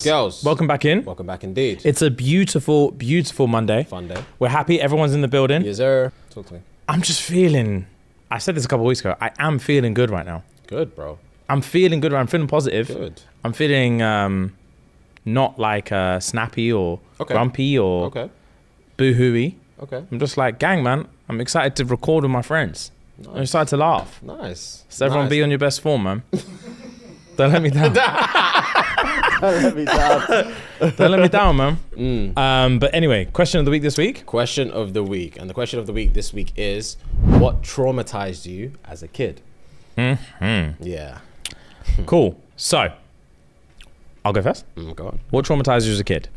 Girls, Welcome back in. welcome back indeed. It's a beautiful, beautiful Monday. Fun day. We're happy. Everyone's in the building. Yes, sir. Talk to me. I'm just feeling, I said this a couple of weeks ago, I am feeling good right now. Good, bro. I'm feeling good. I'm feeling positive. Good. I'm feeling not like snappy or grumpy or boo-hooey. Okay. I'm just like, gang, man. I'm excited to record with my friends. Nice. I'm excited to laugh. Nice. So everyone be on your best form, man. Don't let me down. Don't let me down. Don't let me down, man. But anyway, question of the week this week. Question of the week. And the question of the week this week is, what traumatized you as a kid? Yeah. Cool. So, I'll go first. Go on. What traumatized you as a kid?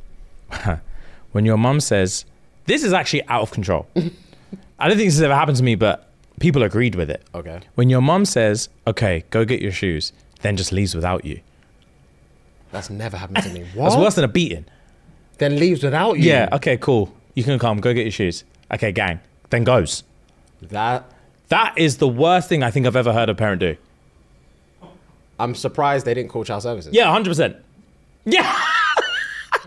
When your mum says, this is actually out of control. I don't think this has ever happened to me, but people agreed with it. Okay. When your mum says, okay, go get your shoes, then just leaves without you. That's never happened to me. What? That's worse than a beating. Then leaves without you? Yeah, okay, cool. You can come, go get your shoes. Okay, gang. Then goes. That is the worst thing I think I've ever heard a parent do. I'm surprised they didn't call child services. Yeah, 100%. Yeah.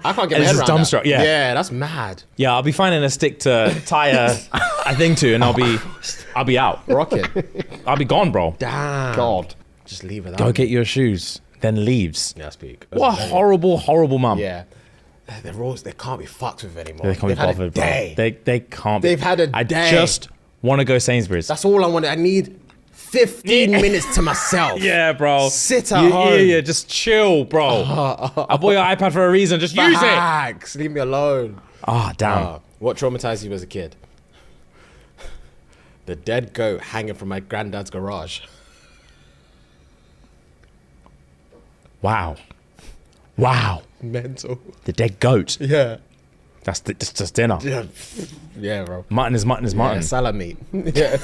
I can't get my head It's around just that. dumbstruck, yeah. Yeah, that's mad. Yeah, I'll be finding a stick to tie a thing to, and I'll be out. Rocket. I'll be gone, bro. Damn. God. Just leave without Go me. get your shoes, then leaves. Yeah, speak. What a horrible, horrible mum. Yeah. Their rules, they can't be fucked with anymore. They can't be bothered, bro. They can't be. They've had a day. I just want to go Sainsbury's. That's all I want. I need 15 minutes to myself. Yeah, bro. Sit at home. Yeah, just chill, bro. I bought your iPad for a reason. Just use it. Facts. Leave me alone. Ah, damn. What traumatized you as a kid? The dead goat hanging from my granddad's garage. Wow. Mental. The dead goat. Yeah. That's just dinner. Yeah, bro. Mutton is mutton is mutton. Yeah, salad meat. Yeah.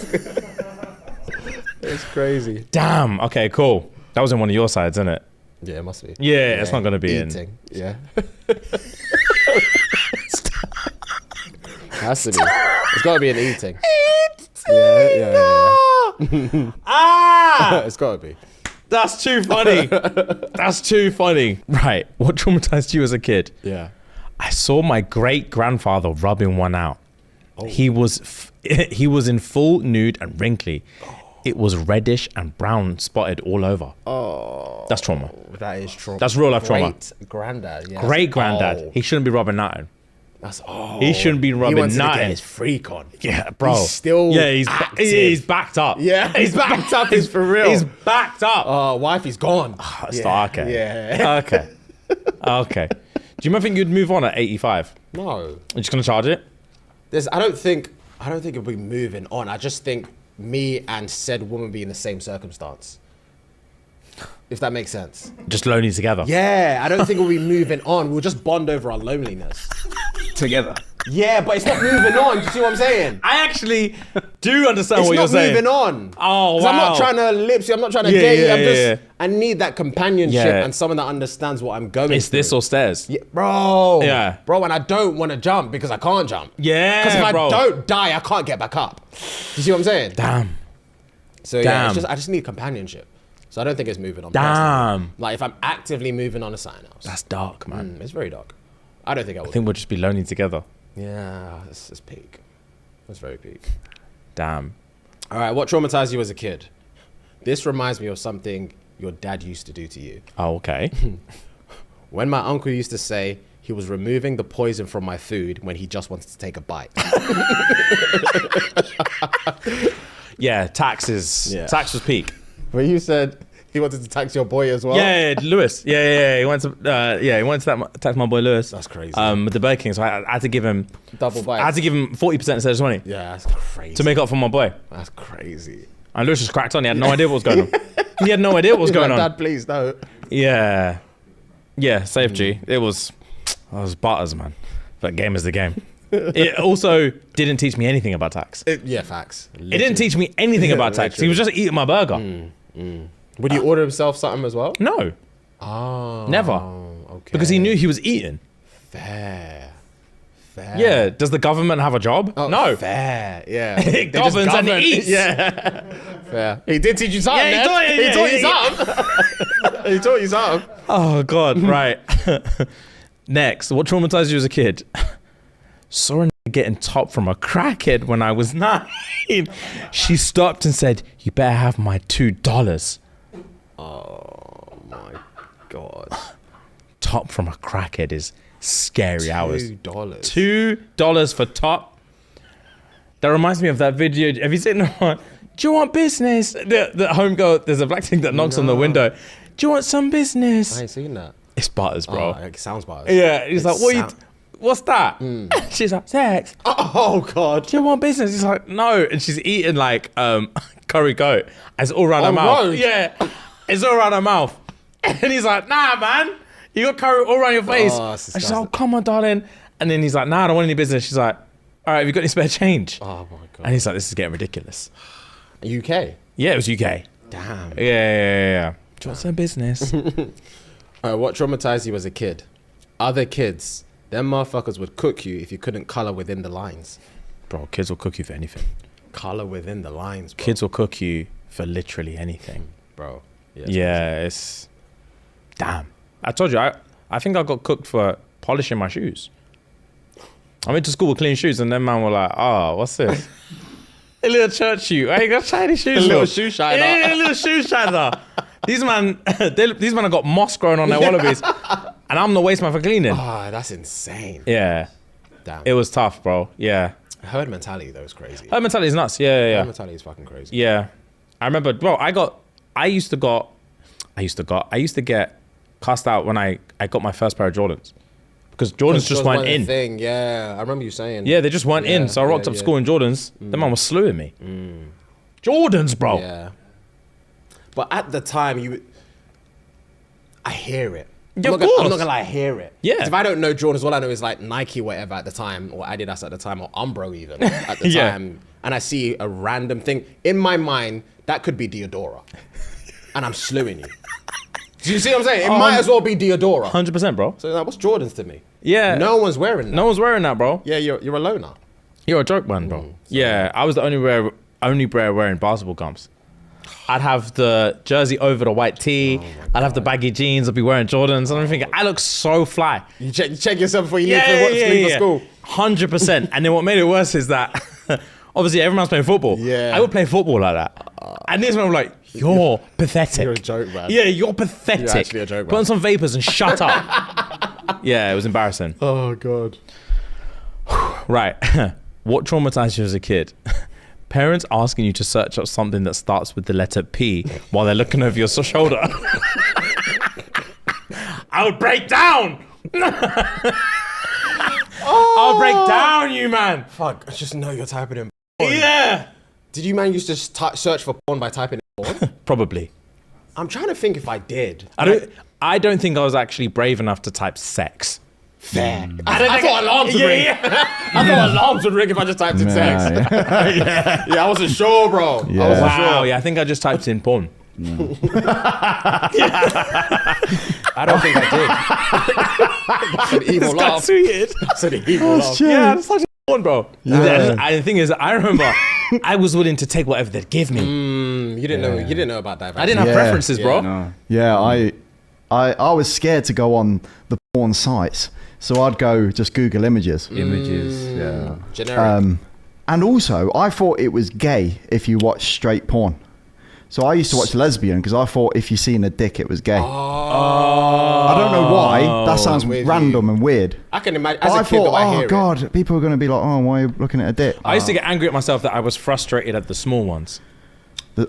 It's crazy. Damn. Okay, cool. That was in one of your sides, isn't it? Yeah, it must be. Yeah, it's not going to be eating. Yeah. Has to be. It's got to be an eating. Yeah. Ah! It's got to be. That's too funny. That's too funny. Right. What traumatized you as a kid? Yeah. I saw my great-grandfather rubbing one out. Oh. He was in full nude and wrinkly. Oh. It was reddish and brown spotted all over. Oh. That's trauma. That is trauma. That's real life trauma. Great-granddad. Yeah. Great-granddad. Oh. He shouldn't be rubbing nothing. He shouldn't be rubbing nothing. He wanted to get his freak on. Yeah, bro. He's still he's backed up. Yeah, he's backed up. He's for real. He's backed up. Oh, wifey's gone. Okay. Yeah. Okay. Do you think you'd move on at 85? No. You're just gonna charge it? I don't think it'll be moving on. I just think me and said woman be in the same circumstance. If that makes sense. Just lonely together. Yeah, I don't think we'll be moving on. We'll just bond over our loneliness. Together. Yeah, but it's not moving on. Do you see what I'm saying? I actually do understand what you're saying. It's not moving on. Oh, wow. I'm not trying to lips you. I'm not trying to date you. I need that companionship and someone that understands what I'm going through. It's this or stairs. Yeah, bro. Yeah. Bro, and I don't want to jump because I can't jump. Yeah, because if I don't die, I can't get back up. Do you see what I'm saying? Damn. So yeah, I just need companionship. So I don't think it's moving on. Damn. Personally. Like if I'm actively moving on to something else. That's dark, man. It's very dark. I don't think I would. I think we'll just be lonely together. Yeah, it's peak. That's very peak. Damn. All right, what traumatized you as a kid? This reminds me of something your dad used to do to you. Oh, okay. When my uncle used to say he was removing the poison from my food when he just wanted to take a bite. Yeah, taxes. Yeah. Tax was peak. When you said he wanted to tax your boy as well? Yeah, Lewis. Yeah. He wanted to tax my boy Lewis. That's crazy. With the Burger King, so I had to give him double bite. I had to give him 40% instead of 20. Yeah, that's crazy. To make up for my boy. That's crazy. And Lewis just cracked on. He had no idea what was going on. He had no idea what was going on. Dad, please no. Yeah. Yeah, safe G. It was butters, man. But game is the game. It also didn't teach me anything about tax. Facts. Literally. It didn't teach me anything about tax. He was just eating my burger. Would you order himself something as well? No. Oh. Never. Okay. Because he knew he was eating. Fair. Yeah. Does the government have a job? Oh, no. Fair. Yeah. It governs and it eats. Yeah. Fair. He did teach you something. Yeah, he taught you something. He taught you something. Oh God, right. Next, what traumatized you as a kid? Saw a nigga getting top from a crackhead when I was 9. She stopped and said, "You better have my $2." Oh my God. Top from a crackhead is scary hours. $2. $2 for top. That reminds me of that video. Have you seen the one? Do you want business? The homegirl, there's a black thing that knocks on the window. Do you want some business? I ain't seen that. It's Butters, bro. Oh, it sounds Butters. Yeah, he's like, what's that? She's like, sex. Oh God. Do you want business? He's like, no. And she's eating like curry goat. And it's all around her mouth. Road? Yeah, it's all around her mouth. And he's like, nah, man. You got curry all around your face. Oh, and she's like, oh, come on, darling. And then he's like, nah, I don't want any business. She's like, all right, have you got any spare change? Oh my God. And he's like, this is getting ridiculous. UK. Yeah, it was UK. Damn. Yeah. Do you want some business? What traumatized you as a kid? Other kids. Them motherfuckers would cook you if you couldn't color within the lines. Bro, kids will cook you for anything. Color within the lines, bro. Kids will cook you for literally anything. Bro. Yeah, it's... Damn. I told you, I think I got cooked for polishing my shoes. I went to school with clean shoes and then man were like, oh, what's this? A little church shoe. I ain't got shiny shoes. A little shoe shiner. Yeah, a little shoe shiner. These man have got moss growing on their wallabies. And I'm the waste man for cleaning. Ah, that's insane. Yeah. Damn. It was tough, bro. Yeah. Herd mentality though is crazy. Herd mentality is nuts. Yeah. Herd mentality is fucking crazy. Yeah. I remember, bro, I used to get cussed out when I got my first pair of Jordans. Because Jordans just weren't in. Thing. Yeah, I remember you saying. Yeah, they just weren't in. So I rocked up school in Jordans. The man was slewing me. Jordans, bro. Yeah. But at the time, I hear it. Yeah, I'm of course. I'm not gonna lie, I hear it. Yeah. 'Cause if I don't know Jordans, all I know is like Nike, whatever at the time, or Adidas at the time, or Umbro even at the Yeah. time. And I see a random thing in my mind that could be Diodora, and I'm slewing you. Do you see what I'm saying? It might as well be Diodora. 100%, bro. So like, what's Jordans to me? Yeah. No one's wearing that. No one's wearing that, bro. Yeah, you're a loner. You're a joke man, bro. Yeah, I was the only bro wearing basketball gums. I'd have the jersey over the white tee. I'd have the baggy jeans. I'd be wearing Jordans. And I'm thinking, I look so fly. You check yourself before you leave for school. 100%. And then what made it worse is that obviously everyone's playing football. Yeah. I would play football like that. And this man was like, you're pathetic. You're a joke, man. Yeah, you're pathetic. You're actually a joke, man. Put on some vapors and shut up. Yeah, it was embarrassing. Oh, God. Right. What traumatized you as a kid? Parents asking you to search up something that starts with the letter P while they're looking over your shoulder. I would break down. I'll break down, you man. Fuck, I just know you're typing in porn. Yeah. Did you man used to search for porn by typing in porn? Probably. I'm trying to think if I did. I don't think I was actually brave enough to type sex. Fair. I thought alarms would ring. I thought alarms would ring if I just typed in sex. Yeah, I wasn't sure, bro. Yeah. I wasn't Wow, sure. yeah, I think I just typed in porn. I don't think I did. That's an evil laugh. Weird. That's an evil laugh. Yeah, that's such a porn, bro. Yeah. The thing is, I remember I was willing to take whatever they'd give me. You didn't know about that. I didn't have preferences, bro. No. Yeah, I was scared to go on the porn sites, so I'd go just Google images. Yeah. Generic. And also, I thought it was gay if you watch straight porn. So I used to watch lesbian because I thought if you seen a dick, it was gay. I don't know why. That sounds random and weird. I can imagine. But As a I kid, though, I thought, hear oh God, people are going to be like, oh, why are you looking at a dick? I used to get angry at myself that I was frustrated at the small ones.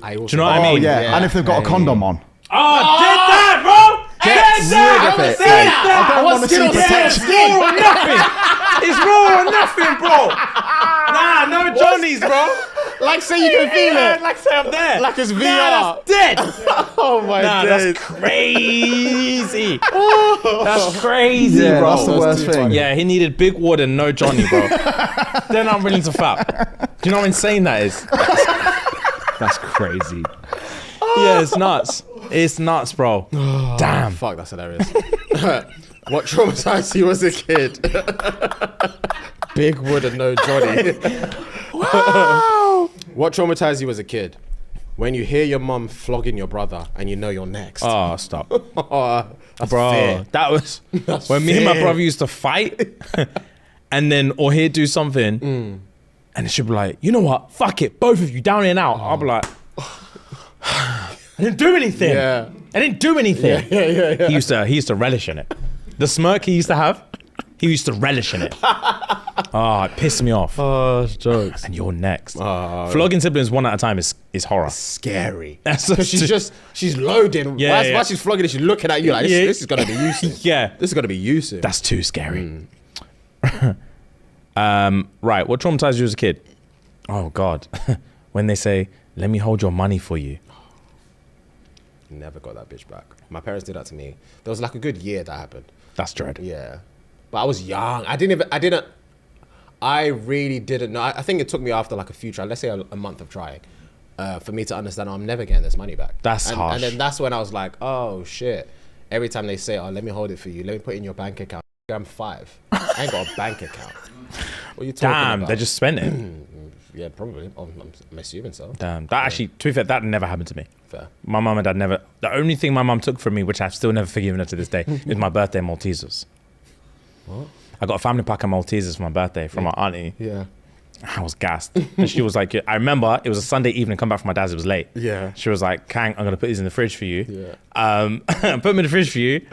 I Do you know what I Oh mean? yeah. And if they've got a condom on. Oh, did that, bro! Get Did that! rid of it. Did that! I don't want to see protection. It's raw or nothing! It's raw or nothing, bro! Nah, no Johnnies, bro! Like say you can feel it. Like say I'm there. Like it's VR. Nah, that's dead! Oh my Nah, days. that's crazy. That's crazy, Yeah, bro. that's the worst thing. Yeah, he needed big wood and no Johnny, bro. Then I'm willing to fap. Do you know how insane that is? That's crazy. Yeah, it's nuts. It's nuts, bro. Damn. Fuck, that's hilarious. What traumatized you as a kid? Big wood and no Johnny. Wow. What traumatized you as a kid? When you hear your mum flogging your brother and you know you're next. Oh, stop. That's Bro, fair. that was That's when me and my fair. brother used to fight, and then or he'd do something, and she'd be like, you know what? Fuck it, both of you down and out. I'll be like, I didn't do anything. Yeah. I didn't do anything. Yeah. He used to relish in it. The smirk he used to have, he used to relish in it. Oh, it pissed me off. Oh, jokes. And you're next. Flogging siblings one at a time is horror. Scary. That's Because she's loading. Yeah, While she's flogging it, she's looking at you like, this is going to be you soon. Yeah. This is going to be you soon. That's too scary. Right, what traumatized you as a kid? Oh God, when they say, "Let me hold your money for you." Never got that bitch back. My parents did that to me. There was like a good year that happened. That's dread. Yeah. But I was young. I really didn't know. I think it took me after like a few tries, let's say a month of trying, for me to understand I'm never getting this money back. That's harsh. And then that's when I was like, oh shit. Every time they say, oh, let me hold it for you, let me put it in your bank account. I'm 5. I ain't got a bank account. What are you talking Damn, about? they just spent it. Yeah, probably. I'm assuming so. Damn, that actually, to be fair, that never happened to me. Fair. My mum and dad never. The only thing my mum took from me, which I've still never forgiven her to this day, is my birthday Maltesers. What? I got a family pack of Maltesers for my birthday from my auntie. Yeah. I was gassed. And she was like, I remember it was a Sunday evening, come back from my dad's, it was late. Yeah. She was like, Kang, I'm going to put these in the fridge for you. Yeah. Put them in the fridge for you,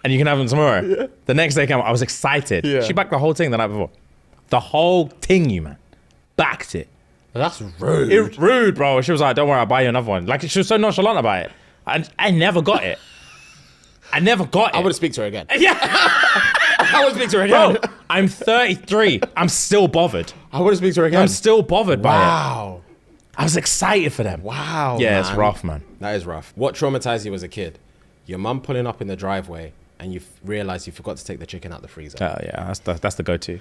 and you can have them tomorrow. Yeah. The next day came, I was excited. Yeah. She backed the whole thing the night before. The whole thing, you man. Backed it. That's rude. Rude, bro. She was like, don't worry, I'll buy you another one. Like, she was so nonchalant about it. I never got it. I never got it. I wouldn't speak to her again. Yeah. I wouldn't speak to her again. Bro, I'm 33. I'm still bothered. I wouldn't speak to her again. I'm still bothered by it. Wow. I was excited for them. Wow. Yeah, man. it's rough, man. That is rough. What traumatized you as a kid? Your mum pulling up in the driveway and you realize you forgot to take the chicken out the freezer. Yeah, that's the go-to.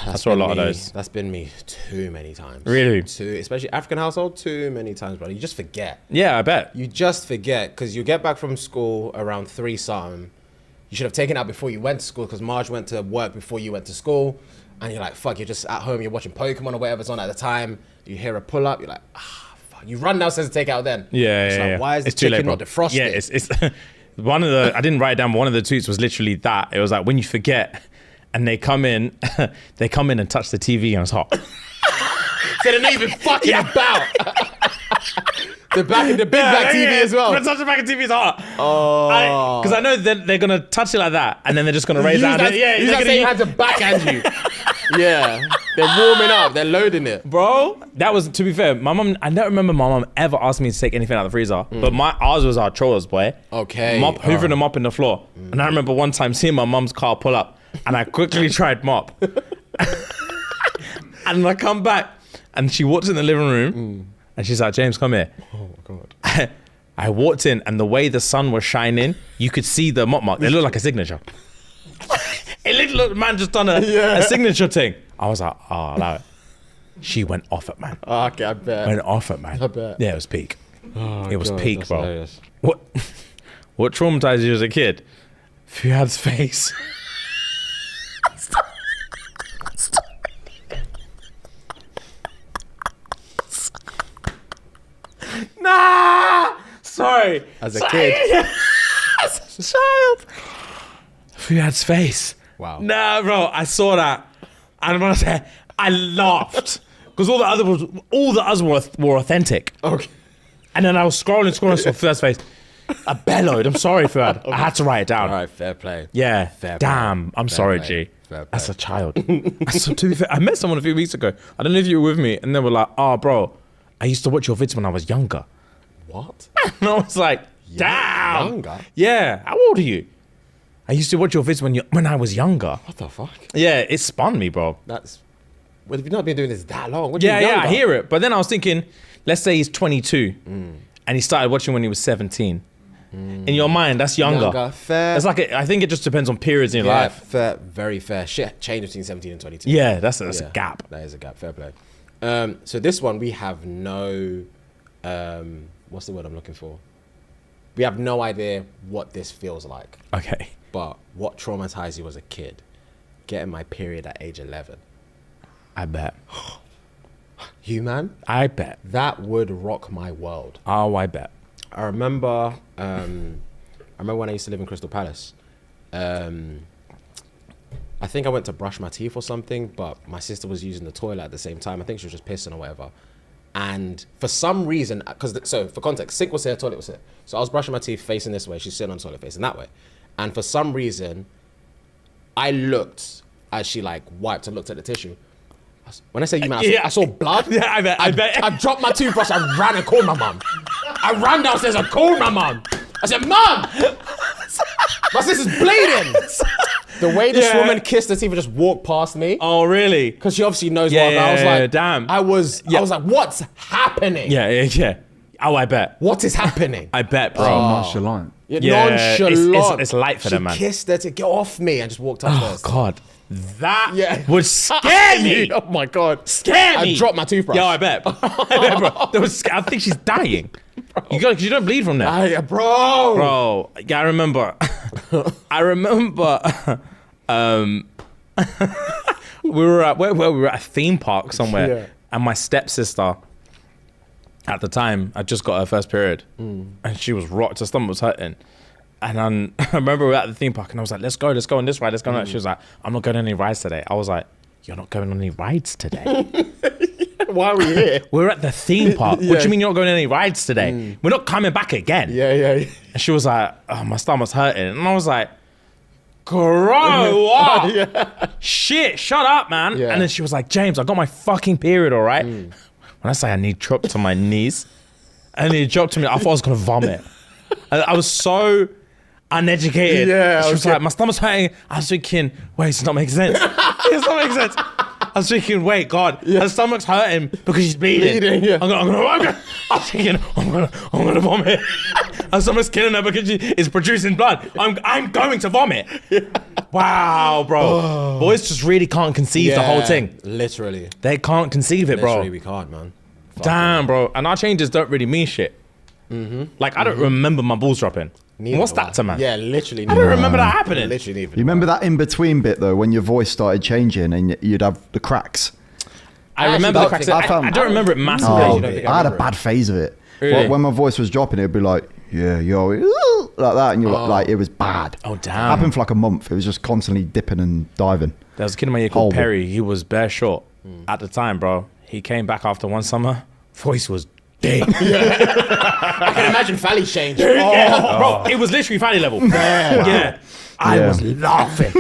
I saw a lot of those. That's been me too many times. Really? Especially African household, too many times, brother. You just forget. Yeah, I bet. You just forget because you get back from school around 3 something. You should have taken it out before you went to school because Marge went to work before you went to school. And you're like, fuck, you're just at home, you're watching Pokemon or whatever's on at the time. You hear a pull up, you're like, fuck. You run downstairs to take it out then. Yeah. Why is it's the too chicken late, not defrosted? Yeah, it's one of the, I didn't write it down, but one of the tweets was literally that. It was like, when you forget and they come in and touch the TV and it's hot. So they're not even fucking about. The big back TV as well. Touch the back of TV is hot. Oh. Because I know they're going to touch it like that and then they're just going to raise Use that. that, Yeah, use that same hand to backhand you. Yeah. They're warming up. They're loading it. Bro, that was, to be fair, my mum, I don't remember my mum ever asked me to take anything out of the freezer, but ours was our chores, boy. Okay. Hoovering them up in the floor. And I remember one time seeing my mum's car pull up and I quickly tried mop. And I come back and she walks in the living room and she's like, James, come here. Oh, God. I walked in and the way the sun was shining, you could see the mop mark. It looked like a signature. It looked, man just done a signature thing. I was like, oh, allow it. She went off it, man. Okay, I bet. Went off it, man. I bet. Yeah, it was peak. Oh, It was God, peak, that's bro. hilarious. What traumatized you as a kid? Fuad's face. Nah! Sorry. As a kid. As a child. Fuad's face. Wow. Nah, bro, I saw that. And when I said, I laughed. Because all the others were authentic. Okay. And then I was scrolling, saw Fuad's face. I bellowed. I'm sorry, Fuad. I had to write it down. All right, fair play. Yeah. Fair Damn. play. I'm Fair sorry, play. G. Fair play. As a child. So, to be fair, I met someone a few weeks ago. I don't know if you were with me. And they were like, oh, bro, I used to watch your vids when I was younger. What? And I was like, damn. Younger? Yeah. How old are you? I used to watch your vids when I was younger. What the fuck? Yeah, it spun me, bro. That's... Well, if you've not been doing this that long, what do you Yeah, mean I younger? hear it. But then I was thinking, let's say he's 22 and he started watching when he was 17. In your mind, that's younger. Fair. It's like I think it just depends on periods in your Yeah, life. fair. Very fair. Shit, change between 17 and 22. Yeah, that's a Yeah, gap. That is a gap. Fair play. So this one, we have no... what's the word I'm looking for? We have no idea what this feels like. Okay. But what traumatized you as a kid? Getting my period at age 11. I bet. You, man? I bet. That would rock my world. Oh, I bet. I remember when I used to live in Crystal Palace. I think I went to brush my teeth or something, but my sister was using the toilet at the same time. I think she was just pissing or whatever. And for some reason, so for context, sink was here, toilet was here. So I was brushing my teeth facing this way. She's sitting on the toilet facing that way. And for some reason, I looked as she like wiped and looked at the tissue. When I say you, man, I saw blood. Yeah, I bet. I dropped my toothbrush. I ran and called my mum. I ran downstairs and called my mum. I said, Mum, my sister's bleeding. The way this woman kissed her teeth and just walked past me. Oh, really? Because she obviously knows what I was like, damn. I was like, what's happening? Yeah. Oh, I bet. What is happening? I bet, bro. So nonchalant. Nonchalant. It's light for them, man. She kissed her to get off me and just walked upstairs. Oh, God. That would scare me. Oh, my God. Scare me. I dropped my toothbrush. Yo, I bet. Bro. I think she's dying. You don't bleed from there. Bro, yeah, I remember. we were at we were at a theme park somewhere, and my stepsister, at the time, I just got her first period, and she was rocked. Her stomach was hurting, and I remember we were at the theme park, and I was like, "Let's go on this ride, let's go on that." She was like, "I'm not going on any rides today." I was like, "You're not going on any rides today?" Why are we here? We're at the theme park. What do you mean you're not going on any rides today? We're not coming back again. Yeah. And she was like, "Oh, my stomach's hurting." And I was like, grow up. Shit, shut up, man. And then she was like, "James, I got my fucking period, all right?" When I say I need dropped to my knees, and it dropped to me, I thought I was going to vomit. I was so uneducated. Yeah. She was like, "My stomach's hurting." I was thinking, wait, it's not making sense. It's not making sense. I was thinking, wait, God, her stomach's hurting because she's bleeding. I was thinking, I'm gonna vomit. Her stomach's killing her because she is producing blood. I'm going to vomit. Wow, bro. Boys just really can't conceive the whole thing. Literally. They can't conceive it, bro. Literally, we can't, man. Damn, bro. And our changes don't really mean shit. Like, I don't remember my balls dropping. What's that to man? Yeah, literally. I don't remember that happening. Literally. You remember that in-between bit, though, when your voice started changing and you'd have the cracks? I remember the cracks. I don't remember it massively. I had a bad phase of it. Really? When my voice was dropping, it'd be like, yeah, yo, like that. And you're like, it was bad. Oh, damn. It happened for like a month. It was just constantly dipping and diving. There was a kid in my year called Perry. He was bare short at the time, bro. He came back after one summer. Voice was dead. I can imagine Fally change. Bro, it was literally Fanny level. I was laughing.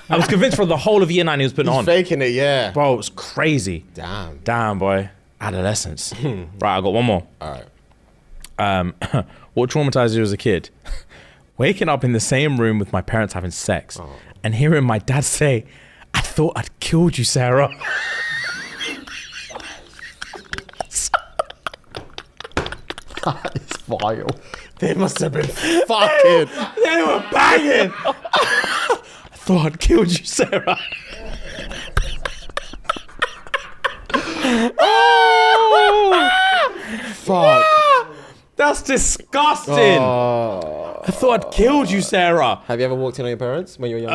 I was convinced for the whole of year 9 he was putting on. Faking it, Bro, it was crazy. Damn, boy. Adolescence. Right, I got one more. All right. What traumatized you as a kid? Waking up in the same room with my parents having sex and hearing my dad say, "I thought I'd killed you, Sarah." That is vile. They must have been fucking. They were banging. I thought I'd killed you, Sarah. Fuck. That's disgusting. I thought I'd killed you, Sarah. Have you ever walked in on your parents when you were young?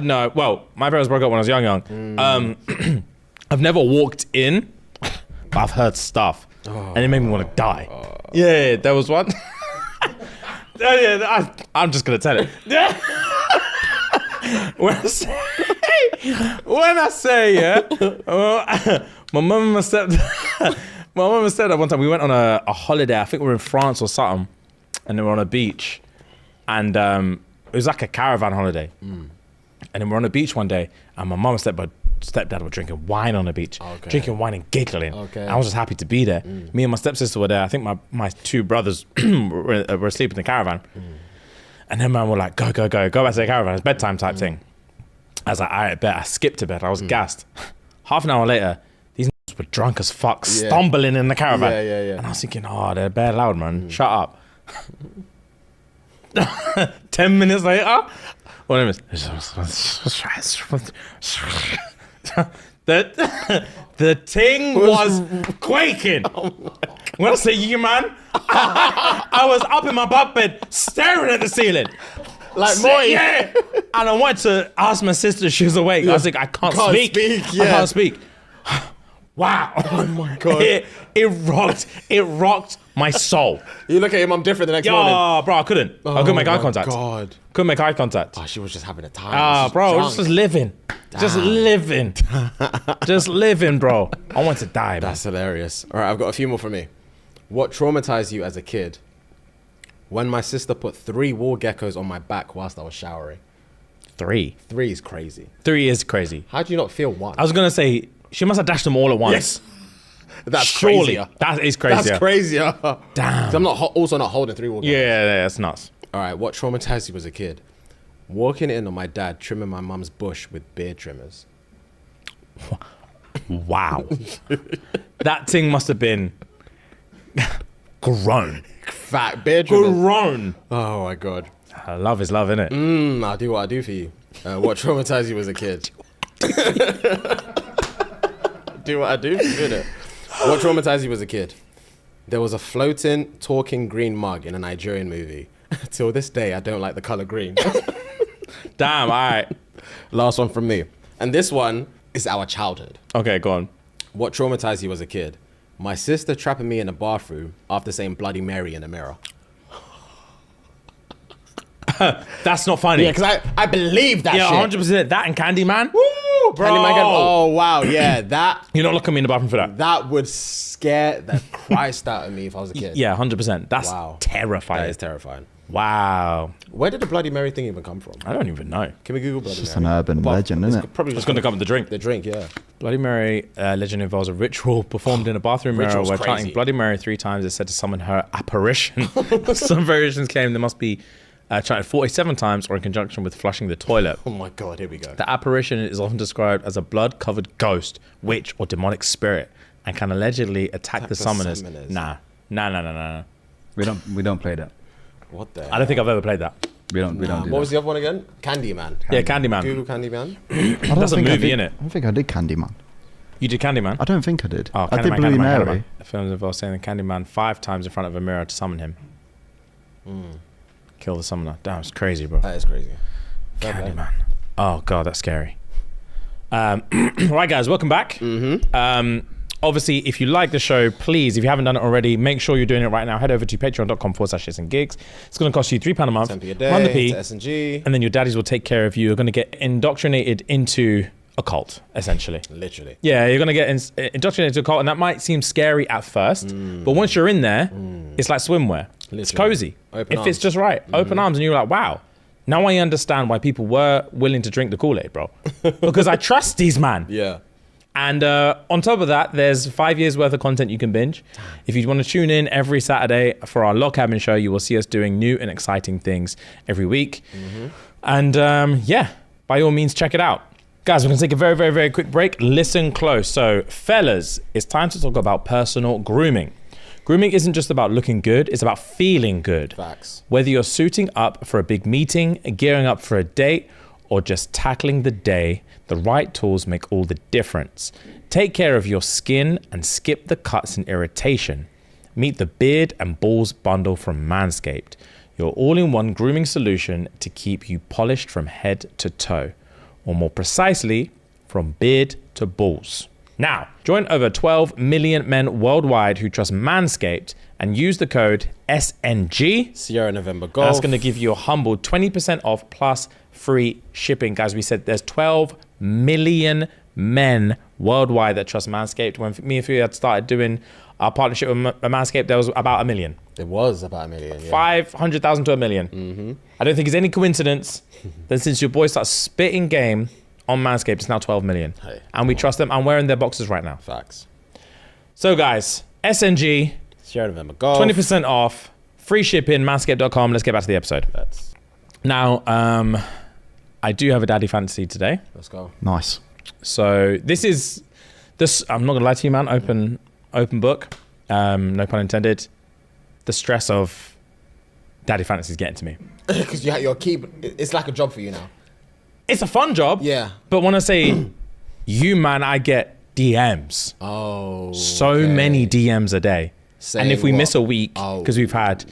No. Well, my parents broke up when I was young. I've never walked in, but I've heard stuff. And it made me want to die. Yeah, there was one. I'm just going to tell it. When I say, my mum and my stepdad, one time we went on a holiday. I think we were in France or something, and we were on a beach, and it was like a caravan holiday. And then we're on the beach one day, and my mum and stepdad were drinking wine on the beach, drinking wine and giggling. I was just happy to be there. Me and my stepsister were there. I think my two brothers were asleep in the caravan. And then man were like, go back to the caravan. It's bedtime type thing. I was like, all right, bet. I skipped to bed. I was gassed. Half an hour later, these were drunk as fuck, stumbling in the caravan. And I was thinking, oh, they're bare loud, man. Shut up. 10 minutes later, one of them the ting was quaking. When I say you, man, I was up in my bunk bed staring at the ceiling. Like boy. Yeah. And I wanted to ask my sister if she was awake. I was like, I can't speak. I can't speak. Wow. Oh my God. It rocked my soul. You look at your mum different the next morning. Oh, bro, I couldn't make eye contact. God. Couldn't make eye contact. Oh, she was just having a time. Bro, just living. Just living. Just living, bro. I want to die, man. That's hilarious. All right, I've got a few more for me. What traumatized you as a kid? When my sister put 3 wall geckos on my back whilst I was showering. 3. 3 is crazy. 3 is crazy. How do you not feel 1? I was going to say, she must have dashed them all at once. Yes. That's Surely. crazier. That is crazier. That's crazier. Damn. I'm also not holding 3 wall geckos. Yeah, that's nuts. All right, what traumatized you as a kid? Walking in on my dad trimming my mum's bush with beard trimmers. Wow. That thing must have been grown. Fat beard trimmers. Grown. Oh my God. Love is love, innit? I'll do what I do for you. What traumatized you as a kid? Do what I do for you, innit? What traumatized you as a kid? There was a floating, talking green mug in a Nigerian movie. Till this day, I don't like the color green. Damn, all right. Last one from me. And this one is our childhood. Okay, go on. What traumatized you as a kid? My sister trapping me in a bathroom after saying Bloody Mary in the mirror. That's not funny. Yeah, because I believe that shit. 100%. That and Candyman. Woo, bro. Candyman. Oh, wow. Yeah, that You're not looking me in the bathroom for that. that would scare the Christ out of me if I was a kid. Yeah, 100%. That's Wow. terrifying. That is terrifying. Wow. Where did the Bloody Mary thing even come from? I don't even know. Can we Google Bloody It's Mary? an urban legend, isn't it? Probably It's just going to come with the drink. the drink, yeah. Bloody Mary legend involves a ritual performed in a bathroom mirror Ritual's where crazy. chanting Bloody Mary 3 times is said to summon her apparition. Some variations claim there must be chanted 47 times or in conjunction with flushing the toilet. Oh my God, here we go. The apparition is often described as a blood-covered ghost, witch, or demonic spirit and can allegedly attack the summoners. Nah. We don't play that. What the I don't think I've ever played that. We don't do What that. was the other one again? Candyman. Yeah, Candyman. Google Candyman. That's a movie, innit? I don't think I did Candyman. You did Candyman? I don't think I did. Oh, I did Candyman, Bloody Candyman. Mary. The film involves saying the Candyman 5 times in front of a mirror to summon him. Kill the summoner. Damn, it's crazy, bro. That is crazy. Fair play. Candyman. Oh, God, that's scary. Right, guys, welcome back. Obviously, if you like the show, please, if you haven't done it already, make sure you're doing it right now. Head over to patreon.com/ShxtsnGigs. It's going to cost you £3 a month. 10p a day. Run the P, to S&G. and then your daddies will take care of you. You're going to get indoctrinated into a cult, essentially. Literally. Yeah, you're going to get indoctrinated into a cult, and that might seem scary at first, but once you're in there, it's like swimwear. It's Literally. cozy. Open If it's arms. just right. Open arms, and you're like, wow. Now I understand why people were willing to drink the Kool-Aid, bro. Because I trust these man. Yeah. And on top of that, there's 5 years worth of content you can binge. If you want to tune in every Saturday for our Log Cabin show, you will see us doing new and exciting things every week. And yeah, by all means, check it out. Guys, we're going to take a very, very, very quick break. Listen close. So, fellas, it's time to talk about personal grooming. Grooming isn't just about looking good, it's about feeling good. Facts. Whether you're suiting up for a big meeting, gearing up for a date, or just tackling the day, the right tools make all the difference. Take care of your skin and skip the cuts and irritation. Meet the Beard and Balls bundle from Manscaped, your all-in-one grooming solution to keep you polished from head to toe, or more precisely, from beard to balls. Now, join over 12 million men worldwide who trust Manscaped and use the code SNG. Sierra November And Golf. that's going to give you a humble 20% off plus free shipping. Guys, we said there's 12 million men worldwide that trust Manscaped. When me and Fury had started doing our partnership with Manscaped, there was about 1 million. There was about 1 million. Yeah. 500,000 to 1 million. I don't think it's any coincidence that since your boy started spitting game on Manscaped, it's now 12 million. Hey, and we trust them. I'm wearing their boxes right now. Facts. So guys, SNG, Sierra November Golf. 20% off, free shipping, manscaped.com. Let's get back to the episode. That's. Now, I do have a daddy fantasy today. Let's go. Nice. So this, I'm not gonna lie to you, man, open book, no pun intended. The stress of daddy fantasy is getting to me. Because you're it's like a job for you now. It's a fun job. Yeah. But when I say you, man, I get DMs. Oh. So okay. many DMs a day. Saying And if we what? miss a week, because we've had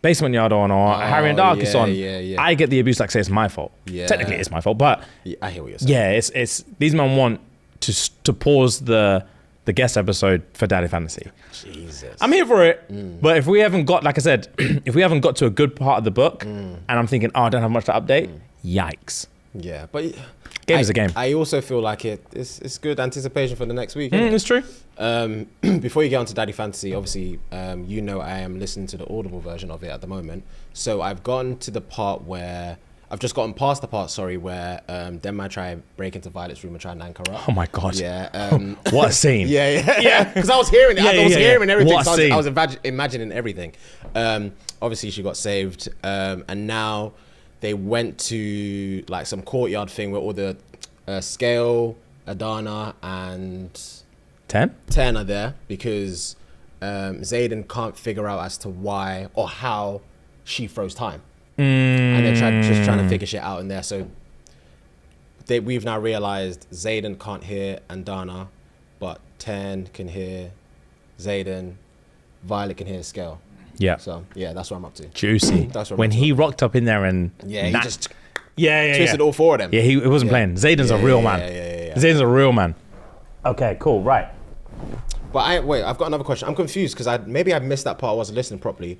Basement Yard on or Harry and Darkest on, I get the abuse like say it's my fault. Yeah. Technically it's my fault, but Yeah, I hear what you're saying. yeah, it's these men want to pause the the guest episode for Daddy Fantasy. Jesus. I'm here for it, but if we haven't got, like I said, if we haven't got to a good part of the book, and I'm thinking, oh, I don't have much to update, yikes. Yeah, but Game is a game. I also feel like it's good anticipation for the next week. It's true. Before you get on to Daddy Fantasy, obviously, you know I am listening to the Audible version of it at the moment. So I've gotten to the part where I've just gotten past the part, where them might try break into Violet's room and try and nank her up. Oh my God. Yeah. What a scene. Yeah. Because I was hearing it. I was hearing everything. What a scene. I was imagining everything. Obviously, she got saved. And now they went to like some courtyard thing where all the Scale, Adana, and 10 are there because Zayden can't figure out as to why or how she froze time. And they're just trying to figure shit out in there. So we've now realized Zayden can't hear Andana, but 10 can hear Zayden, Violet can hear Scale. Yeah. So yeah, that's what I'm up to. Juicy. That's what I'm when up to. he rocked up in there and he just twisted all four of them. Yeah, he wasn't playing. Zayden's a real man. Yeah. Zayden's a real man. Okay, cool, right. But I've got another question. I'm confused because maybe I missed that part. I wasn't listening properly.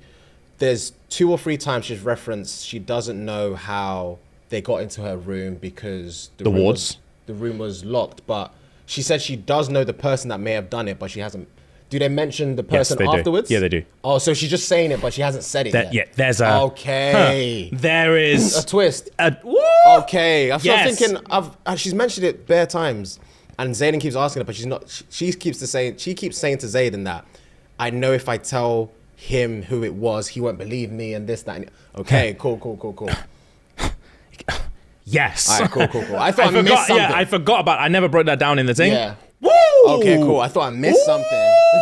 There's 2 or 3 times she's referenced she doesn't know how they got into her room because the room was locked. But she said she does know the person that may have done it, but she hasn't. Do they mention the person afterwards? Do. Yeah, they do. Oh, so she's just saying it, but she hasn't said it yet. Yeah, there's a... Okay. There is... a twist. Woo! Okay. I'm thinking, she's mentioned it bare times, and Zayden keeps asking her, but she's not... She keeps saying to Zayden that, I know if I tell him who it was, he won't believe me, and this, that, and... Okay, cool. Yes. All right, cool. I thought I missed something. Yeah, I forgot about... I never broke that down in the thing. Yeah. Woo! Okay, cool. I thought I missed something.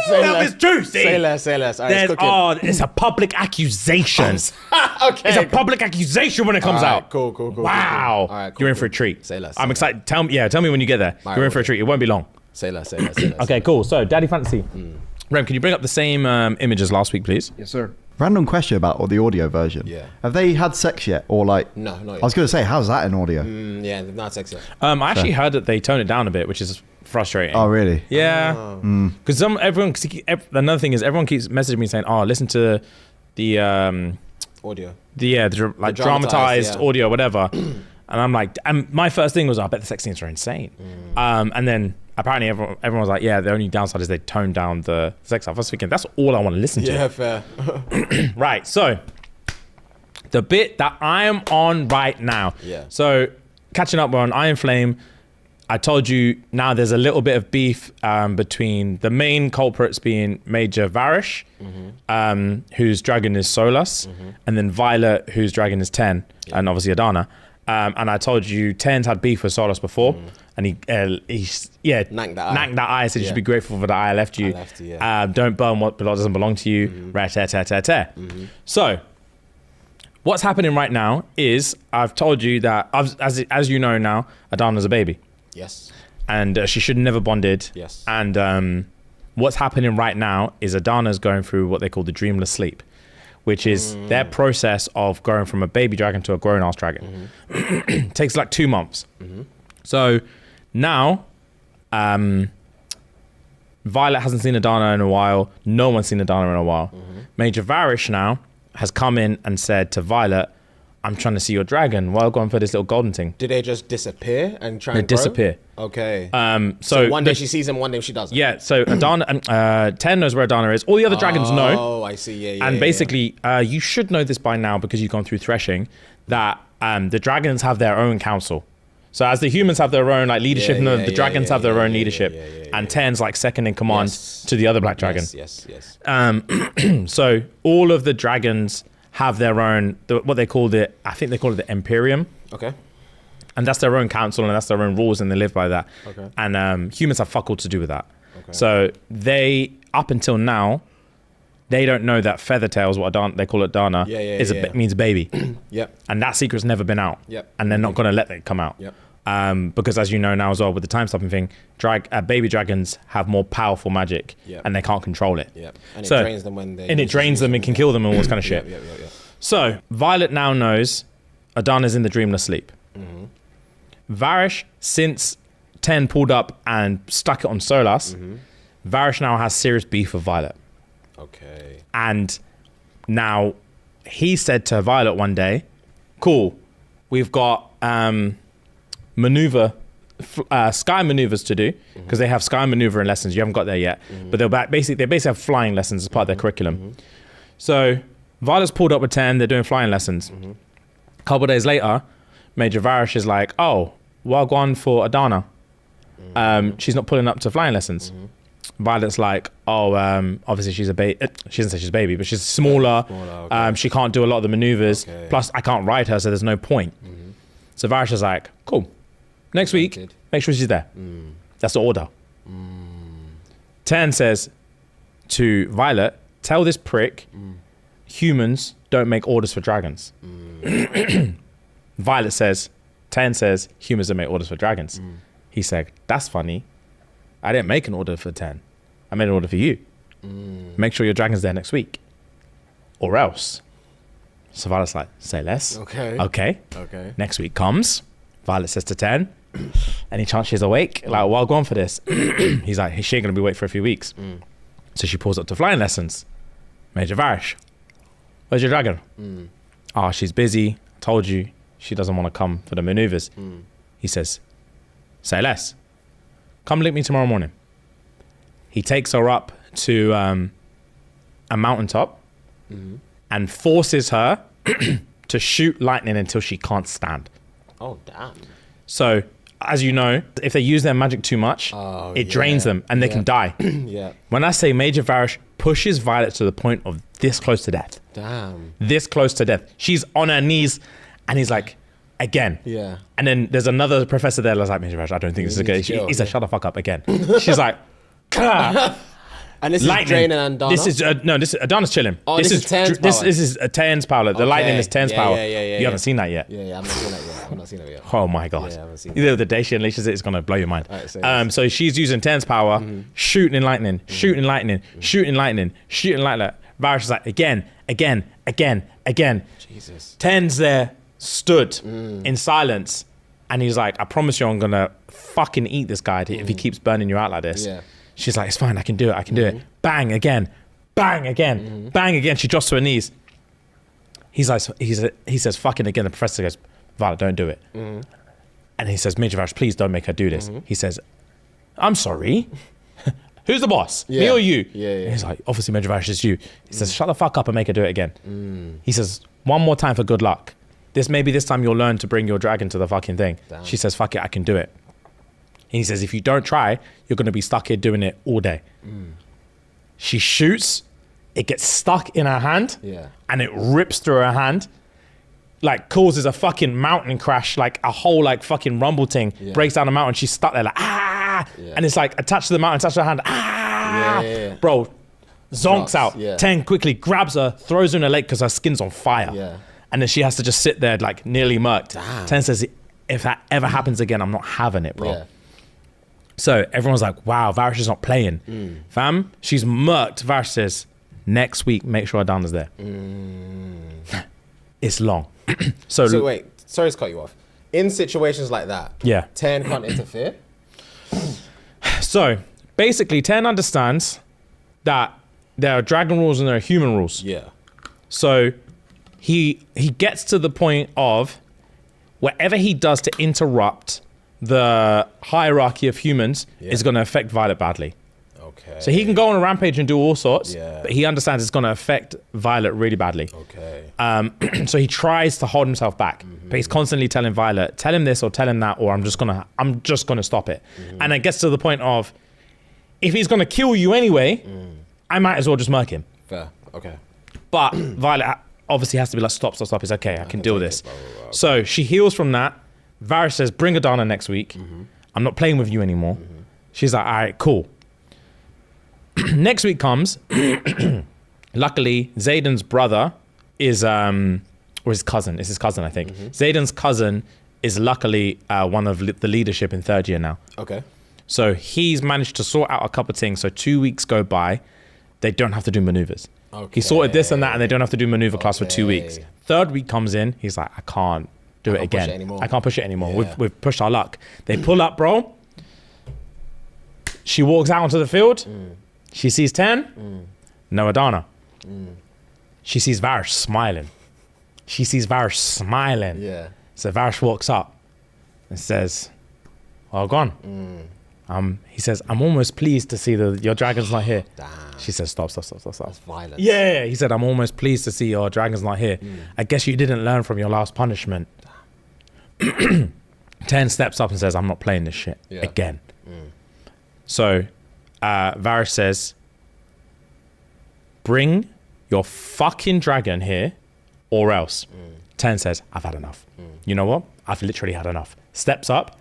That was juicy. Say less. All right, it's cooking. It's a public accusation. Okay. It's a public accusation when it comes out. Cool. Wow. All right, cool, You're in for a treat. Say less. I'm excited. Tell me when you get there. You're in for a treat. It won't be long. Say less. Okay, cool. So, Daddy Fantasy. Rem, can you bring up the same images last week, please? Yes, sir. Random question about the audio version. Yeah. Have they had sex yet? Or like... No, not yet. I was going to say, how's that in audio? Yeah, they've not sex yet. I actually heard that they toned it down a bit, which is frustrating. Oh, really? Yeah. Because another thing is everyone keeps messaging me saying, "Oh, listen to the Audio. The dramatized audio, whatever." And I'm like, and my first thing was, I bet the sex scenes are insane. And then apparently everyone was like, yeah, the only downside is they toned down the sex stuff. I was thinking, that's all I want to listen to. Yeah, fair. Right. So the bit that I am on right now. Yeah. So catching up, we're on Iron Flame. I told you now there's a little bit of beef between the main culprits being Major Varish, whose dragon is Solus, and then Violet, whose dragon is 10, and obviously Adana. And I told you 10's had beef with Solus before, and he nanked that eye, said you should be grateful for the eye I left you. Don't burn what doesn't belong to you. So what's happening right now is I've told you that, as you know now, Adana's a baby. Yes. And she should never bonded. Yes. And what's happening right now is Adana's going through what they call the dreamless sleep, which is their process of going from a baby dragon to a grown-ass dragon. Takes like 2 months. So now, Violet hasn't seen Adana in a while. No one's seen Adana in a while. Major Varish now has come in and said to Violet, I'm trying to see your dragon. Well, go on for this little golden thing. Did they just disappear and try They and grow? disappear. Okay. So one day she sees him, one day she doesn't. Yeah, so Adana, 10 knows where Adana is. All the other dragons know. Oh, I see. Yeah. And basically, you should know this by now because you've gone through threshing, that the dragons have their own council. So as the humans have their own like leadership, the dragons have their own leadership. And 10's like second in command to the other black dragon. Yes. So all of the dragons have their own, what they call it, I think they call it the Imperium. Okay. And that's their own council and that's their own rules and they live by that. Okay. And humans have fuck all to do with that. Okay. So they, up until now, they don't know that Feathertails, what they call it Dana, means baby. Yep. And that secret's never been out. Yep. And they're not going to let it come out. Yep. Because as you know now as well, with the time stopping thing, baby dragons have more powerful magic and they can't control it. Yep. And it drains them when they... And it drains them and can kill them and all this kind of shit. Yep. So Violet now knows Adana's in the dreamless sleep. Varish, since 10 pulled up and stuck it on Solas, Varish now has serious beef with Violet. Okay. And now he said to Violet one day, cool, we've got sky maneuvers to do, because they have sky maneuvering lessons. You haven't got there yet. But they basically have flying lessons as part of their curriculum. So Violet's pulled up with 10, they're doing flying lessons. A couple of days later, Major Varish is like, oh, well gone for Adana. She's not pulling up to flying lessons. Violet's like, oh, obviously she's a baby. She doesn't say she's a baby, but she's smaller. Okay. She can't do a lot of the maneuvers. Okay. Plus, I can't ride her, so there's no point. So Varish is like, cool. Next week, make sure she's there. That's the order. 10 says to Violet, tell this prick, humans don't make orders for dragons. Violet says, 10 says, humans don't make orders for dragons. He said, that's funny. I didn't make an order for 10. I made an order for you. Make sure your dragon's there next week. Or else. So Violet's like, say less. Okay. Next week comes. Violet says to 10, any chance she's awake? Like, well, go on for this. He's like, she ain't going to be awake for a few weeks. So she pulls up to flying lessons. Major Varish, where's your dragon? Oh, she's busy. Told you she doesn't want to come for the maneuvers. He says, say less. Come link me tomorrow morning. He takes her up to a mountaintop and forces her to shoot lightning until she can't stand. Oh, damn. So, as you know, if they use their magic too much, it drains them and they can die. When I say Major Varish pushes Violet to the point of this close to death. Damn. This close to death. She's on her knees and he's like, again. And then there's another professor there that's like, Major Varish, I don't think this is a good. He said, shut the fuck up again. She's like, and this is draining Adana? This is, this is, Adana's chilling. Oh, this is 10's power. This is a 10's power. The lightning is 10's power. You haven't seen that yet. Yeah, I've not seen that yet. I've not seen it yet. Oh my God. Yeah, I haven't seen Either the day she unleashes it, it's going to blow your mind. Right, so she's using 10's power, shooting lightning, shooting lightning, shooting lightning, shooting lightning. Varish is like, again. Jesus. 10's there, stood in silence. And he's like, I promise you I'm going to fucking eat this guy if he keeps burning you out like this. She's like, it's fine, I can do it. Bang again, bang again, bang again. She drops to her knees. He says, fucking again. The professor goes, Violet, don't do it. And he says, Major Varish, please don't make her do this. He says, I'm sorry. Who's the boss? Me or you? He's like, obviously Major Varish is you. He says, shut the fuck up and make her do it again. He says, one more time for good luck. Maybe this time you'll learn to bring your dragon to the fucking thing. Damn. She says, fuck it, I can do it. And he says, if you don't try, you're going to be stuck here doing it all day. She shoots, it gets stuck in her hand, and it rips through her hand, like causes a fucking mountain crash, like a whole like fucking rumble thing, breaks down the mountain. She's stuck there like, and it's like attached to the mountain, attached to her hand, bro, zonks out. 10 quickly grabs her, throws her in a lake because her skin's on fire. And then she has to just sit there like nearly murked. Damn. 10 says, if that ever happens again, I'm not having it, bro. So everyone's like, wow, Varish is not playing. Fam, she's murked. Varish says, next week, make sure Adana's there. It's long. So wait, sorry to cut you off. In situations like that, 10 can't interfere? So basically, 10 understands that there are dragon rules and there are human rules. So he gets to the point of whatever he does to interrupt the hierarchy of humans is going to affect Violet badly. So he can go on a rampage and do all sorts, but he understands it's going to affect Violet really badly. So he tries to hold himself back, but he's constantly telling Violet, tell him this or tell him that, or I'm just gonna stop it. And it gets to the point of, if he's going to kill you anyway, I might as well just murk him. Fair. Okay. But Violet obviously has to be like, stop. It's okay. I can deal with this. Blah. So she heals from that. Varish says, bring Adana next week. I'm not playing with you anymore. She's like, all right, cool. Next week comes. Luckily, Zayden's brother is, or his cousin. It's his cousin, I think. Zayden's cousin is luckily one of the leadership in third year now. So he's managed to sort out a couple of things. So 2 weeks go by. They don't have to do maneuvers. He sorted this and that, and they don't have to do maneuver class for 2 weeks. Third week comes in. He's like, I can't do it again. I can't push it anymore. We've pushed our luck. They pull up, bro. She walks out onto the field. She sees 10. No Adana. She sees Varish smiling. Yeah. So Varish walks up and says, well, gone. He says, I'm almost pleased to see that your dragon's not here. Damn. She says, stop. That's violence. Yeah, he said, I'm almost pleased to see your dragon's not here. I guess you didn't learn from your last punishment. 10 steps up and says, I'm not playing this shit again. So Varish says, bring your fucking dragon here or else. 10 says, I've had enough. You know what? I've literally had enough. Steps up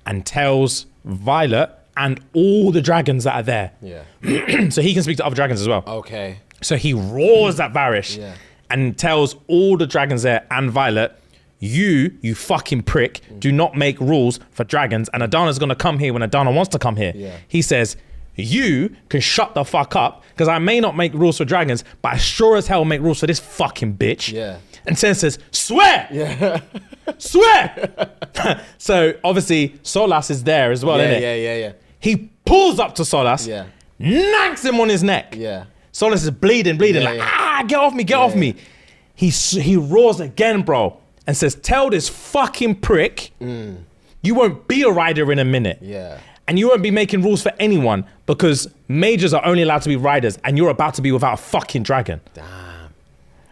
and tells Violet and all the dragons that are there. Yeah. So he can speak to other dragons as well. Okay. So he roars at Varish and tells all the dragons there and Violet, you fucking prick, do not make rules for dragons, and Adana's gonna come here when Adana wants to come here. Yeah. He says, you can shut the fuck up, because I may not make rules for dragons, but I sure as hell make rules for this fucking bitch. Yeah. And Sen says, swear! Yeah. Swear! So obviously Solas is there as well, innit? Yeah. He pulls up to Solas, Yeah. knacks him on his neck. Yeah. Solas is bleeding, get off me, get off me. He roars again, bro, and says, tell this fucking prick, you won't be a rider in a minute. Yeah. And you won't be making rules for anyone because majors are only allowed to be riders and you're about to be without a fucking dragon. Damn.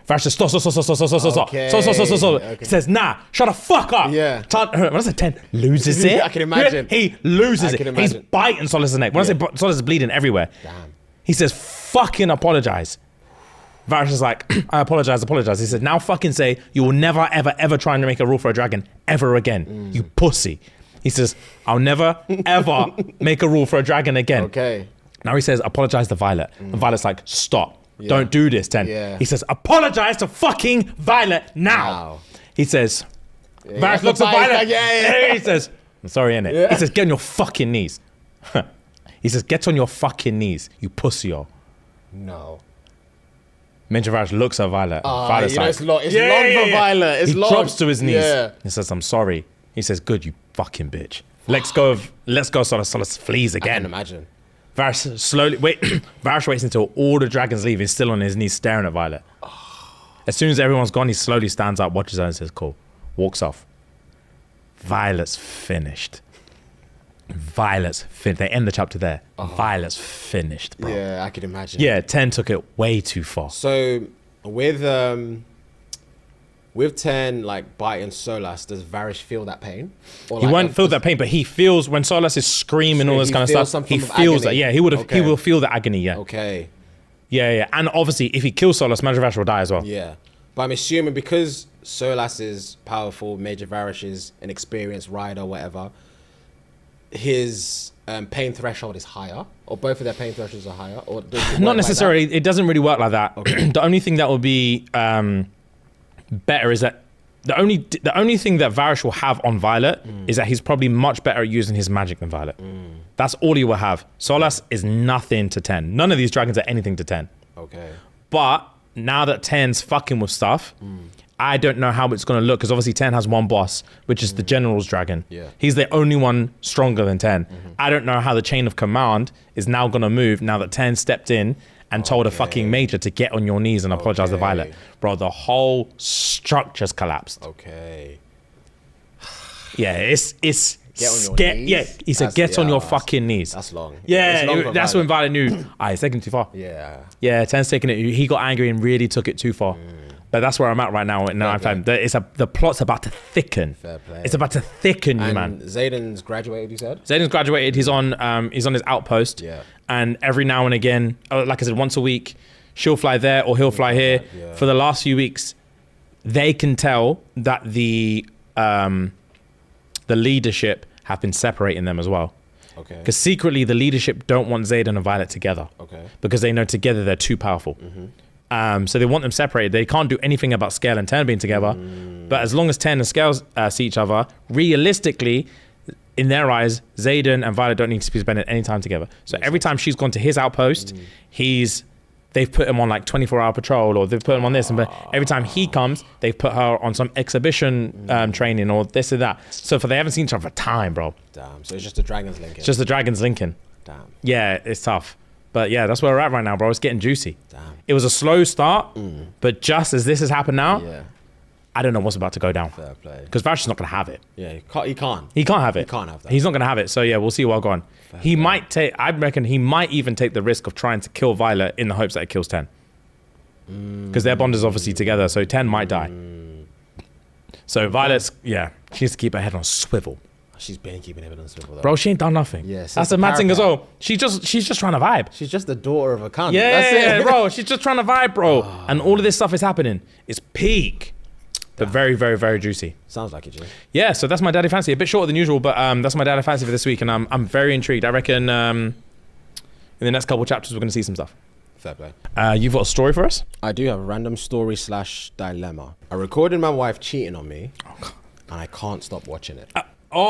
Varish says, stop. Okay. He says, nah, shut the fuck up. Yeah. When I say 10, loses it. I can imagine. He loses I it. can He's imagine. biting Solas' neck. When I say Solas is bleeding everywhere. Damn. He says, fucking apologize. Varish is like, I apologize. He said, now fucking say, you will never, ever try and make a rule for a dragon ever again. You pussy. He says, I'll never, ever make a rule for a dragon again. Okay. Now he says, apologize to Violet. And Violet's like, stop. Don't do this, 10. Yeah. He says, apologize to fucking Violet now. Wow. He says, Varish looks at Violet. He says, I'm sorry, innit? Yeah. He says, get on your fucking knees. He says, get on your fucking knees, you pussy-o. No. Major Varish looks at Violet. Violet's like, it's long for Violet. It's he long. drops to his knees. Yeah. He says, I'm sorry. He says, good, you fucking bitch. Let's go, Solas flees I again. can imagine. Varish Varish waits until all the dragons leave. He's still on his knees staring at Violet. As soon as everyone's gone, he slowly stands up, watches her and says, cool. Walks off. Violet's finished. They end the chapter there. Violet's finished, bro. Yeah, I can imagine. Yeah, 10 took it way too far. So with 10 like biting Solas, does Varish feel that pain? Or He like won't feel that pain, but he feels when Solas is screaming So all this he kind of feels stuff. some He form of feels agony. that. Yeah, he would have. Okay. He will feel the agony. Yeah. Okay. Yeah. And obviously, if he kills Solas, Major Varish will die as well. Yeah. But I'm assuming because Solas is powerful, Major Varish is an experienced rider, whatever, his pain threshold is higher, or both of their pain thresholds are higher, or does it work Not like necessarily. that? It doesn't really work like that. The only thing that will be better is that the only thing that Varish will have on Violet is that he's probably much better at using his magic than Violet. That's all he will have. Solas is nothing to 10. None of these dragons are anything to 10. Okay. But now that 10's fucking with stuff, I don't know how it's going to look, because obviously 10 has one boss, which is the General's dragon. Yeah. He's the only one stronger than 10. I don't know how the chain of command is now going to move now that 10 stepped in and told a fucking major to get on your knees and apologize to Violet. Bro, the whole structure's collapsed. Okay. Yeah, it's Get on your knees? Yeah, he said, get on your that's- fucking knees. That's long. Yeah, It's long for that's Violet. when Violet knew, it's taking it too far. Yeah. Yeah, 10's taking it. He got angry and really took it too far. But that's where I'm at right now. The plot's about to thicken. Fair play. It's about to thicken, you And man. Zayden's graduated, you said? Zayden's graduated. He's on his outpost. Yeah. And every now and again, like I said, once a week, she'll fly there or he'll fly here. Yeah. For the last few weeks, they can tell that the leadership have been separating them as well. Okay. Because secretly, the leadership don't want Zayden and Violet together. Okay. Because they know together they're too powerful. So they want them separated. They can't do anything about Scale and 10 being together. But as long as 10 and Scale see each other, realistically, in their eyes, Zayden and Violet don't need to be spending any time together. So every time she's gone to his outpost, they've put him on like 24-hour patrol, or they've put him on this. But every time he comes, they've put her on some exhibition training or this or that. So they haven't seen each other for time, bro. Damn. So it's just the dragons linking. It's just the dragons linking. Damn. Yeah, it's tough. But yeah, that's where we're at right now, bro. It's getting juicy. Damn. It was a slow start, but just as this has happened now, Yeah. I don't know what's about to go down. Fair play. Because Vash is not going to have it. Yeah, he can't. He can't have it. He can't have that. He's not going to have it. So yeah, we'll see what go on. He might take, I reckon he might even take the risk of trying to kill Violet in the hopes that it kills 10. Because their bond is obviously together, so 10 might die. So Violet's, yeah, she needs to keep her head on swivel. She's been keeping evidence with that. Bro, she ain't done nothing. Yeah, since that's the the mad thing as parapet. well. She's just trying to vibe. She's just the daughter of a cunt. Yeah, That's it. bro. She's just trying to vibe, bro. And all of this stuff is happening. It's peak. But very, very, very juicy. Sounds like it, Jim. Yeah, so that's my daddy fancy. A bit shorter than usual, but that's my daddy fancy for this week, and I'm very intrigued. I reckon in the next couple of chapters we're going to see some stuff. Fair play. You've got a story for us? I do have a random story / dilemma. I recorded my wife cheating on me, and I can't stop watching it. Oh.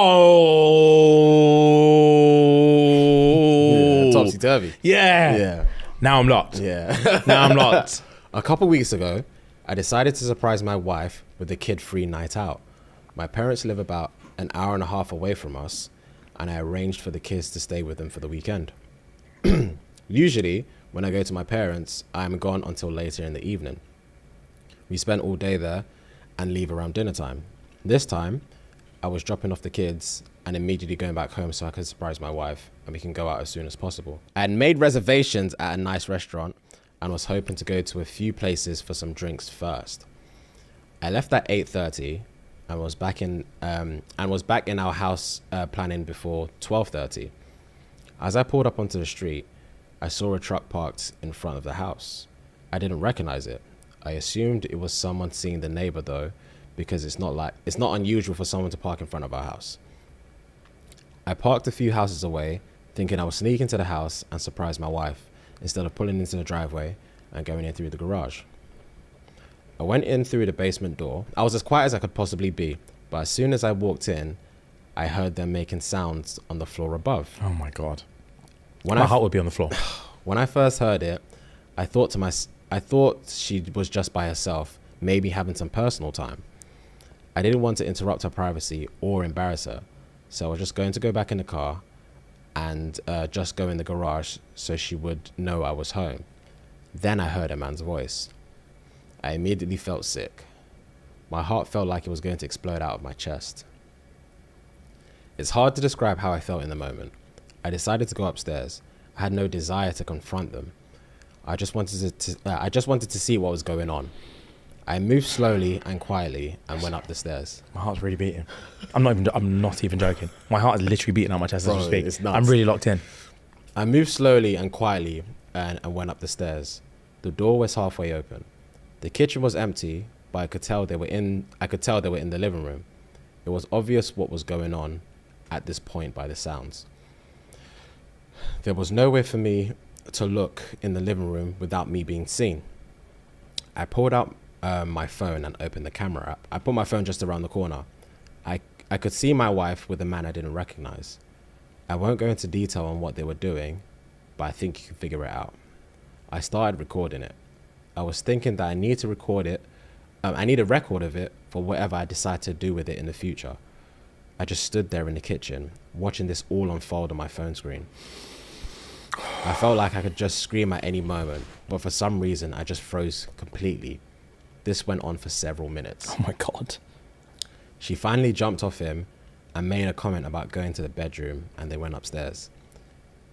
Topsy-turvy. Yeah. Yeah. Now I'm locked. Yeah. Now I'm locked. A couple weeks ago, I decided to surprise my wife with a kid-free night out. My parents live about an hour and a half away from us, and I arranged for the kids to stay with them for the weekend. Usually, when I go to my parents, I'm gone until later in the evening. We spent all day there and leave around dinner time. This time, I was dropping off the kids and immediately going back home so I could surprise my wife and we can go out as soon as possible. I had made reservations at a nice restaurant and was hoping to go to a few places for some drinks first. I left at 8:30 and was back in our house planning before 12:30. As I pulled up onto the street, I saw a truck parked in front of the house. I didn't recognize it. I assumed it was someone seeing the neighbor though, because it's not unusual for someone to park in front of our house. I parked a few houses away, thinking I would sneak into the house and surprise my wife, instead of pulling into the driveway and going in through the garage. I went in through the basement door. I was as quiet as I could possibly be, but as soon as I walked in, I heard them making sounds on the floor above. Oh my God. My heart would be on the floor. When I first heard it, I thought she was just by herself, maybe having some personal time. I didn't want to interrupt her privacy or embarrass her, so I was just going to go back in the car and just go in the garage so she would know I was home. Then I heard a man's voice. I immediately felt sick. My heart felt like it was going to explode out of my chest. It's hard to describe how I felt in the moment. I decided to go upstairs. I had no desire to confront them. I just wanted to see what was going on. I moved slowly and quietly and went up the stairs. My heart's really beating. I'm not even joking. My heart is literally beating out my chest as we speak. It's nuts. I'm really locked in. I moved slowly and quietly and went up the stairs. The door was halfway open. The kitchen was empty, but I could tell they were in the living room. It was obvious what was going on at this point by the sounds. There was nowhere for me to look in the living room without me being seen. I pulled out my phone and opened the camera app. I put my phone just around the corner. I could see my wife with a man I didn't recognize. I won't go into detail on what they were doing, but I think you can figure it out. I started recording it. I was thinking that I need to record it. I need a record of it for whatever I decide to do with it in the future. I just stood there in the kitchen, watching this all unfold on my phone screen. I felt like I could just scream at any moment, but for some reason, I just froze completely. This went on for several minutes. Oh my God. She finally jumped off him and made a comment about going to the bedroom, and they went upstairs.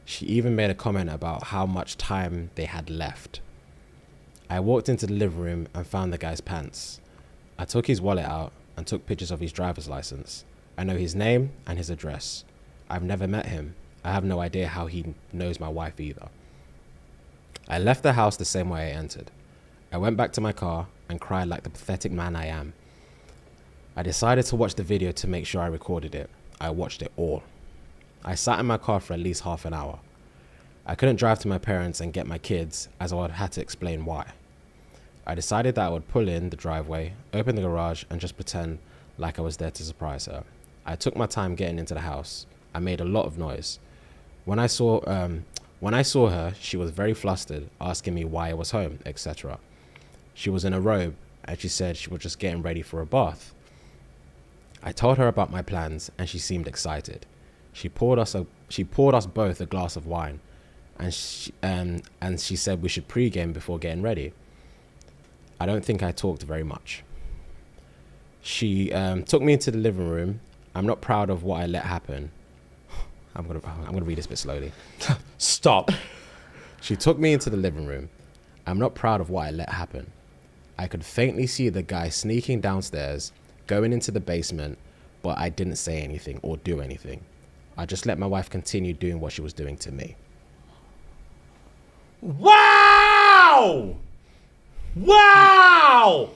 She even made a comment about how much time they had left. I walked into the living room and found the guy's pants. I took his wallet out and took pictures of his driver's license. I know his name and his address. I've never met him. I have no idea how he knows my wife either. I left the house the same way I entered. I went back to my car and cried like the pathetic man I am. I decided to watch the video to make sure I recorded it. I watched it all. I sat in my car for at least half an hour. I couldn't drive to my parents and get my kids, as I would have to explain why. I decided that I would pull in the driveway, open the garage, and just pretend like I was there to surprise her. I took my time getting into the house. I made a lot of noise. When I saw her, she was very flustered, asking me why I was home, etc. She was in a robe, and she said she was just getting ready for a bath. I told her about my plans, and she seemed excited. She poured us both a glass of wine, and she said we should pre-game before getting ready. I don't think I talked very much. She took me into the living room. I'm not proud of what I let happen. I'm gonna read this bit slowly. Stop. She took me into the living room. I'm not proud of what I let happen. I could faintly see the guy sneaking downstairs, going into the basement, but I didn't say anything or do anything. I just let my wife continue doing what she was doing to me. Wow! Wow!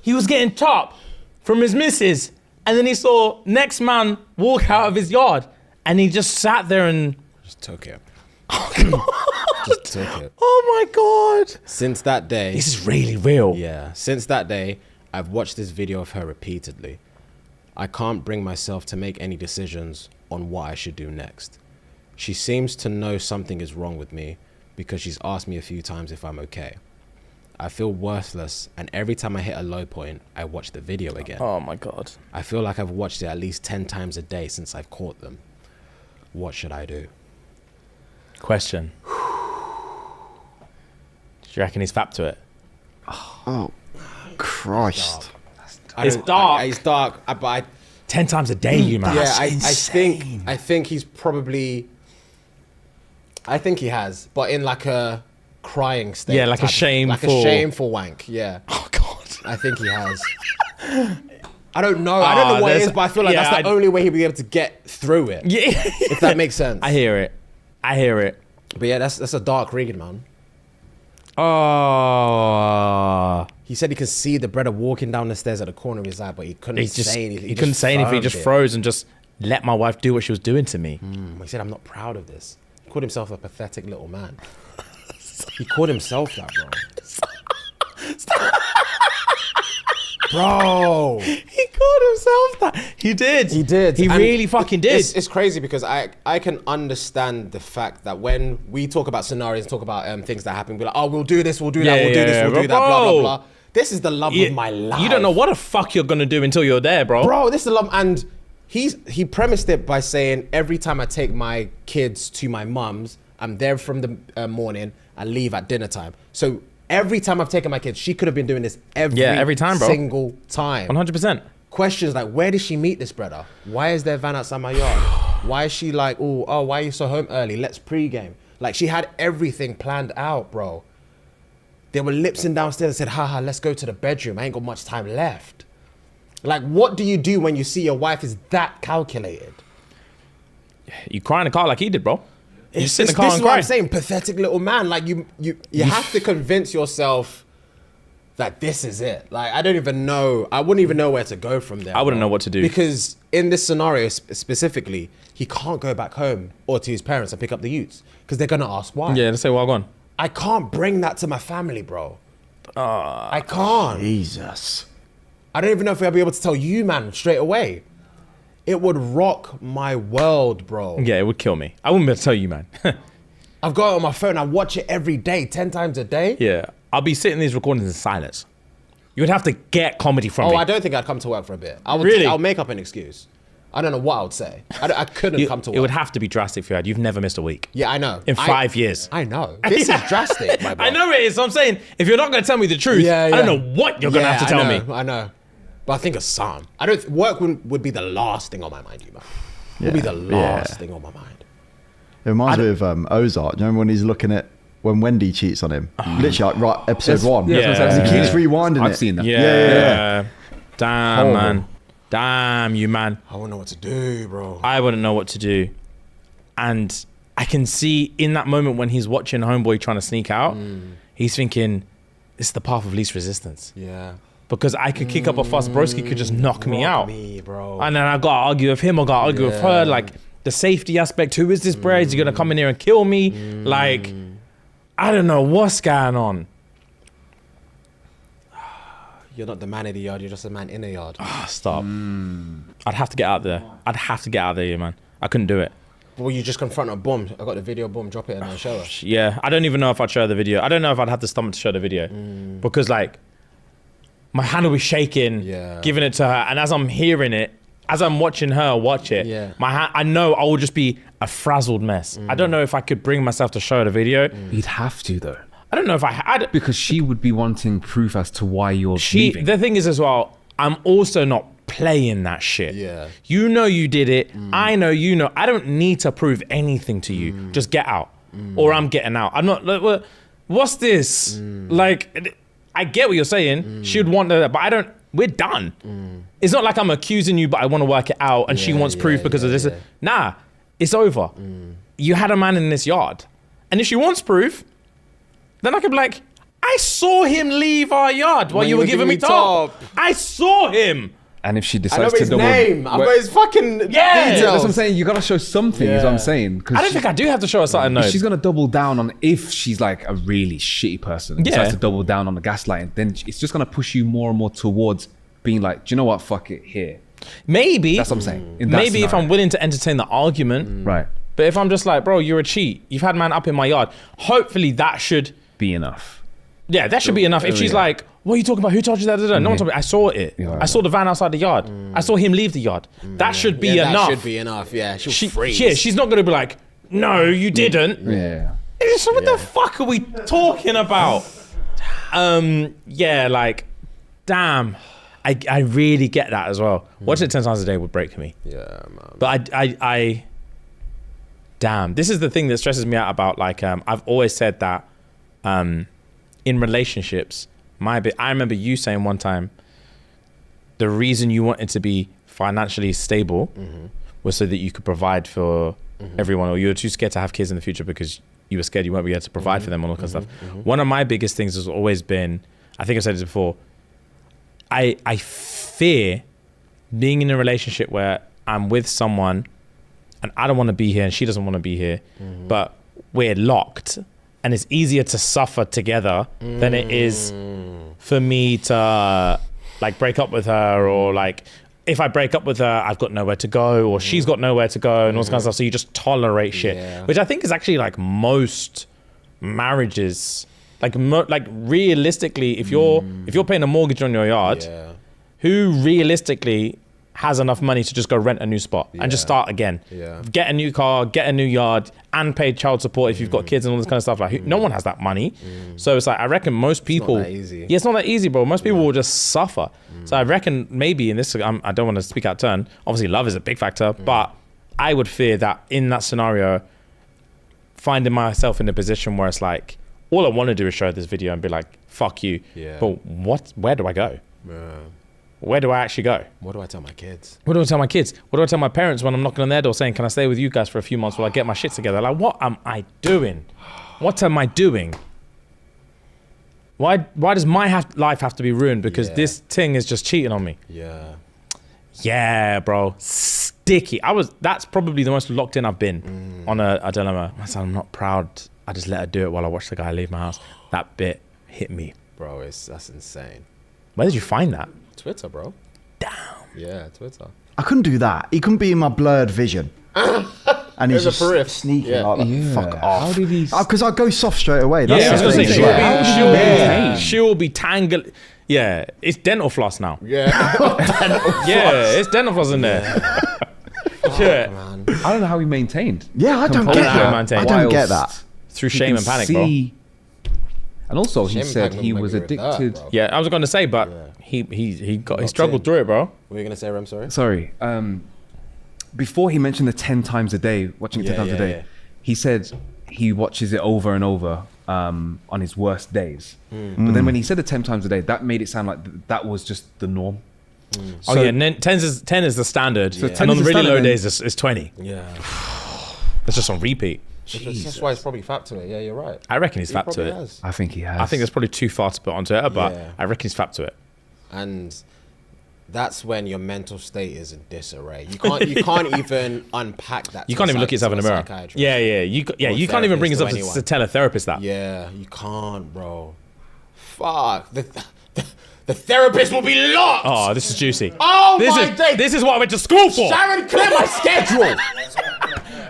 He was getting top from his missus, and then he saw next man walk out of his yard, and he just sat there and Just took it. oh god! Just took it. Oh my god! Since that day... This is really real. Yeah. Since that day, I've watched this video of her repeatedly. I can't bring myself to make any decisions on what I should do next. She seems to know something is wrong with me because she's asked me a few times if I'm okay. I feel worthless, and every time I hit a low point, I watch the video again. Oh my god. I feel like I've watched it at least 10 times a day since I've caught them. What should I do? Question. Do you reckon he's fapped to it? Oh, Christ. It's dark. It's dark, but I 10 times a day, you man. yeah, That's I think he's probably. I think he has, but in like a crying state. Yeah, like a type of- shameful- like a shameful wank. Yeah, Oh god. I think he has. I don't know. I don't know what it is, but I feel like that's the only way he'll be able to get through it. Yeah. If that makes sense. I hear it. But yeah, that's a dark reading, man. Oh. He said he could see the brother walking down the stairs at the corner of his eye, but he couldn't say anything. He couldn't say anything. He just affirmed it. froze and just let my wife do what she was doing to me. He said, I'm not proud of this. He called himself a pathetic little man. He called himself that, bro. Bro. He called himself that. He did. He did. He And really fucking did. It's crazy because I can understand the fact that when we talk about scenarios, talk about things that happen, we're like, oh, we'll do this, we'll do that, we'll do this, we'll do that, blah, blah, blah. This is the love of my life. You don't know what the fuck you're gonna do until you're there, bro. Bro, this is the love. And he premised it by saying, every time I take my kids to my mum's, I'm there from the morning, I leave at dinner time. So every time I've taken my kids, she could have been doing this every time, bro. single time. 100%. Questions like, where did she meet this brother? Why is there a van outside my yard? Why is she like, oh, why are you so home early? Let's pre-game. Like, she had everything planned out, bro. They were lipsing downstairs and said, haha, let's go to the bedroom. I ain't got much time left. Like, what do you do when you see your wife is that calculated? You cry in the car like he did, bro. You just sit in the This car is and what cry. I'm saying, pathetic little man. Like, you have to convince yourself that this is it. Like, I don't even know. I wouldn't even know where to go from there. I wouldn't bro. know what to do. Because in this scenario specifically, he can't go back home or to his parents and pick up the youths because they're going to ask why. Yeah, let's say, well, go on. I can't bring that to my family, bro. I can't. Jesus. I don't even know if I'll be able to tell you, man, straight away. It would rock my world, bro. Yeah, it would kill me. I wouldn't be able to tell you, man. I've got it on my phone. I watch it every day, 10 times a day. Yeah. I'll be sitting these recordings in silence. You would have to get comedy from me. Oh, I don't think I'd come to work for a bit. Really? I'll make up an excuse. I don't know what I would say. I couldn't come to work. It would have to be drastic for you. You've never missed a week. Yeah, I know. In 5 years. I know. This is drastic, my bro. I know it is. So I'm saying, if you're not going to tell me the truth, I don't know what you're going to have to tell me. I know. But I think of some. Work would be the last thing on my mind, you know. Yeah. Would be the last thing on my mind. It reminds me of Ozark. Do you remember when he's looking at when Wendy cheats on him? Literally, like, right, episode 1. Yeah, Yeah. And he keeps rewinding it. I've seen that. Yeah. Damn, Horrible. man. Damn you, man. I wouldn't know what to do, bro. I wouldn't know what to do. And I can see in that moment when he's watching Homeboy trying to sneak out, he's thinking, this is the path of least resistance. Yeah. Because I could kick up a fuss, broski could just knock me out. Me, bro. And then I got to argue with him, I got to argue with her. Like, the safety aspect, who is this bro? Is he going to come in here and kill me? Like, I don't know what's going on. You're not the man of the yard, you're just a man in the yard. Stop. I'd have to get out there. I'd have to get out there, man. I couldn't do it. Well, you just confront a boom. I got the video, boom, drop it and I'll show us. Yeah, I don't even know if I'd show the video. I don't know if I'd have the stomach to show the video. Because, like, my hand will be shaking, Yeah. giving it to her. And as I'm hearing it, as I'm watching her watch it, I know I will just be a frazzled mess. I don't know if I could bring myself to show her the video. You'd have to though. I don't know if I had, because she would be wanting proof as to why you're leaving. The thing is as well, I'm also not playing that shit. Yeah. You know you did it. I know you know. I don't need to prove anything to you. Just get out, or I'm getting out. I'm not. Like, what's this? Like, I get what you're saying. She would want that, but I don't. We're done. It's not like I'm accusing you, but I want to work it out, and she wants proof because of this. Nah, it's over. You had a man in this yard, and if she wants proof, then I could be like, I saw him leave our yard while you were giving me top. I saw him. And if she I know decides to his double, name. I've got his fucking details. that's what I'm saying. You gotta show something. Is what I'm saying. I don't think I do have to show her something. No, If she's gonna double down on, if she's like a really shitty person, and decides to double down on the gaslighting, then it's just gonna push you more and more towards being like, do you know what? Fuck it, here. Maybe That's what I'm saying. In that maybe if scenario. I'm willing to entertain the argument, Right, but if I'm just like, bro, you're a cheat. You've had man up in my yard. Hopefully that should, be enough. yeah, that should be enough. If she's like, what are you talking about? Who told you that? No one told me. I saw it. I saw the van outside the yard. I saw him leave the yard. That should be enough. That should be enough. Yeah, she'll freeze. Yeah, she's not gonna be like, no, you didn't. Yeah. So what the fuck are we talking about? Yeah, like, damn. I really get that as well. Watching it 10 times a day would break me. Yeah, man. But I damn, this is the thing that stresses me out about, like, I've always said that in relationships, I remember you saying one time, the reason you wanted to be financially stable was so that you could provide for everyone, or you were too scared to have kids in the future because you were scared you won't be able to provide for them and all that kind of stuff. One of my biggest things has always been, I think I've said this before, I fear being in a relationship where I'm with someone and I don't want to be here and she doesn't want to be here, but we're locked, and it's easier to suffer together than it is for me to like break up with her, or like if I break up with her, I've got nowhere to go, or she's got nowhere to go, and all this kind of stuff. So you just tolerate shit, which I think is actually like most marriages. Like realistically, if you're paying a mortgage on your yard, who realistically has enough money to just go rent a new spot and just start again? Get a new car, get a new yard, and pay child support if you've got kids and all this kind of stuff. Like no one has that money. So it's like, I reckon most people, not that easy. Yeah, it's not that easy, bro. Most people will just suffer. So I reckon maybe in this, I don't want to speak out of turn. Obviously love is a big factor, but I would fear that in that scenario, finding myself in a position where it's like, all I want to do is show this video and be like, fuck you. But where do I go? Where do I actually go? What do I tell my kids? What do I tell my kids? What do I tell my parents when I'm knocking on their door saying, can I stay with you guys for a few months while I get my shit together? Like, what am I doing? What am I doing? Why does my life have to be ruined because this thing is just cheating on me? Yeah, bro. Sticky. That's probably the most locked in I've been on a dilemma. I said, I'm not proud. I just let her do it while I watch the guy leave my house. That bit hit me. Bro, that's insane. Where did you find that? Twitter, bro. Damn. Yeah, Twitter. I couldn't do that. He couldn't be in my blurred vision. And he's There's a just periph. sneaking Yeah. like that. Yeah. Fuck off. How did he? Because I go soft straight away. That's Yeah, I was the gonna thing say, as well. she'll be tangled. Yeah, it's dental floss now. Yeah. Yeah, it's dental floss in there. Yeah. Man. I don't know how he maintained. Yeah, I don't Composure. get that. Maintain. I don't get Whilst that. Through he shame can and panic, bro. see- And also, Shame he and said panic he will was make me with that, addicted. bro. Yeah, I was going to say, but he struggled through it, bro. What were you gonna say, Rem? Sorry. Sorry. Before he mentioned the 10 times a day, watching it 10 times a day, he said he watches it over and over on his worst days. But then when he said the 10 times a day, that made it sound like that was just the norm. Oh yeah, 10 is the standard, So 10 and on is the the really low standard, days it's 20. Yeah. It's just on repeat. That's why he's probably fat to it. Yeah, you're right. I reckon he's fat to probably it. has. I think he has. I think that's probably too far to put onto it, but Yeah. I reckon he's fat to it. And that's when your mental state is in disarray. You can't even unpack that. You to can't a even look at yourself in the mirror. psychiatrist. Yeah. You can't even bring therapist or yourself to anyone. tell a therapist that. Yeah, you can't, bro. Fuck. The therapist will be locked. Oh, this is juicy. Oh my day. This is what I went to school for. Sharon, clear my schedule.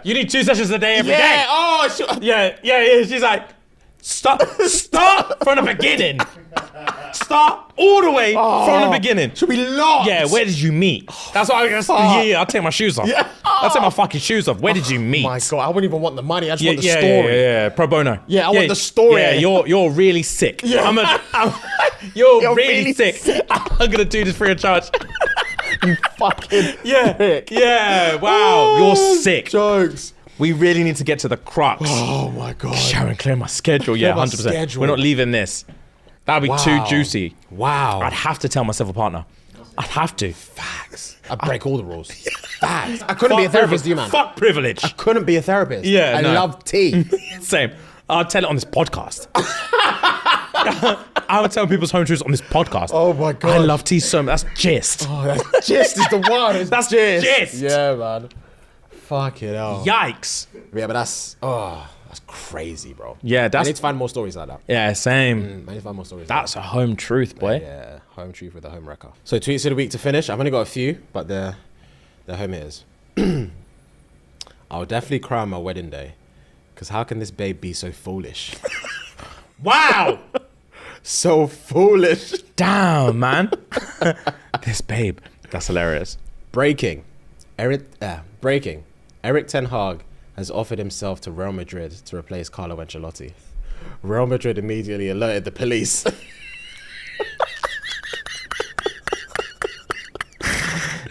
You need 2 sessions a day every day. Yeah. Oh, Yeah. She's like, start from the beginning. Start all the way from the beginning. Should we lock? Yeah, where did you meet? That's what I'll take my shoes off. Yeah. I'll take my fucking shoes off. Where did you meet? My God, I wouldn't even want the money. I just want the story. Yeah. Pro bono. Yeah, I want the story. Yeah, you're really sick. Yeah. You're really sick. I'm gonna do this free of charge. You fucking prick. Yeah. Wow, you're sick. Jokes. We really need to get to the crux. Oh my God. Sharon, clear my schedule. Yeah, 100%. schedule. We're not leaving this. That'd be too juicy. Wow. I'd have to tell myself a partner. I'd have to. Facts. I'd break all the rules. Facts. I couldn't be a therapist, you man. Fuck privilege. I couldn't be a therapist. Yeah, I no. love tea. Same. I'll tell it on this podcast. I would tell people's home truths on this podcast. Oh my God. I love tea so much. That's gist. Oh, that's gist is the one. That's gist. Yeah, man. Fuck it hell. Yikes. Yeah, but that's crazy, bro. Yeah, I need to find more stories like that. Yeah, same. I need to find more stories. That's a home truth, boy. Yeah, home truth with a home wrecker. So tweets of the week to finish. I've only got a few, but they're home hitters. I'll definitely cry on my wedding day, because how can this babe be so foolish? Wow. So foolish. Damn, man. This babe. That's hilarious. Breaking. Eric Ten Hag has offered himself to Real Madrid to replace Carlo Ancelotti. Real Madrid immediately alerted the police.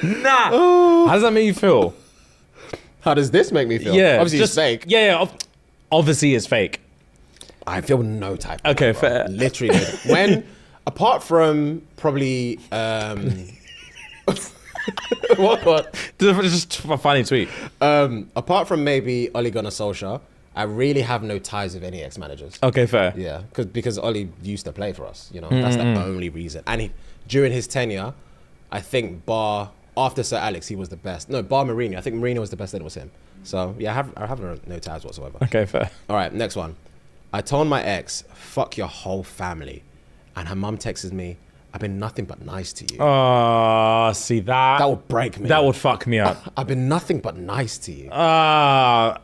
Nah. How does that make you feel? How does this make me feel? Yeah. Obviously it's fake. Yeah. Obviously it's fake. I feel no type of Okay, way, bro. fair. Literally. When, apart from probably... what? Just a funny tweet. Apart from maybe Ole Gunnar Solskjaer, I really have no ties with any ex-managers. Okay, fair. Yeah, because Ole used to play for us, you know. That's the only reason. And during his tenure, I think after Sir Alex, he was the best. No, bar Mourinho. I think Mourinho was the best, then it was him. So, yeah, I have no ties whatsoever. Okay, fair. All right, next one. I told my ex, fuck your whole family. And her mum texts me, I've been nothing but nice to you. Oh, see that? That would break me. That would fuck me up. I've been nothing but nice to you. Yeah,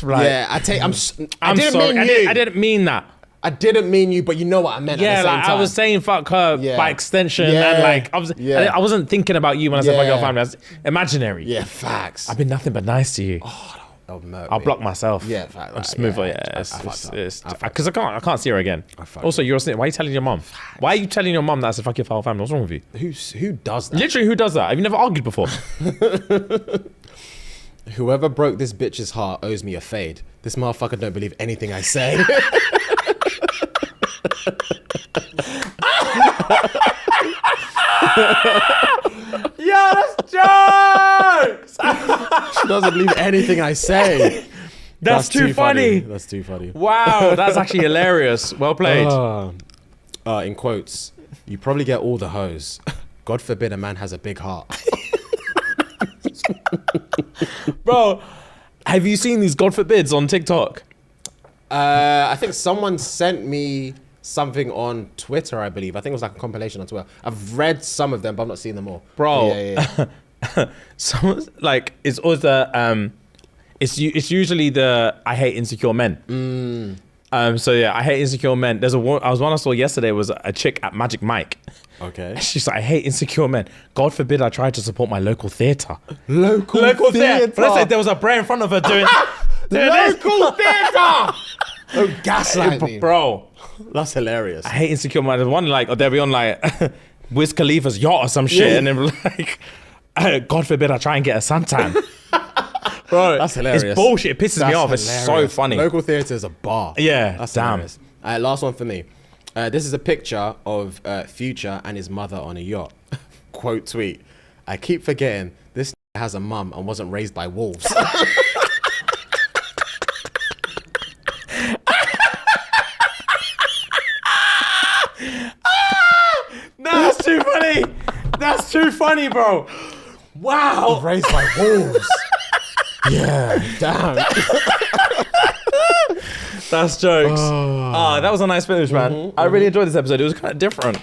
like, Yeah, I didn't sorry. mean you. I didn't mean that. I didn't mean you, but you know what I meant. Yeah, at the same like time. I was saying fuck her by extension, Yeah. and like Yeah. I wasn't thinking about you when I said fuck your Yeah. family. I was imaginary. Yeah, facts. I've been nothing but nice to you. I'll block myself. Yeah, fact, I'll just right, move on. yeah. Yeah, I fucked up. because I can't see her again. fucked Also, you're a snitch. Why are you telling your mom? Why are you telling your mom that's a fuck your whole family? What's wrong with you? Who does that? Literally, who does that? Have you never argued before? Whoever broke this bitch's heart owes me a fade. This motherfucker don't believe anything I say. Yeah, that's jokes. She doesn't believe anything I say. That's too funny. That's too funny. Wow, that's actually hilarious. Well played. In quotes, you probably get all the hoes. God forbid a man has a big heart. Bro, have you seen these God forbids on TikTok? I think someone sent me something on Twitter, I believe. I think it was like a compilation on Twitter. I've read some of them, but I've not seen them all. Bro, Yeah. someone's like, it's always the it's usually the I hate insecure men. So yeah, I hate insecure men. There's one I saw yesterday was a chick at Magic Mike. Okay. She's like, I hate insecure men. God forbid I tried to support my local theatre. Local theatre. Let's say there was a bra in front of her doing Local theatre! Don't gaslight me. Bro, That's hilarious. I hate insecure men. There's one like, or they'll be on like Wiz Khalifa's yacht or some shit, and they're like, God forbid I try and get a suntan. Bro, That's hilarious. It's bullshit. It pisses me off. It's so funny. Local theatre is a bar. Yeah, That's damn. hilarious. Last one for me. This is a picture of Future and his mother on a yacht. Quote tweet. I keep forgetting this has a mum and wasn't raised by wolves. That's too funny. That's too funny, bro. Wow. Raised by wolves. Yeah, damn. That's jokes. That was a nice finish, man. I really enjoyed this episode. It was kind of different.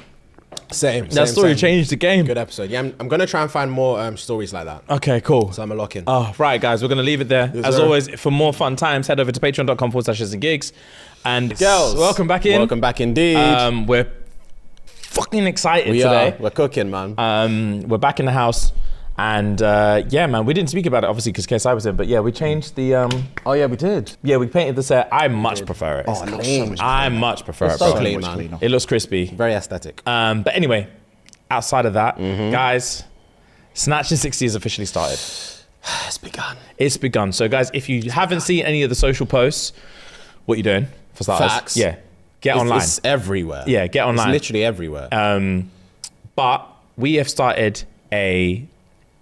Same. That story changed the game. Good episode. Yeah, I'm gonna try and find more stories like that. Okay, cool. So I'm a lock in. Oh, right, guys, we're gonna leave it there. As always, for more fun times, head over to patreon.com/ShxtsnGigs. And girls, welcome back in. Welcome back indeed. We're fucking excited today. We're cooking, man. We're back in the house. And yeah, man, we didn't speak about it obviously because KSI was in, but yeah, we changed the. Oh yeah, we did. Yeah, we painted the set. I much prefer it. Oh, it looks so much I much prefer it. so bro. clean, much man. cleaner. It looks crispy. Very aesthetic. But anyway, outside of that, guys, Snatch in 60 has officially started. It's begun. It's begun. So guys, if you haven't seen any of the social posts, what you doing for starters? Facts. Yeah, get online. It's everywhere. Yeah, get online. It's literally everywhere. But we have started a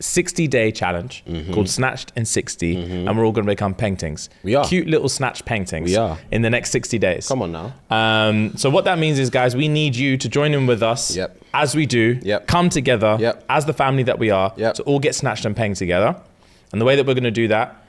60-day challenge called Snatched in 60, and we're all going to become paintings. We are. Cute little snatch paintings. We are. In the next 60 days. Come on now. So what that means is, guys, we need you to join in with us. Yep. As we do. Yep. Come together. Yep. As the family that we are. Yep. To all get snatched and panged together. And the way that we're going to do that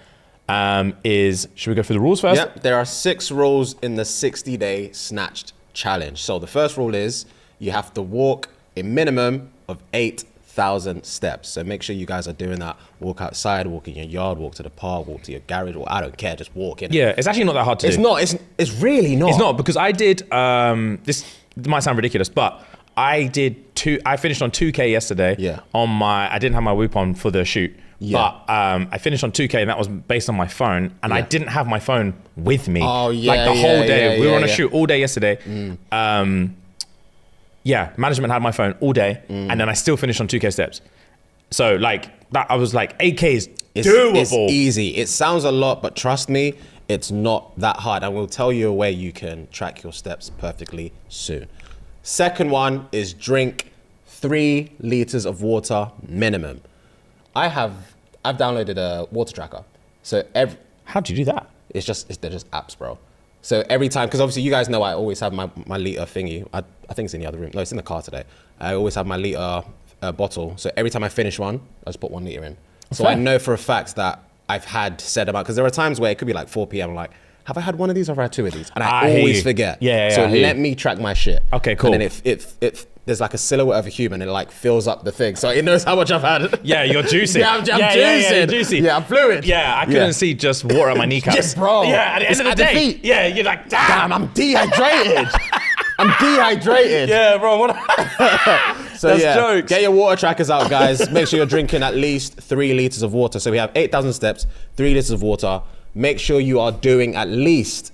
is, should we go through the rules first? Yep. There are 6 rules in the 60-day Snatched challenge. So the first rule is you have to walk a minimum of 8,000 steps. So make sure you guys are doing that. Walk outside, walk in your yard, walk to the park, walk to your garage, or I don't care, just walk in. Yeah, it's actually not that hard to do. It's not. It's really not. It's not, because I did, this might sound ridiculous, but I finished on 2K yesterday. Yeah. I didn't have my whoop on for the shoot. Yeah. But I finished on 2K, and that was based on my phone, and I didn't have my phone with me. Oh, yeah, like the whole day. We were on a yeah. shoot all day yesterday. Yeah, management had my phone all day, and then I still finished on 2K steps. So like that, I was like, 8K is doable. It's easy. It sounds a lot, but trust me, it's not that hard. I will tell you a way you can track your steps perfectly soon. Second one is drink 3 liters of water minimum. I've downloaded a water tracker. So How'd you do that? they're just apps, bro. So every time, because obviously you guys know I always have my liter thingy. I think it's in the other room. No, it's in the car today. I always have my liter bottle. So every time I finish one, I just put 1 liter in. So Fair. I know for a fact that I've had said amount, because there are times where it could be like 4 p.m. I'm like, have I had one of these or have I had 2 of these? And I hear always you. forget. Yeah, So I hear let you. me track my shit. Okay, cool. And then if there's like a silhouette of a human, it like fills up the thing. So it knows how much I've had. Yeah, you're juicing. Yeah, I'm juicing. Yeah, you're juicing. Yeah, I'm fluid. Yeah, I couldn't see just water at my kneecaps. Yeah, bro. Yeah, at the end of the It's at day. the feet. Yeah, you're like, Damn, I'm dehydrated. I'm dehydrated. Yeah, bro. What? So That's yeah, jokes. get your water trackers out, guys. Make sure you're drinking at least 3 liters of water. So we have 8,000 steps, 3 liters of water. Make sure you are doing at least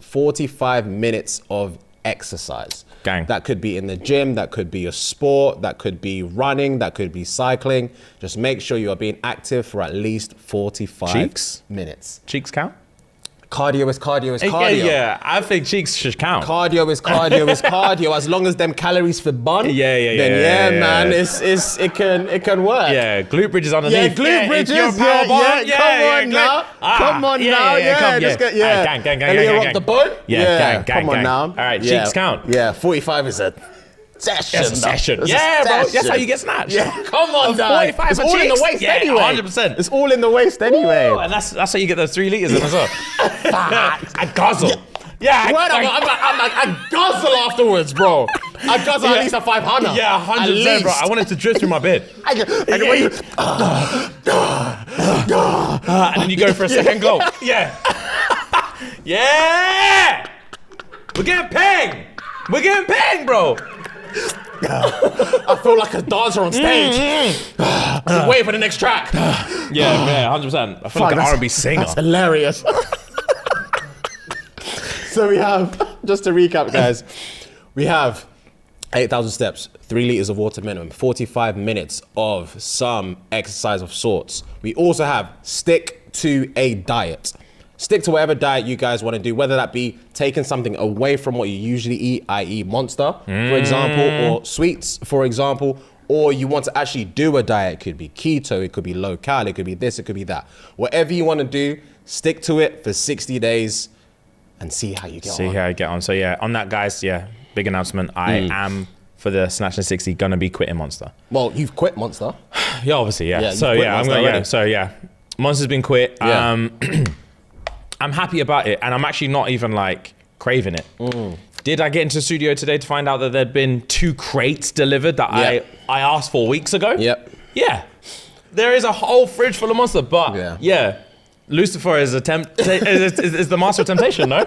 45 minutes of exercise. Gang. That could be in the gym, that could be a sport, that could be running, that could be cycling. Just make sure you are being active for at least 45 Cheeks? minutes. Cheeks count? Cardio is cardio. Yeah, I think cheeks should count. Cardio is cardio. As long as them calories for bun, Yeah, man, it can work. Yeah, glute bridges underneath. Yeah, glute bridges. If you're a power bar, Come on now. Come on now. Gang. And then you rock the boat. Yeah, gang. Come on now. All right, Yeah. cheeks count. Yeah, 45 is a session. That's a session. That's a Yeah, bro. That's session. how you get snatched. Yeah, come on, Of now. 45 It's for all in the cheeks? waist Yeah, anyway. 100%. It's all in the waist anyway. Ooh, and that's how you get those 3 liters in as well. I guzzle. Yeah, I guzzle afterwards, bro. I guzzle at least a 500. Yeah, 100%, bro. I want it to drip through my beard. And And then you go for a second glow. Yeah. Yeah. We're getting pang, bro. I feel like a dancer on stage. Wait for the next track. Yeah, 100%. I feel like an R&B singer. That's hilarious. So we have, just to recap, guys, we have 8,000 steps, 3 liters of water minimum, 45 minutes of some exercise of sorts. We also have stick to a diet. Stick to whatever diet you guys want to do, whether that be taking something away from what you usually eat, i.e. Monster, for example, or sweets, for example, or you want to actually do a diet. It could be keto, it could be low cal, it could be this, it could be that. Whatever you want to do, stick to it for 60 days and see how you get on. See how you get on. So yeah, on that, guys, yeah, big announcement. I am, for the Snatch in 60, gonna be quitting Monster. Well, you've quit Monster. Yeah, obviously, yeah. Yeah, So you've quit yeah, I'm Monster gonna, already. so yeah, Monster's been quit. Yeah. I'm happy about it, and I'm actually not even like craving it. Did I get into the studio today to find out that there'd been 2 crates delivered that I asked for weeks ago? Yep. Yeah. There is a whole fridge full of Monster, but yeah. Lucifer is is the master of temptation, no?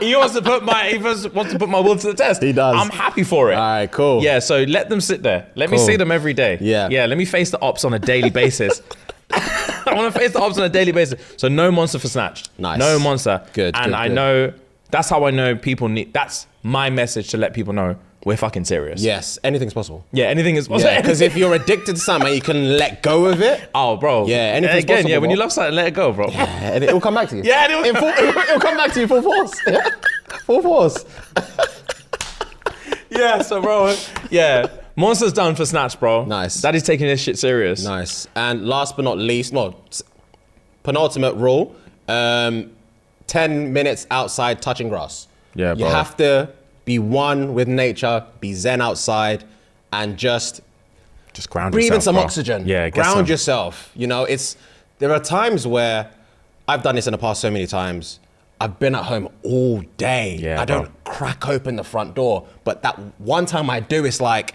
He wants to put my will to the test. He does. I'm happy for it. All right, cool. Yeah, so let them sit there. Let me see them every day. Yeah. Yeah, let me face the ops on a daily basis. I want to face the ops on a daily basis. So no Monster for Snatched. Nice. No Monster. Good. And I know, that's how I know people need, that's my message to let people know we're fucking serious. Yes, anything's possible. Yeah, anything is possible. Yeah, because if you're addicted to something, you can let go of it. Oh, bro. Yeah, anything's Again, possible. yeah, when you bro. love something, let it go, bro. Yeah, and it will come back to you. Yeah, and it'll come back to you full force. Yeah. Full force. Yeah, so bro, yeah. Monster's done for Snatch, bro. Nice. Daddy's taking this shit serious. Nice. And last but not least, penultimate rule, 10 minutes outside touching grass. Yeah, You bro. have to be one with nature, be zen outside, and just ground breathe in yourself, some bro. oxygen. Yeah, get ground some. yourself. You know, there are times where I've done this in the past so many times. I've been at home all day. Yeah, I don't crack open the front door, but that one time I do, it's like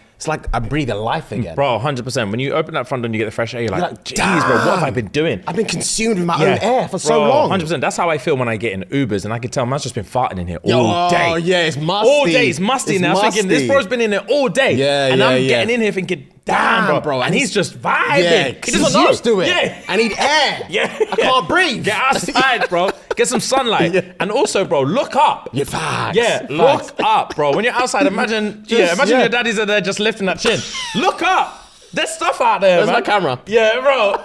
I'm breathing life again. Bro, 100%. When you open that front door and you get the fresh air, you're like, jeez, damn. bro, what have I been doing? I've been consumed with my own air for so bro, long. 100%. That's how I feel when I get in Ubers and I can tell man's just been farting in here all day. Oh, yeah, it's musty. All day, it's musty. And I was thinking, this bro's been in there all day. Yeah, and yeah, I'm yeah. getting in here thinking, damn, bro. And he's just vibing. Yeah, he 'cause doesn't he's know. used to it. Yeah. I need air. Yeah. I can't breathe. Get outside, bro. Get some sunlight. Yeah. And also, bro, look up. Yeah, facts. Yeah, Facts. look up, bro. When you're outside, imagine your daddies are there just lifting that chin. Look up. There's stuff out there, Where's man. my camera? Yeah, bro.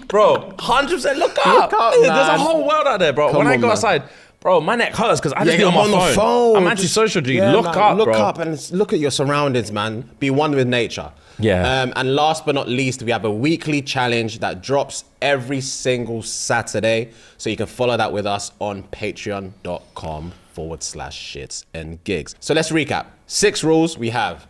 Bro, 100% look up. Look up, There's a man. whole world out there, bro. Come when I on, go man. outside, bro, my neck hurts because I just be I'm on my phone. I'm antisocial, dude. Look man, up, look bro. up and look at your surroundings, man. Be one with nature. Yeah. And last but not least, we have a weekly challenge that drops every single Saturday. So you can follow that with us on patreon.com/ShxtsnGigs. So let's recap. 6 rules. We have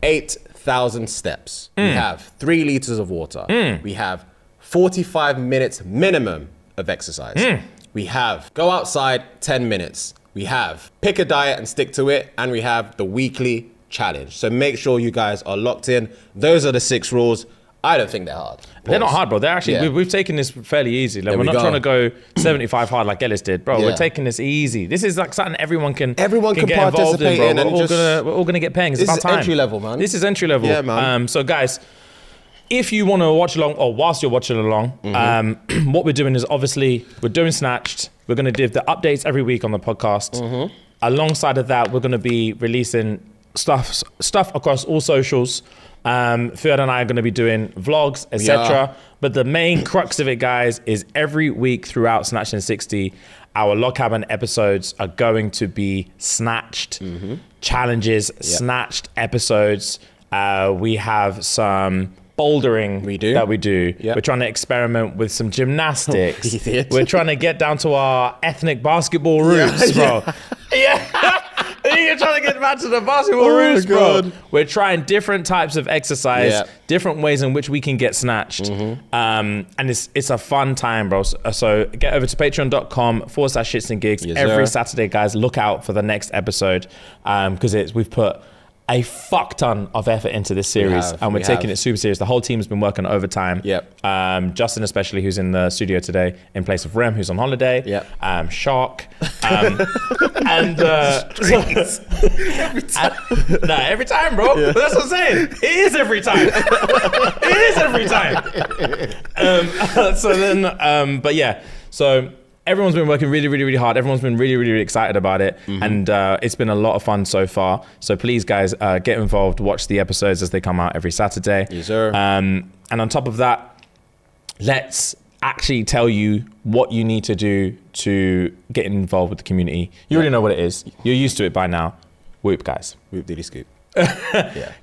8,000 steps. We have 3 liters of water. We have 45 minutes minimum of exercise. We have go outside 10 minutes. We have pick a diet and stick to it. And we have the weekly challenge. So make sure you guys are locked in. Those are the 6 rules. I don't think they're hard. They're not hard, bro. They're actually, Yeah. we've taken this fairly easy. Like, There we're we not go. trying to go 75 hard like Ellis did, bro. Yeah. We're taking this easy. This is like something everyone can can get involved participate bro. in and We're all gonna get paying. It's This about is time. entry level, man. This is entry level. Yeah, man. So guys, if you want to watch along, or whilst you're watching along, what we're doing is obviously we're doing Snatched. We're going to give the updates every week on the podcast. Alongside of that, we're going to be releasing stuff across all socials. Fiona and I are going to be doing vlogs, etc. But the main crux of it, guys, is every week throughout Snatched in 60, our Log Cabin episodes are going to be snatched challenges, snatched episodes. We have some bouldering that we do. Yep. We're trying to experiment with some gymnastics. Idiot. We're trying to get down to our ethnic basketball roots, bro. Yeah. You're trying to get back to the basketball roots, bro. God. We're trying different types of exercise, Yeah. different ways in which we can get snatched. And it's a fun time, bro. So get over to patreon.com/ShxtsnGigs. Yes, Every sir. Saturday, guys, look out for the next episode because we've put a fuck ton of effort into this series and we're taking it super serious. The whole team has been working overtime. Yep. Justin especially, who's in the studio today in place of Rem, who's on holiday. Yep. Shark. And every time, bro. But that's what I'm saying. It is every time. It is every time. But yeah. So everyone's been working really, really, really hard. Everyone's been really, really, really excited about it. And it's been a lot of fun so far. So please, guys, get involved. Watch the episodes as they come out every Saturday. Yes, sir. And on top of that, let's actually tell you what you need to do to get involved with the community. You already know what it is. You're used to it by now. Whoop, guys. Whoop diddy scoop.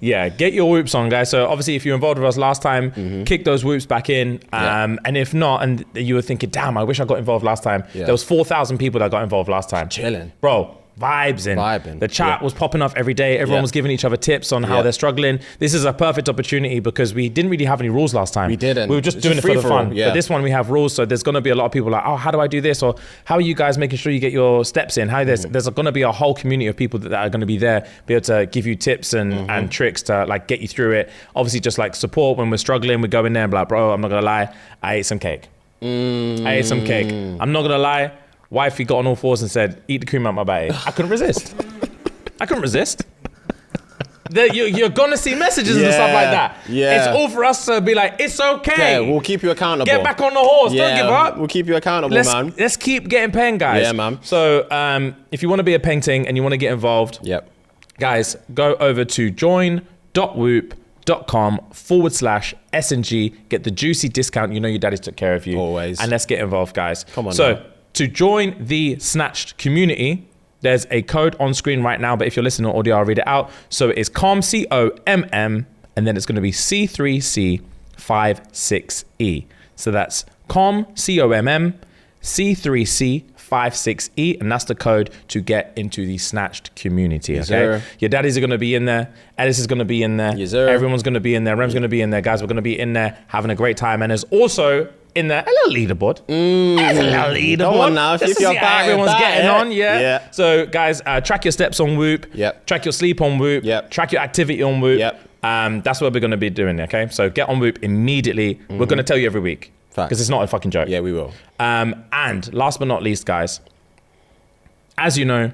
Yeah, get your whoops on, guys. So obviously, if you're involved with us last time, kick those whoops back in. And if not, and you were thinking, damn, I wish I got involved last time. There was 4,000 people that got involved last time. Chilling. Bro, vibes in. Vibing. The chat was popping off every day. Everyone was giving each other tips on how they're struggling. This is a perfect opportunity because we didn't really have any rules last time. We didn't. We were just doing it for the fun. But this one we have rules, so there's going to be a lot of people like, oh, how do I do this? Or how are you guys making sure you get your steps in? How there's going to be a whole community of people that are going to be there, be able to give you tips and tricks to like get you through it. Obviously, just like support when we're struggling. We go in there and be like, bro, I'm not going to lie, I ate some cake. I ate some cake. I'm not going to lie. Wifey got on all fours and said, eat the cream out my body. I couldn't resist. You're gonna see messages and stuff like that. Yeah. It's all for us to be like, it's okay. We'll keep you accountable. Get back on the horse. Don't give up. We'll keep you accountable, man. Let's keep getting paying, guys. Yeah, man. So if you want to be a painting and you want to get involved, guys, go over to join.whoop.com/SNG. Get the juicy discount. You know your daddies took care of you. Always. And let's get involved, guys. Come on. So to join the Snatched community, there's a code on screen right now, but if you're listening on audio, I'll read it out. So it is COMM, COMM, and then it's going to be C3C56E. So that's COMM, COMM, C3C56E, and that's the code to get into the Snatched community, okay? Sir. Your daddies are going to be in there. Ellis is going to be in there. Yes, sir. Everyone's going to be in there. Rem's going to be in there. Guys, we're going to be in there having a great time. And there's also in there a little leaderboard. There's a little leaderboard. Come on now, Just if to you're see how buying everyone's that, getting on, yeah. So guys, track your steps on Whoop. Yep. Track your sleep on Whoop. Yep. Track your activity on Whoop. Yep. That's what we're going to be doing, okay? So get on Whoop immediately. We're going to tell you every week. Because it's not a fucking joke. Yeah, we will. And last but not least, guys, as you know,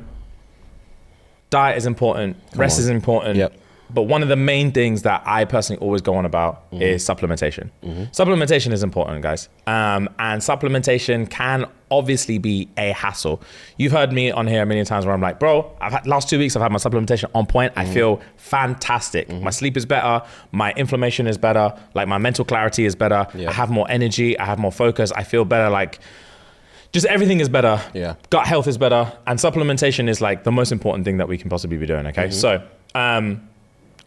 diet is important, rest is important. Yep. But one of the main things that I personally always go on about is supplementation. Supplementation is important, guys. And supplementation can obviously be a hassle. You've heard me on here a million times where I'm like, bro, last 2 weeks I've had my supplementation on point. I feel fantastic. My sleep is better. My inflammation is better. Like my mental clarity is better. I have more energy. I have more focus. I feel better. Like just everything is better. Gut health is better. And supplementation is like the most important thing that we can possibly be doing, okay? So,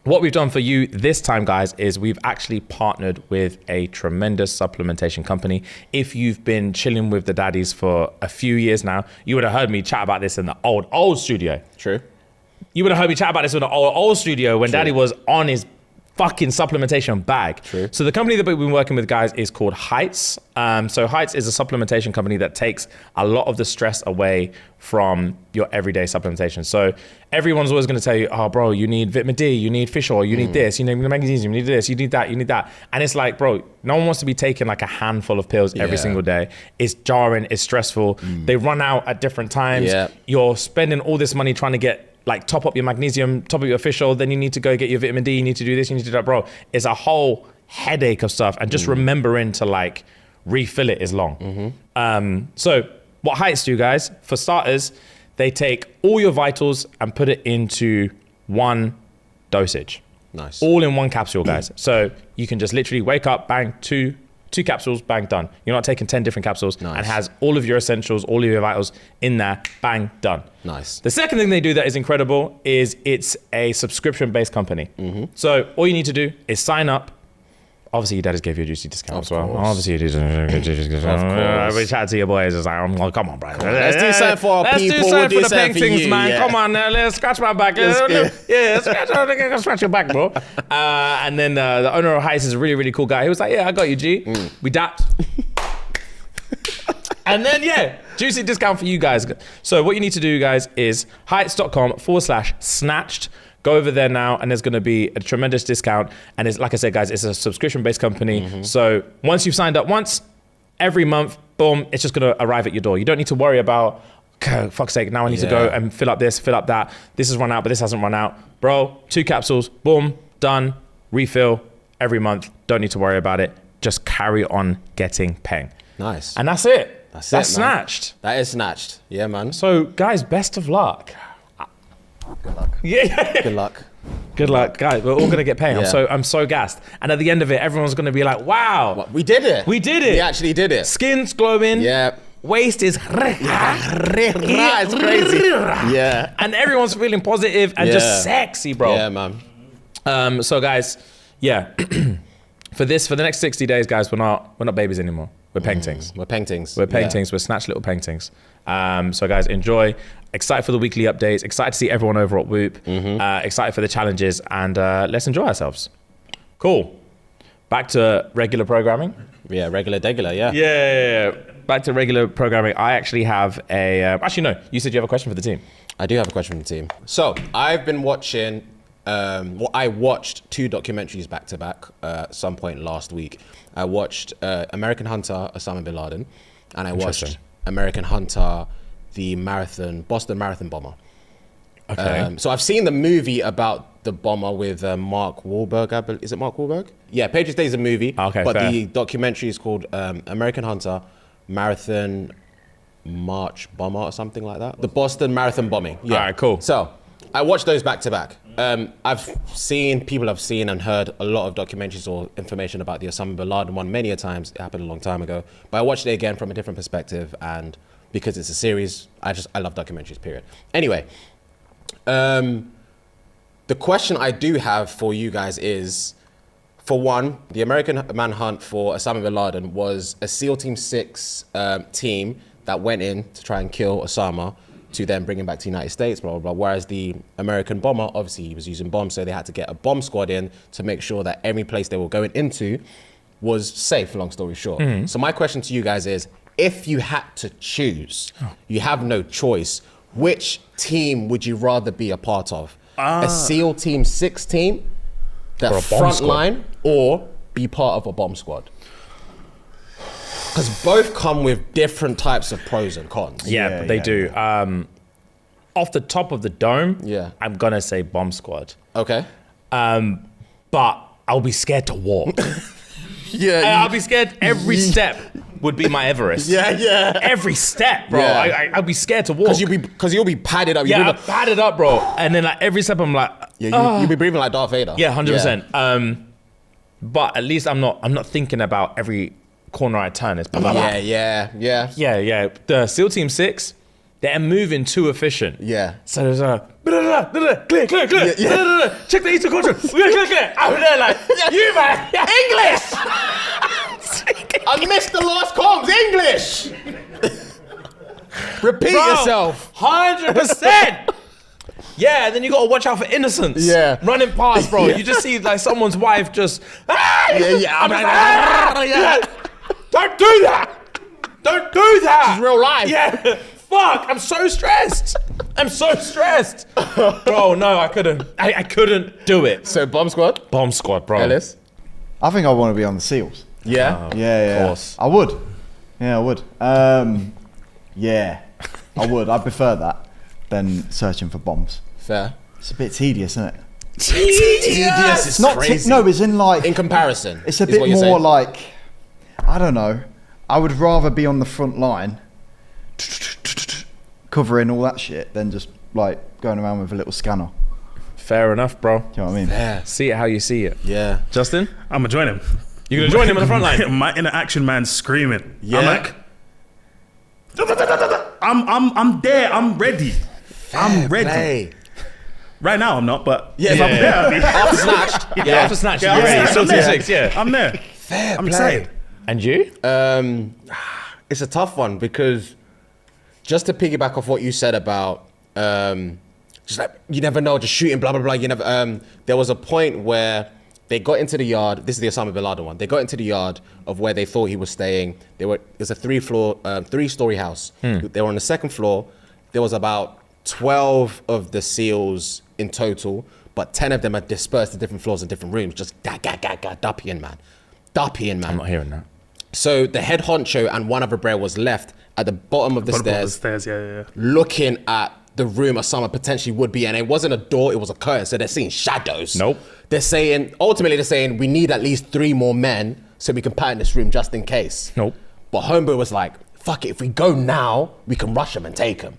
what we've done for you this time, guys, is we've actually partnered with a tremendous supplementation company. If you've been chilling with the daddies for a few years now, you would have heard me chat about this in the old studio. True. You would have heard me chat about this in the old studio when daddy was on his fucking supplementation bag. True. So the company that we've been working with, guys, is called ShxtsnGigs. So ShxtsnGigs is a supplementation company that takes a lot of the stress away from your everyday supplementation. So everyone's always going to tell you, oh, bro, you need vitamin D, you need fish oil, you need this, you need magnesium, you need this, you need that, you need that. And it's like, bro, no one wants to be taking like a handful of pills every single day. It's jarring, it's stressful. They run out at different times. You're spending all this money trying to get like top up your magnesium, top up your fish oil, then you need to go get your vitamin D, you need to do this, you need to do that, bro. It's a whole headache of stuff, and just remembering to like refill it is long. So what ShxtsnGigs do, guys, for starters, they take all your vitals and put it into one dosage. Nice. All in one capsule, guys. So you can just literally wake up, bang, two capsules, bang, done. You're not taking 10 different capsules. And has all of your essentials, all of your vitals in there, bang, done. Nice. The second thing they do that is incredible is it's a subscription-based company. So all you need to do is sign up. Obviously, your dad just gave you a juicy discount as well. Obviously, you do. We chat to your boys. It's like, oh, come on, bro. Let's do something for our people. Let's do something for the paintings, you, man. Come on, let's scratch my back. Scratch your back, bro. And then the owner of ShxtsnGigs is a really, really cool guy. He was like, yeah, I got you, G. We dapped. And then, juicy discount for you guys. So what you need to do, guys, is ShxtsnGigs.com/snatched. Go over there now, and there's going to be a tremendous discount. And it's like I said, guys, it's a subscription-based company. So once you've signed up once, every month, boom, it's just going to arrive at your door. You don't need to worry about, oh, fuck's sake, now I need to go and fill up this, fill up that. This has run out, but this hasn't run out. Bro, 2 capsules, boom, done, refill every month. Don't need to worry about it. Just carry on getting peng. Nice. And that's it. That's snatched. That is snatched. Yeah, man. So, guys, best of luck. Good luck. Yeah. Good luck. Good luck, guys. We're all gonna get paid. I'm so gassed. And at the end of it, everyone's gonna be like, "Wow, we did it! We did it! We actually did it! Skin's glowing. Yeah. Waist is it's crazy. Yeah. And everyone's feeling positive and just sexy, bro. Yeah, man. So, guys, For the next 60 days, guys, we're not babies anymore. We're paintings. We're paintings. We're paintings. We're snatch little paintings. So guys, enjoy. Excited for the weekly updates. Excited to see everyone over at Whoop. Excited for the challenges, and let's enjoy ourselves. Cool. Back to regular programming. Yeah, regular, yeah. Yeah. Back to regular programming. I actually have a. Actually, no. You said you have a question for the team. I do have a question for the team. So I've been watching. I watched 2 documentaries back to back at some point last week. I watched American Hunter, Osama bin Laden, and I watched American Hunter, the Boston Marathon bomber. Okay. So I've seen the movie about the bomber with Mark Wahlberg. Is it Mark Wahlberg? Yeah, Patriots Day is a movie. Okay, but fair. the documentary is called American Hunter, Marathon March Bomber or something like that. The Boston Marathon bombing. Yeah. All right, cool. So I watched those back to back. People have seen and heard a lot of documentaries or information about the Osama bin Laden one many a times. It happened a long time ago. But I watched it again from a different perspective, and because it's a series, I love documentaries, period. Anyway, the question I do have for you guys is, for one, the American manhunt for Osama bin Laden was a SEAL Team 6 team that went in to try and kill Osama to then bring him back to the United States, blah, blah, blah. Whereas the American bomber, obviously he was using bombs, so they had to get a bomb squad in to make sure that every place they were going into was safe, long story short. So my question to you guys is, if you had to choose, you have no choice, which team would you rather be a part of? A SEAL Team 6 team, the front line, or be part of a bomb squad? Because both come with different types of pros and cons. Yeah, they do. Off the top of the dome, I'm gonna say bomb squad. Okay. But I'll be scared to walk. I'll be scared. Every step would be my Everest. Every step, bro. I'll be scared to walk. Because you'll be padded up. I'm padded up, bro. And then like every step, I'm like, you'll be breathing like Darth Vader. Yeah, 100%. But at least I'm not thinking about every corner I turn. It's yeah. The SEAL Team 6, they're moving too efficient. Yeah. So there's a clear. Check the eastern quadrant. Clear. Over there, like you man, English. I missed the last comms. English. Repeat yourself. 100%. Yeah, and then you gotta watch out for innocents. Yeah. Running past, bro. You just see like someone's wife just. Don't do that! Don't do that! This is real life. Yeah. Fuck, I'm so stressed. Bro, no, I couldn't. I couldn't do it. So bomb squad? Bomb squad, bro. Ellis? I think I want to be on the SEALs. Yeah? Yeah. Of course. I would. Yeah, I would. Yeah, I would. I prefer that than searching for bombs. Fair. It's a bit tedious, isn't it? Tedious. It's not crazy. no, it's in like... In comparison. It's a bit more like... I don't know. I would rather be on the front line covering all that shit than just like going around with a little scanner. Fair enough, bro. Do you know what I mean? Yeah. See it how you see it. Yeah. Justin? I'm gonna join him. You're gonna join him on the front line? My inner action man's screaming. Yeah. I'm like, I'm there. I'm ready. I'm ready. Play. Right now, I'm not, but Yeah, if I'm there, I'll be. After snatch. Yeah, after snatch. Yeah, You're ready. I'm SEAL Team there. 6, yeah. I'm there. Fair I'm play. excited. And you? It's a tough one because just to piggyback off what you said about just like you never know, just shooting, blah blah blah. You never. There was a point where they got into the yard. This is the Osama bin Laden one. They got into the yard of where they thought he was staying. It's a three-story house. They were on the second floor. There was about 12 of the SEALs in total, but 10 of them are dispersed to different floors and different rooms. Just duppying, man. I'm not hearing that. So the head honcho and one other brer was left at the bottom of the stairs, looking at the room Osama potentially would be in. It wasn't a door, it was a curtain, so they're seeing shadows. Nope. Ultimately they're saying, we need at least 3 more men so we can pattern this room just in case. Nope. But Homeboy was like, fuck it, if we go now, we can rush him and take him.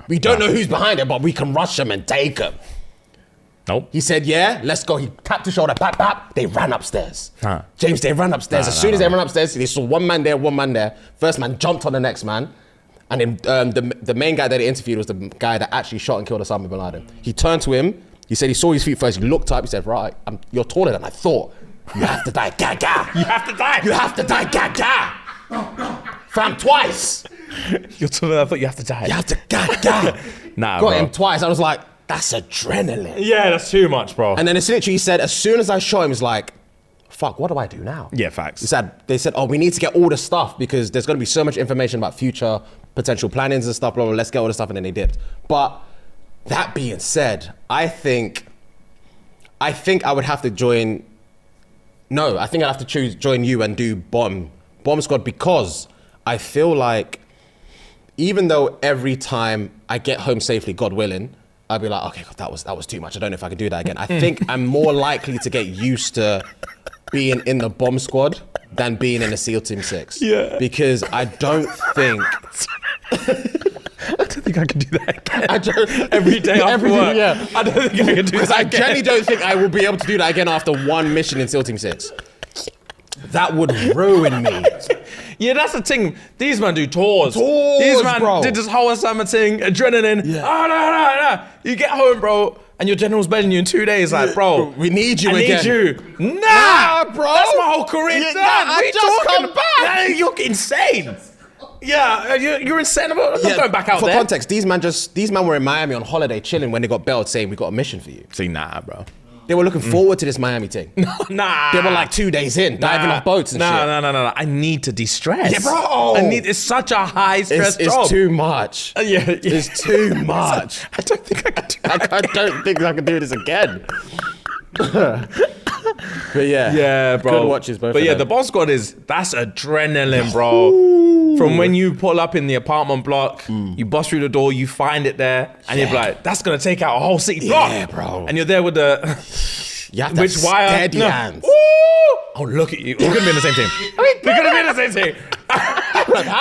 We don't know who's behind it, but we can rush him and take him. Nope. He said, yeah, let's go. He tapped his shoulder, pap, pap. They ran upstairs. Huh. James, they ran upstairs. As soon as they ran upstairs, they saw one man there. First man jumped on the next man. And then the main guy that they interviewed was the guy that actually shot and killed Osama bin Laden. He turned to him. He said he saw his feet first. He looked up. He said, right, you're taller than I thought. You have to die. Ga, ga. You have to die. You have to die. Ga, ga. Fam, twice. You're telling me I thought you have to die. You have to ga, ga. Nah, Got bro. him twice. I was like, that's adrenaline. Yeah, that's too much, bro. And then it's literally, he said, as soon as I shot him, it's like, fuck, what do I do now? Yeah, facts. They said, oh, we need to get all the stuff because there's going to be so much information about future potential plannings and stuff, blah, blah, let's get all the stuff, and then they dipped. But that being said, I think I would have to join, no, I think I'd have to join you and do Bomb Squad, because I feel like even though every time I get home safely, God willing, I'd be like, okay, that was too much. I don't know if I can do that again. I think I'm more likely to get used to being in the Bomb Squad than being in the SEAL Team 6. Yeah. Because I don't think... I don't think I can do that again. Every day after work. Yeah. I don't think I can do Because that I again. genuinely don't think I will be able to do that again after one mission in SEAL Team 6. That would ruin me. Yeah, that's the thing. These man do tours. Tours, These man bro. did this whole summer thing, adrenaline. Yeah. No. You get home, bro, and your general's begging you in 2 days. Like, bro, We need you I again. need you. Nah, bro. That's my whole career Yeah, done. I What are you just talking come about? back. Nah, you're insane. Yeah, you're insane. I'm not going back out For there. context, these man were in Miami on holiday chilling when they got bailed saying, we got a mission for you. See, nah, bro. They were looking forward to this Miami thing. Nah. They were like 2 days in, diving off boats and shit. No. I need to de-stress. Yeah, bro. It's such a high stress job. It's too much. Yeah. It's too much. I don't think I can do that. I don't think I can do this again. But Yeah, bro. Good watches, both But of yeah, them. the Bomb Squad that's adrenaline, bro. From when you pull up in the apartment block, you bust through the door, you find it there, and you're like, that's gonna take out a whole city block. Yeah, bro. And you're there with the You have to which have wire? steady No. hands. Ooh! Oh, look at you. We're gonna be in the same team. We're gonna be in the same team.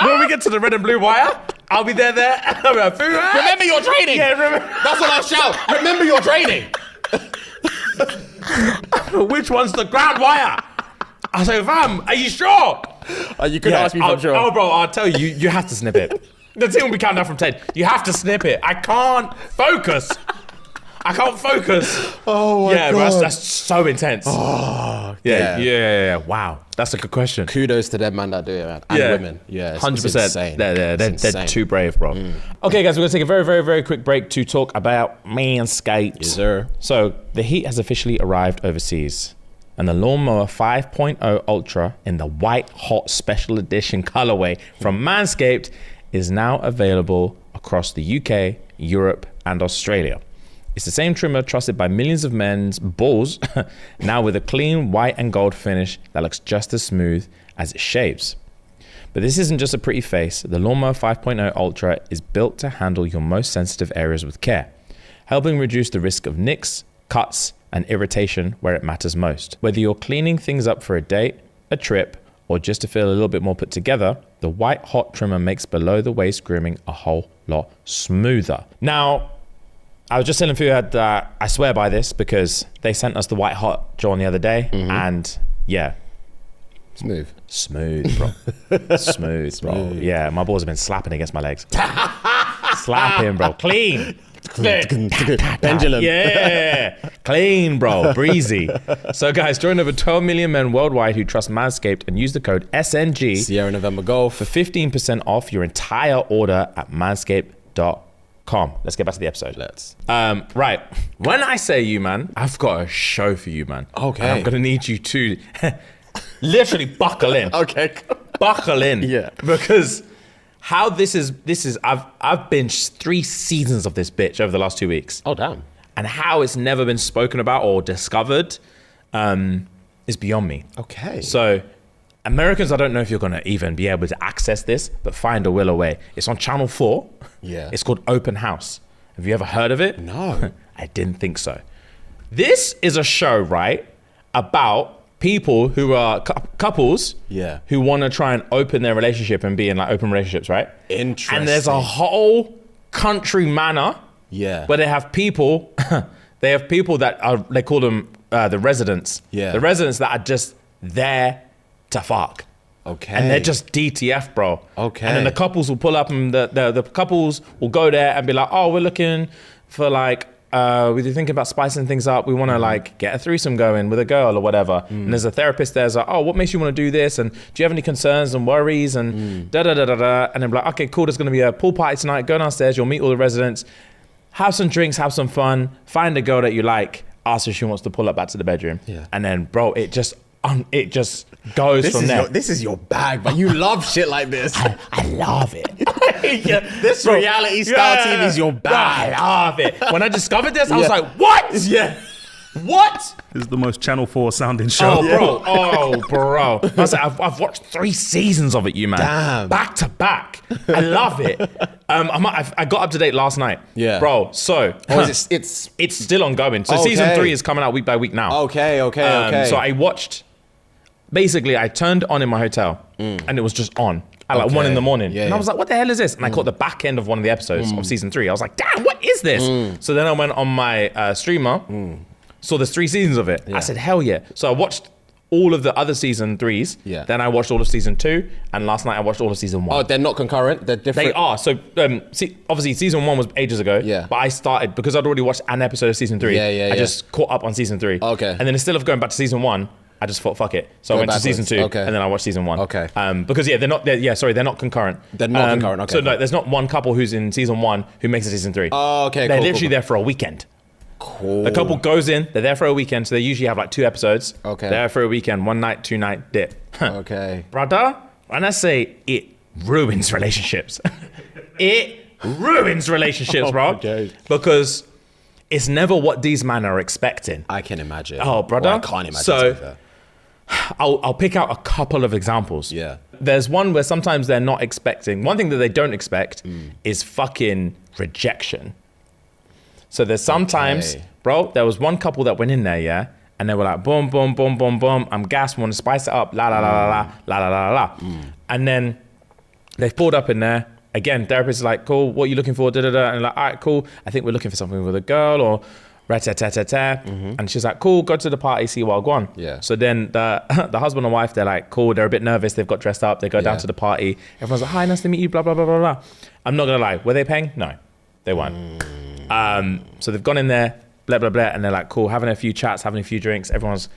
When we get to the red and blue wire, I'll be there. I'll be like, Remember your training. Yeah, remember. That's what I'll shout. Remember your training. Which one's the ground wire? I say, fam, are you sure? You could ask me if I'm sure. Oh, bro, I'll tell you, you have to snip it. The team will be counting down from 10. You have to snip it. I can't focus. Oh my Yeah, bro, God. that's so intense. Yeah. Wow, that's a good question. Kudos to them man that do it, man. And women. Yeah, it's 100%. insane. They're insane. too brave, bro. Okay, guys, we're gonna take a very, very, very quick break to talk about Manscaped. Yes, sir. So the heat has officially arrived overseas, and the Lawnmower 5.0 Ultra in the white hot special edition colorway from Manscaped is now available across the UK, Europe, and Australia. It's the same trimmer trusted by millions of men's balls, now with a clean white and gold finish that looks just as smooth as it shaves. But this isn't just a pretty face. The Lawnmower 5.0 Ultra is built to handle your most sensitive areas with care, helping reduce the risk of nicks, cuts, and irritation where it matters most. Whether you're cleaning things up for a date, a trip, or just to feel a little bit more put together, the white hot trimmer makes below the waist grooming a whole lot smoother. Now, I was just telling Fuad that I swear by this because they sent us the white hot John the other day, and yeah, Smooth, bro. Smooth, bro. Yeah, my balls have been slapping against my legs. Slapping, bro. Clean. Pendulum. Yeah, clean, bro. Breezy. So, guys, join over 12 million men worldwide who trust Manscaped and use the code SNG Sierra November Golf for 15% off your entire order at manscaped.com. Let's get back to the episode. Right. When I say you, man, I've got a show for you, man. Okay. And I'm gonna need you to literally buckle in. Okay. Buckle in. Yeah. Because how this is I've binged 3 seasons of this bitch over the last 2 weeks. Oh damn. And how it's never been spoken about or discovered is beyond me. Okay. So Americans, I don't know if you're gonna even be able to access this, but find a will away. It's on Channel 4. Yeah. It's called Open House. Have you ever heard of it? No. I didn't think so. This is a show, right, about people who are couples Yeah. who want to try and open their relationship and be in like open relationships, right? Interesting. And there's a whole country manor Yeah. where they have people that are, they call them the residents. Yeah. The residents that are just there to fuck. Okay. And they're just DTF, bro. Okay. And then the couples will pull up and the couples will go there and be like, oh, we're looking for like we're thinking about spicing things up. We want to like get a threesome going with a girl or whatever. And there's a therapist there's like, oh, what makes you want to do this? And do you have any concerns and worries? And da da da da da. And then like, okay, cool. There's going to be a pool party tonight. Go downstairs. You'll meet all the residents. Have some drinks. Have some fun. Find a girl that you like. Ask her if she wants to pull up back to the bedroom. Yeah. And then, bro, it just goes from there. This is your bag, but you love shit like this. I love it. This reality style TV is your bag. I love it. When I discovered this, I was like, what? Yeah. What? This is the most Channel 4 sounding show. Oh, bro. I was like, I've watched 3 seasons of it, you man. Damn. Back to back. I love it. I got up to date last night. Yeah. Bro, so. It's still ongoing. So season 3 is coming out week by week now. Okay. So I watched, basically I turned on in my hotel and it was just on. At like 1 in the morning. Yeah, and I was like, what the hell is this? And I caught the back end of one of the episodes of season 3. I was like, damn, what is this? So then I went on my streamer, saw there's 3 seasons of it. I said, hell yeah. So I watched all of the other season 3s. Yeah. Then I watched all of season 2. And last night I watched all of season 1. Oh, they're not concurrent? They're different? They are. So obviously season 1 was ages ago. Yeah. But I started, because I'd already watched an episode of season 3. I just caught up on season 3. Okay. And then instead of going back to season 1, I just thought, fuck it. So I went to season 2, and then I watched season 1. Okay. Because they're not concurrent. They're not concurrent, okay. So no, there's not one couple who's in season 1 who makes it season 3. Oh, okay, They're cool, literally cool. there for a weekend. Cool. The couple goes in, they're there for a weekend, so they usually have like 2 episodes. Okay. They're there for a weekend, 1 night, 2 night dip. Okay. Brother, when I say it ruins relationships, it ruins relationships, bro. Okay. Because it's never what these men are expecting. I can imagine. Oh, brother. Well, I can't imagine. So, to be fair. I'll pick out a couple of examples. Yeah. There's one where sometimes they're not expecting. One thing that they don't expect is fucking rejection. So there's sometimes, bro, there was one couple that went in there, yeah, and they were like, boom, boom, boom, boom, boom. I'm gassed, want to spice it up, la, la, la, la, la, la, la, la, la. And then they've pulled up in there. Again, therapist is like, cool, what are you looking for? Da, da, da. And like, all right, cool. I think we're looking for something with a girl or rat-tat-tat-tat. And she's like, cool, go to the party, see what I'll go on. Yeah. So then the husband and wife, they're like, cool, they're a bit nervous. They've got dressed up. They go down to the party. Everyone's like, hi, nice to meet you, blah, blah, blah, blah, blah. I'm not going to lie. Were they paying? No, they weren't. So they've gone in there, blah, blah, blah. And they're like, cool, having a few chats, having a few drinks. Everyone's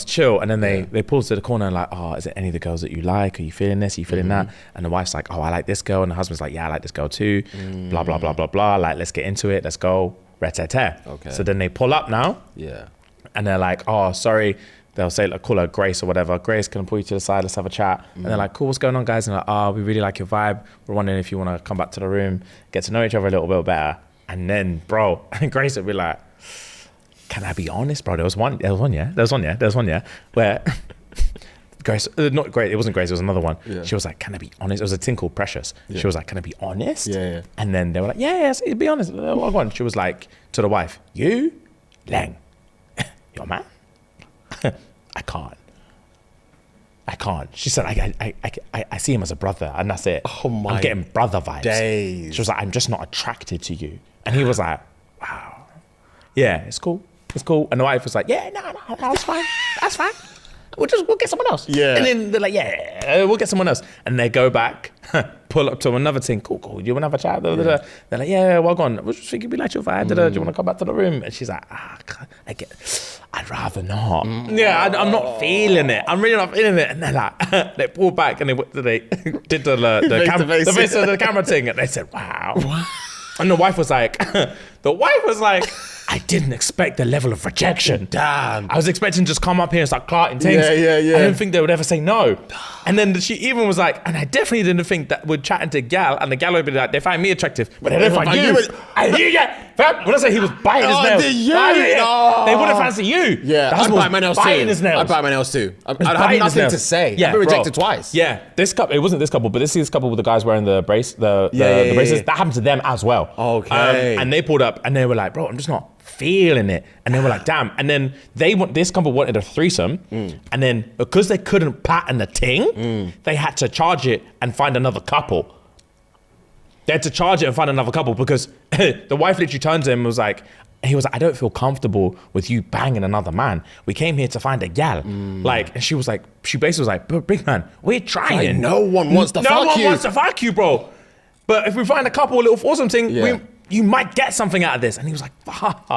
chill. And then they pull to the corner and like, oh, is it any of the girls that you like? Are you feeling this? Are you feeling that? And the wife's like, oh, I like this girl. And the husband's like, yeah, I like this girl too. Blah, blah, blah, blah, blah. Like, let's get into it. Let's go. Rat-tat-tat. Okay. So then they pull up now. Yeah. And they're like, oh, sorry. They'll say, like, call her Grace or whatever. Grace, can I pull you to the side? Let's have a chat. And they're like, cool, what's going on, guys? And they're like, oh, we really like your vibe. We're wondering if you want to come back to the room, get to know each other a little bit better. And then, bro, Grace would be like, can I be honest, bro? There was one, yeah. Where Grace, not Grace, it wasn't Grace, it was another one. Yeah. She was like, can I be honest? It was a thing called Precious. Yeah. She was like, can I be honest? Yeah. And then they were like, yes, be honest. Well, go on. She was like, to the wife, you, Lang, your man? I can't. She said, I see him as a brother, and that's it. Oh my I'm getting brother vibes. days. She was like, I'm just not attracted to you. And he was like, wow. Yeah, it's cool. And the wife was like, yeah, no, that's fine. That's fine. We'll get someone else. Yeah. And then they're like, yeah, we'll get someone else. And they go back, pull up to another thing. Cool. You want to have a chat? Yeah. They're like, yeah, well, go on. We'll just think we like your vibe. Do you want to come back to the room? And she's like, I'd rather not. Yeah, I'm not feeling it. I'm really not feeling it. And they're like, they pulled back and they did the camera thing. And they said, wow. What? And the wife was like, I didn't expect the level of rejection. Damn. I was expecting to just come up here and start clarting things. Yeah. I didn't think they would ever say no. And then she even was like, and I definitely didn't think that we're chatting to gal, and the gal would be like, they find me attractive, but they don't find you. When I say he was biting his nails. They wouldn't fancy you. Yeah, I'd bite my nails too. I'd bite my nails too. I'd have nothing to say. Yeah, I've been rejected twice. Yeah, this couple, it wasn't this couple, but this is this couple with the guys wearing the brace, the braces. That happened to them as well. Okay. And they pulled up and they were like, bro, I'm just not feeling it. And they were like, damn. And then this couple wanted a threesome. And then because they couldn't pattern the ting, they had to charge it and find another couple. They had to charge it and find another couple because the wife literally turned to him and was like, I don't feel comfortable with you banging another man. We came here to find a gal. Like, and she basically was like, big man, we're trying. Like, no one wants to fuck you. No one wants to fuck you, bro. But if we find a couple, a little foursome thing, you might get something out of this. And he was like, fuck,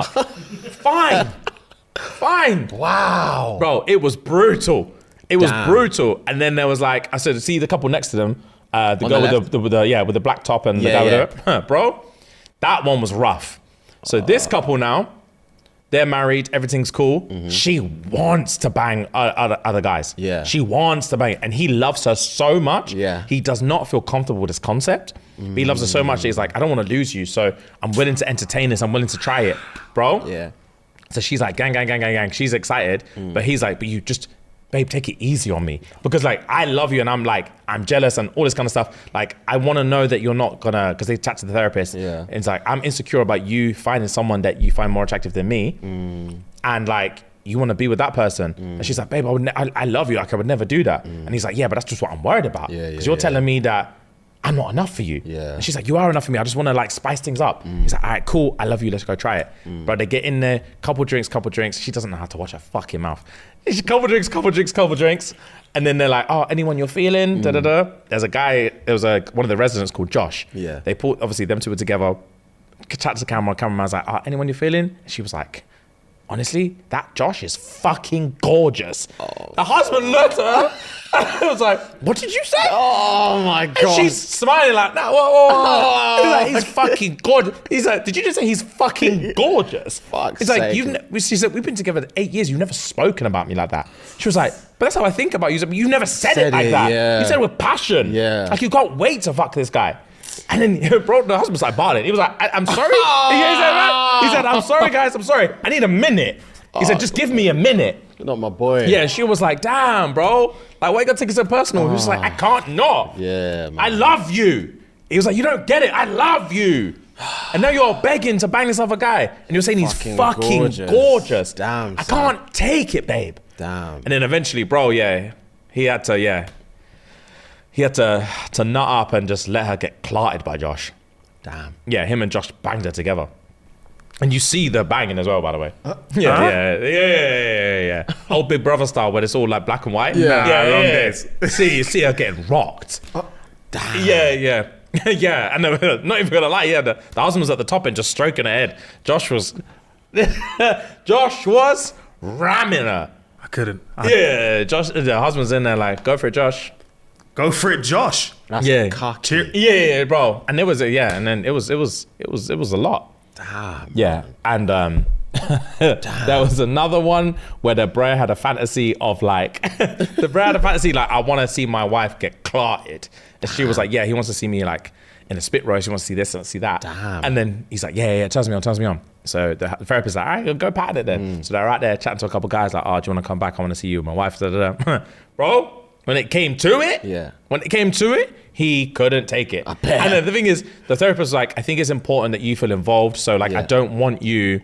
fine. Wow. Bro, it was brutal. It was brutal. And then there was like, I said, see the couple next to them, the girl with the black top and the guy with the, bro, that one was rough. So this couple now, they're married, everything's cool. She wants to bang other guys. Yeah. She wants to bang, and he loves her so much. Yeah. He does not feel comfortable with this concept. But he loves her so much that he's like, I don't want to lose you, so I'm willing to entertain this. I'm willing to try it, bro. Yeah. So she's like, gang. She's excited, but he's like, but you just, babe, take it easy on me. Because like, I love you and I'm like, I'm jealous and all this kind of stuff. Like, I want to know that you're not gonna, because they chat to the therapist. Yeah. And it's like, I'm insecure about you finding someone that you find more attractive than me. And like, you want to be with that person. And she's like, babe, I love you. Like, I would never do that. And he's like, yeah, but that's just what I'm worried about. Because you're telling me that I'm not enough for you. Yeah. And she's like, you are enough for me. I just want to like spice things up. He's like, all right, cool. I love you. Let's go try it. But they get in there, couple drinks. She doesn't know how to watch her fucking mouth. Couple drinks. And then they're like, oh, anyone you're feeling? There's a guy, there was one of the residents called Josh. Yeah. They pulled, obviously them two were together, chat to the cameraman's like, oh, anyone you're feeling? And she was like, honestly, that Josh is fucking gorgeous. The husband looked at her and was like, what did you say? Oh my God. And she's smiling like, no, whoa. He's like, he's fucking gorgeous. He's like, did you just say he's fucking gorgeous? Fuck's He's like, sake. she said, we've been together 8 years. You've never spoken about me like that. She was like, but that's how I think about you. But you've never said it like that. Yeah. You said it with passion. Yeah. Like, you can't wait to fuck this guy. And then, bro, the husband's like barling. He was like, I'm sorry. He said, I'm sorry, guys. I'm sorry. I need a minute. He said, just give me a minute. You're not my boy. Yeah, she was like, damn, bro. Like, why you gotta take it so personal? He was like, I can't not. Yeah, man. I love you. He was like, you don't get it. I love you. And now you're begging to bang this other guy. And you're saying he's fucking gorgeous. Damn, I son. can't take it, babe. Damn. And then eventually, bro, he had to nut up and just let her get clarted by Josh. Damn. Yeah, him and Josh banged her together. And you see the banging as well, by the way. Yeah. Old Big Brother style, where it's all like black and white. Long days. You see her getting rocked. Damn. Yeah. Yeah, and not even gonna lie, the husband was at the top and just stroking her head. Josh was ramming her. I couldn't. Josh, the husband's in there like, go for it, Josh. Go for it, Josh. That's cocky. Yeah, bro. And it was and then it was a lot. Damn. Yeah, and there was another one where the bro had a fantasy of like, I want to see my wife get clarted. And she was like, yeah, he wants to see me like in a spit roast. He wants to see this and see that. Damn. And then he's like, yeah, turns me on. So the therapist's like, all right, go pat it then. So they're out there chatting to a couple guys like, oh, do you want to come back? I want to see you and my wife. Bro, when it came to it, he couldn't take it. I bet. And then the thing is, the therapist was like, I think it's important that you feel involved. So like, I don't want you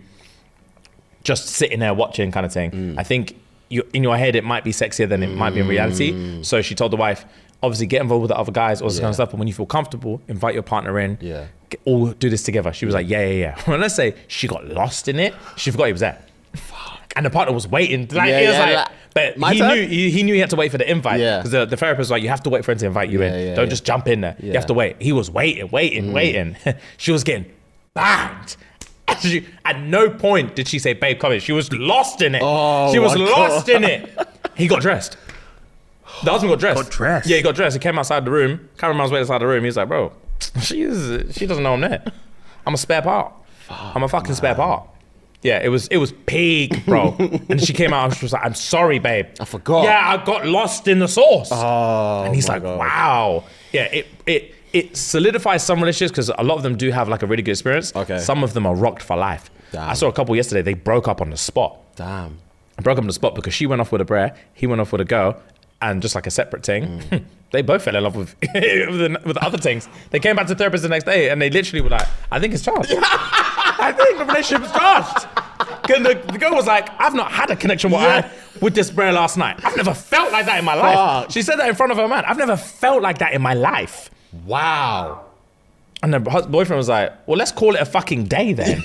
just sitting there watching kind of thing. I think in your head, it might be sexier than it might be in reality. So she told the wife, obviously get involved with the other guys, all this kind of stuff. But when you feel comfortable, invite your partner in. Yeah. All do this together. She was like, yeah. When I say she got lost in it, she forgot he was there. Fuck. And the partner was waiting. But he knew he had to wait for the invite. Yeah. Because the therapist was like, you have to wait for him to invite you in. Don't just jump in there. You have to wait. He was waiting. She was getting banged. At no point did she say, babe, come in. She was lost in it. She was lost in it. He got dressed. The husband got dressed. Yeah, he got dressed. He came outside the room. Cameraman's waiting outside the room. He's like, bro, she doesn't know I'm there. I'm a spare part. I'm a fucking spare part. Yeah, it was peak, bro. And she came out and she was like, I'm sorry, babe. I forgot. Yeah, I got lost in the sauce. And he's like, God. wow. Yeah, it solidifies some relationships because a lot of them do have like a really good experience. Okay. Some of them are rocked for life. Damn. I saw a couple yesterday, they broke up on the spot. Damn. Broke up on the spot because she went off with a brer, he went off with a girl, and just like a separate thing, they both fell in love with with other things. They came back to therapist the next day and they literally were like, I think it's charged. I think the relationship is charged. The girl was like, I've not had a connection with this brer last night. I've never felt like that in my life. She said that in front of her man. I've never felt like that in my life. Wow. And the boyfriend was like, well, let's call it a fucking day then.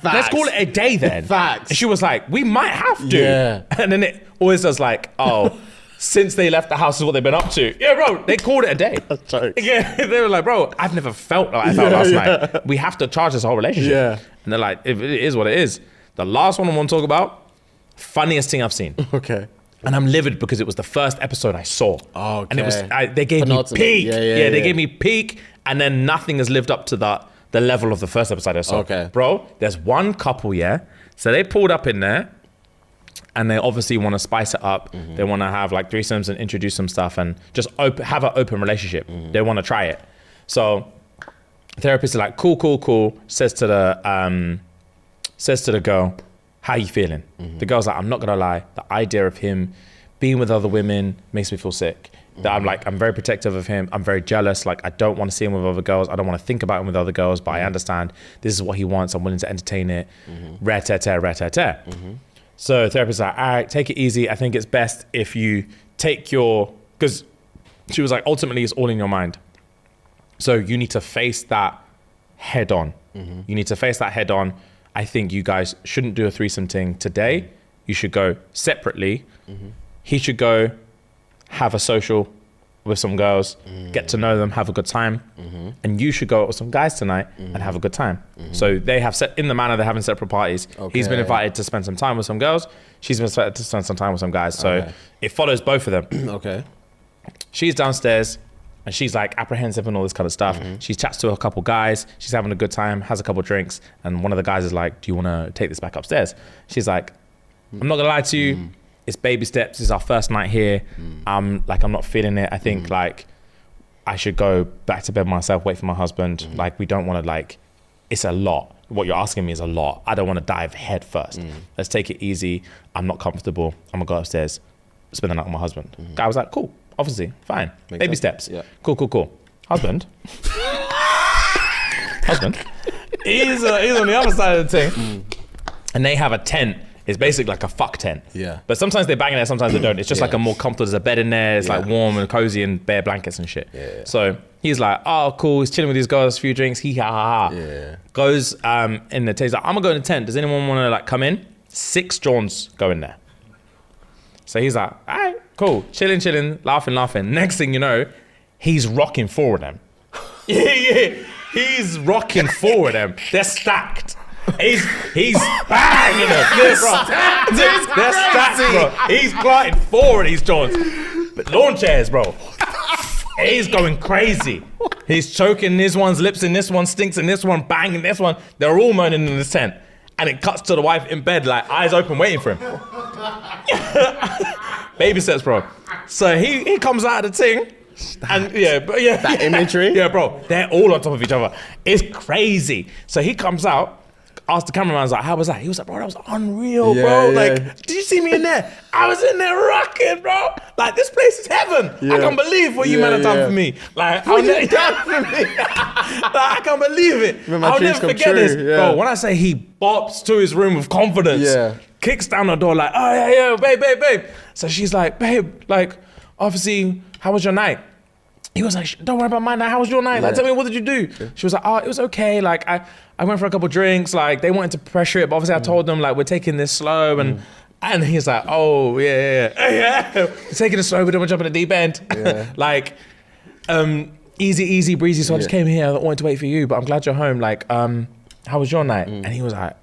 Let's call it a day then. Facts. And she was like, we might have to. Yeah. And then it always does like, oh, since they left the house is what they've been up to. Yeah, bro, they called it a day. Yeah, they were like, bro, I've never felt like I felt last night. We have to charge this whole relationship. Yeah. And they're like, it is what it is. The last one I want to talk about, funniest thing I've seen. Okay. And I'm livid because it was the first episode I saw. Okay. And it was they gave me peak. Yeah, they gave me peak, and then nothing has lived up to the level of the first episode I saw. Okay. Bro, there's one couple, yeah. So they pulled up in there, and they obviously want to spice it up. They want to have like threesomes and introduce some stuff and just have an open relationship. They want to try it. So therapist is like, cool. Says to the girl, how you feeling? The girl's like, I'm not gonna lie, the idea of him being with other women makes me feel sick. That I'm very protective of him. I'm very jealous. Like, I don't want to see him with other girls. I don't want to think about him with other girls, but I understand this is what he wants. I'm willing to entertain it. Rare-tear. So therapist's like, all right, take it easy. I think it's best if you take because she was like, ultimately it's all in your mind. So you need to face that head on. You need to face that head on. I think you guys shouldn't do a threesome thing today. You should go separately. He should go have a social with some girls, get to know them, have a good time. And you should go out with some guys tonight and have a good time. So they have in the manner they're having separate parties. Okay. He's been invited to spend some time with some girls. She's been invited to spend some time with some guys. So it follows both of them. Okay. She's downstairs and she's like apprehensive and all this kind of stuff. She chats to a couple guys. She's having a good time, has a couple drinks. And one of the guys is like, do you want to take this back upstairs? She's like, I'm not gonna lie to you. It's baby steps. It's our first night here. I'm not feeling it. I think like I should go back to bed myself, wait for my husband. Like, we don't want to it's a lot. What you're asking me is a lot. I don't want to dive head first. Let's take it easy. I'm not comfortable. I'm gonna go upstairs, spend the night with my husband. Guy was like, cool, obviously, fine. Makes baby sense. steps. Yeah. Cool. Husband. He's on the other side of the thing. And they have a tent. It's basically like a fuck tent. Yeah. But sometimes they bang in there, sometimes they don't. It's just like a more comfortable, there's a bed in there. It's like warm and cozy and bare blankets and shit. Yeah. So he's like, oh, cool. He's chilling with these girls, a few drinks, ha. Yeah. Goes in the tent. He's like, I'm gonna go in the tent. Does anyone want to come in? 6 Johns go in there. So he's like, all right, cool. Chilling, laughing. Next thing you know, he's rocking 4 of them. Yeah. He's rocking 4 of them. They're stacked. He's banging them. They're stacked, bro. He's clotting 4 of these joints. But lawn chairs, bro. He's going crazy. He's choking this one's lips and this one stinks and this one banging this one. They're all moaning in the tent. And it cuts to the wife in bed, like eyes open, waiting for him. Baby steps, bro. So he comes out of the thing. And that imagery. Yeah, bro. They're all on top of each other. It's crazy. So he comes out. Asked the cameraman, like, how was that? He was like, bro, that was unreal, bro. Like, did you see me in there? I was in there rocking, bro. Like, this place is heaven. I can't believe what you man have done for me. Like, what you done for me? I can't believe it. I'll never forget this. Bro, when I say he bops to his room with confidence, kicks down the door like, oh, yeah, babe. So she's like, babe, like, obviously, how was your night? He was like, don't worry about my night. How was your night? Like, tell me, what did you do? She was like, oh, it was okay. Like, I went for a couple drinks. Like, they wanted to pressure it, but obviously I told them, like, we're taking this slow. And he's like, oh, yeah. We're taking it slow. We don't want to jump in the deep end. Yeah. Like, easy, breezy. So I just came here. I wanted to wait for you, but I'm glad you're home. Like, how was your night? And he was like,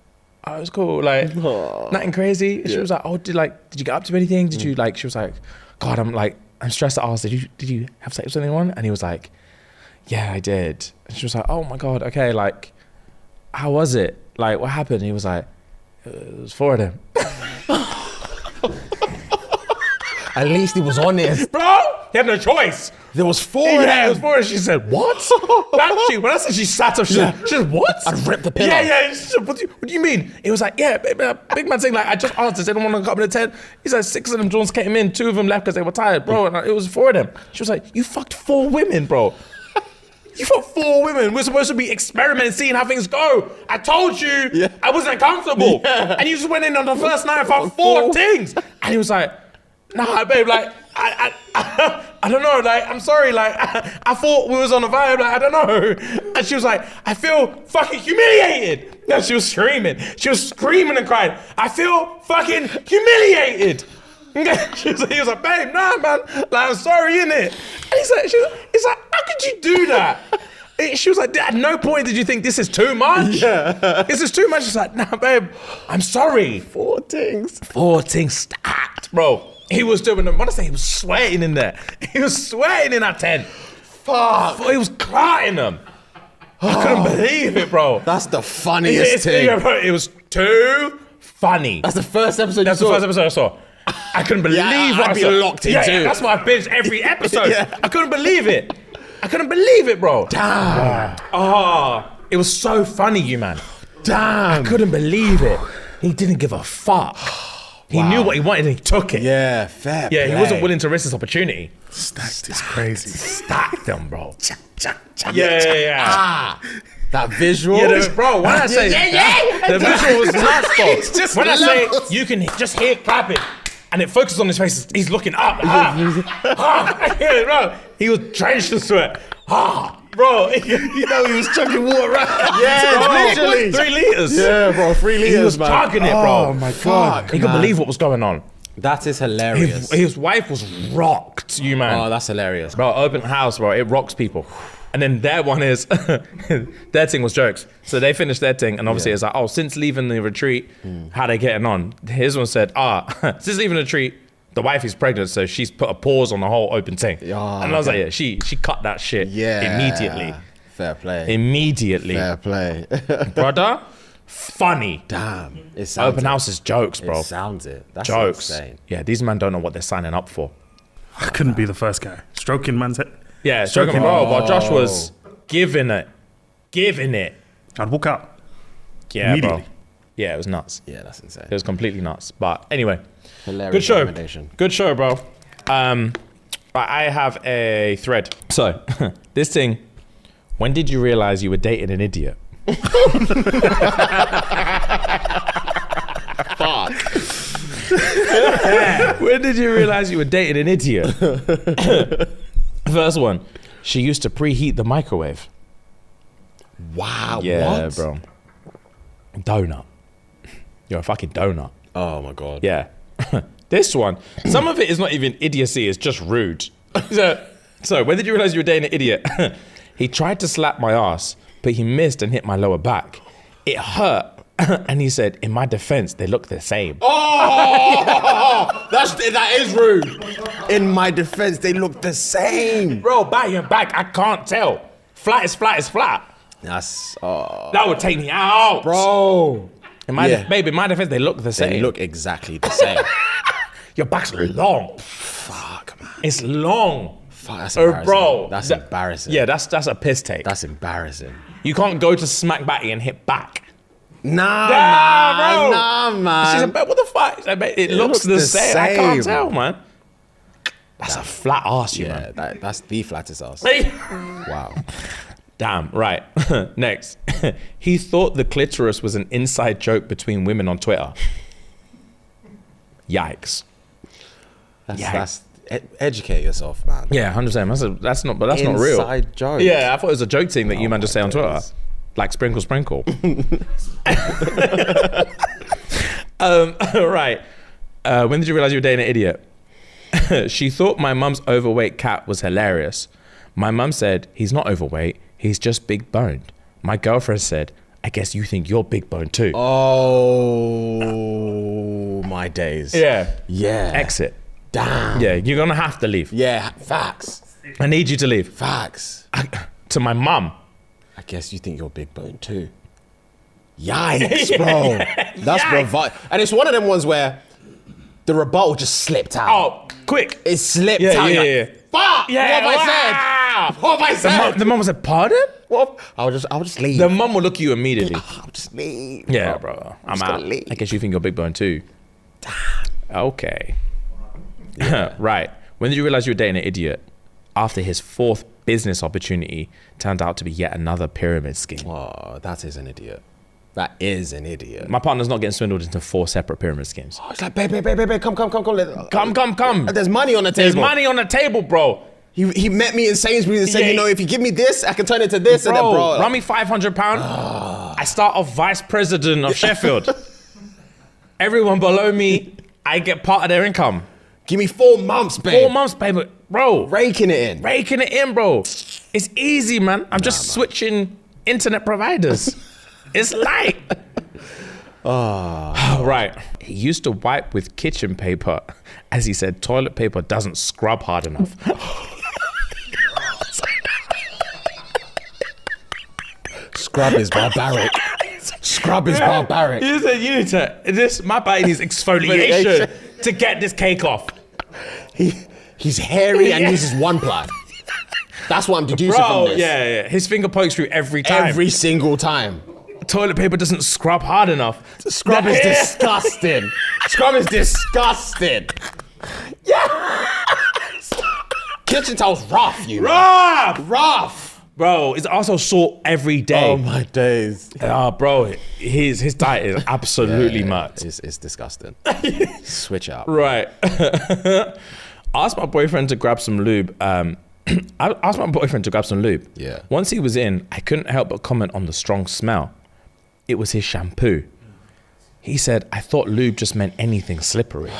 oh, it was cool. Like, nothing crazy. She was like, oh, did you get up to anything? Did you, like, she was like, God, I'm stressed to ask, did you have sex with anyone? And he was like, yeah, I did. And she was like, oh my God, okay, like, how was it? Like, what happened? And he was like, it was 4 of them. At least he was honest. Bro, he had no choice. There was 4 of them. Yeah, it was 4. She said, what? When I said she sat up, she said, what? I'd rip the pillow. Yeah. She said, what do you mean? It was like, yeah, big man saying, like, I just asked, does anyone want to come in the tent? He said 6 of them Jones came in, 2 of them left because they were tired, bro. And it was 4 of them. She was like, you fucked 4 women, bro. You fucked 4 women. We're supposed to be experimenting, seeing how things go. I told you I wasn't comfortable. Yeah. And you just went in on the first night and found 4 things. And he was like, nah, babe, like, I don't know, like, I'm sorry, like, I thought we was on a vibe, like, I don't know. And she was like, I feel fucking humiliated. No, she was screaming and crying. I feel fucking humiliated. He was like, babe, nah, man. Like, I'm sorry, innit? And he's like, how could you do that? She was like, at no point did you think this is too much? Yeah. This is too much. She's like, nah, babe, I'm sorry. 4 things stacked, bro. He was doing them. What I say? He was sweating in there. He was sweating in that tent. Fuck. He was crying them. I couldn't believe it, bro. That's the funniest thing. Yeah, bro, it was too funny. That's the first episode That's the first episode I saw. I couldn't believe what I'd I be saw. locked in too. Yeah, that's why I binged every episode. Yeah. I couldn't believe it. I couldn't believe it, bro. Damn. It was so funny, you man. Damn. I couldn't believe it. He didn't give a fuck. He knew what he wanted and he took it. Yeah, fair play. He wasn't willing to risk this opportunity. Stacked is crazy. Stacked them, bro. Yeah. That visual. Yeah, bro, when I say the visual was nuts, bro. When I say you can just hear clapping and it focuses on his face, he's looking up. Yeah, bro. He was drenched in sweat. Bro, You know he was chugging water around. yeah, bro, literally. 3 liters. Yeah, bro, 3 liters, He was man. chugging it, bro. Oh my God. He couldn't believe what was going on. That is hilarious. His wife was rocked, you man. Oh, that's hilarious. Bro, open house, bro. It rocks people. And then their one is, their thing was jokes. So they finished their thing, and obviously it's like, oh, since leaving the retreat, how they getting on? His one said, since leaving the retreat, the wife is pregnant, so she's put a pause on the whole open thing. And I was like, yeah, she cut that shit immediately. Fair play. Immediately. Fair play. Brother, funny. Damn. It sounds Open house is jokes, bro. It sounds it. That's Jokes. insane. Yeah, these men don't know what they're signing up for. I couldn't be the first guy. Stroking man's head. Yeah, stroking, bro. But Josh was giving it. I'd walk out. Yeah, bro. Immediately. Yeah, it was nuts. Yeah, that's insane. It was completely nuts. But anyway, Hilarious good show. recommendation. Good show, bro. I have a thread. So, this thing, when did you realize you were dating an idiot? Fuck. When did you realize you were dating an idiot? First one, she used to preheat the microwave. Wow. Yeah, what? bro. Donut. You're a fucking donut. Oh my God. Yeah. This one, some of it is not even idiocy, it's just rude. So when did you realize you were dating an idiot? He tried to slap my ass, but he missed and hit my lower back. It hurt. And he said, in my defense, they look the same. Oh, that is rude. In my defense, they look the same. Bro, back and back, I can't tell. Flat is flat is flat. That's That would take me out. bro. In my Yeah. babe, in my defense, they look the same. They look exactly the same. Your back's long. Fuck, man. It's long. Fuck, that's embarrassing. Bro. That's that- embarrassing. Yeah, that's a piss take. That's embarrassing. You can't go to smack Batty and hit back. Nah, bro. Nah, man. She said, "But what the fuck?" She's like, "Mate, it looks the same. I can't tell, man. That's a flat ass, you Yeah, man. that's the flattest ass. Wow. Damn, right. Next. He thought the clitoris was an inside joke between women on Twitter. Yikes. Educate yourself, man. Yeah, 100%. That's not real. Inside joke. Yeah, I thought it was a joke thing that you man just say on Twitter. Like sprinkle, sprinkle. Right. When did you realize you were dating an idiot? She thought my mum's overweight cat was hilarious. My mum said, he's not overweight, he's just big boned. My girlfriend said, I guess you think you're big boned too. Oh, my days. Yeah. Yeah. Exit. Damn. Yeah, you're gonna have to leave. Yeah, facts. I need you to leave. Facts. To my mum. I guess you think you're big bone too. Yikes, bro. That's bravado. And it's one of them ones where the rebuttal just slipped out. Oh, quick. It slipped Yeah, out. yeah, You're yeah. like, fuck! Yeah, What have I said? What have I said? The mum said, pardon? What? I'll just leave. The mum will look at you immediately. I'll just leave. Yeah, bro. I'm just out. gonna leave. I guess you think you're big bone too. Okay. Right. When did you realize you were dating an idiot? After his 4th business opportunity turned out to be yet another pyramid scheme. Oh, that is an idiot. That is an idiot. My partner's not getting swindled into 4 separate pyramid schemes. Oh, it's like, babe, come. Come. There's money on the table. There's money on the table, bro. He met me in Sainsbury's and said, Yeah. you know, if you give me this, I can turn it to this. And then, bro, Run me £500. I start off vice president of Sheffield. Everyone below me, I get part of their income. Give me 4 months, babe. 4 months, babe. Bro. Raking it in. Raking it in, bro. It's easy, man. I'm just switching internet providers. It's light. Right. He used to wipe with kitchen paper. As he said, toilet paper doesn't scrub hard enough. Scrub is barbaric. Scrub is barbaric. You said you need to, my body needs exfoliation to get this cake off. He's hairy and uses 1-ply. That's what I'm deducing from this. Yeah. His finger pokes through every time. Every single time. Toilet paper doesn't scrub hard enough. Scrub is disgusting. Scrub is disgusting. Yeah. Kitchen towel's rough, you know. Rough. Bro, it's also salt every day. Oh my days. Bro, his diet is absolutely mad. It's disgusting. Switch out. Right. I asked my boyfriend to grab some lube. Yeah. Once he was in, I couldn't help but comment on the strong smell. It was his shampoo. He said, I thought lube just meant anything slippery.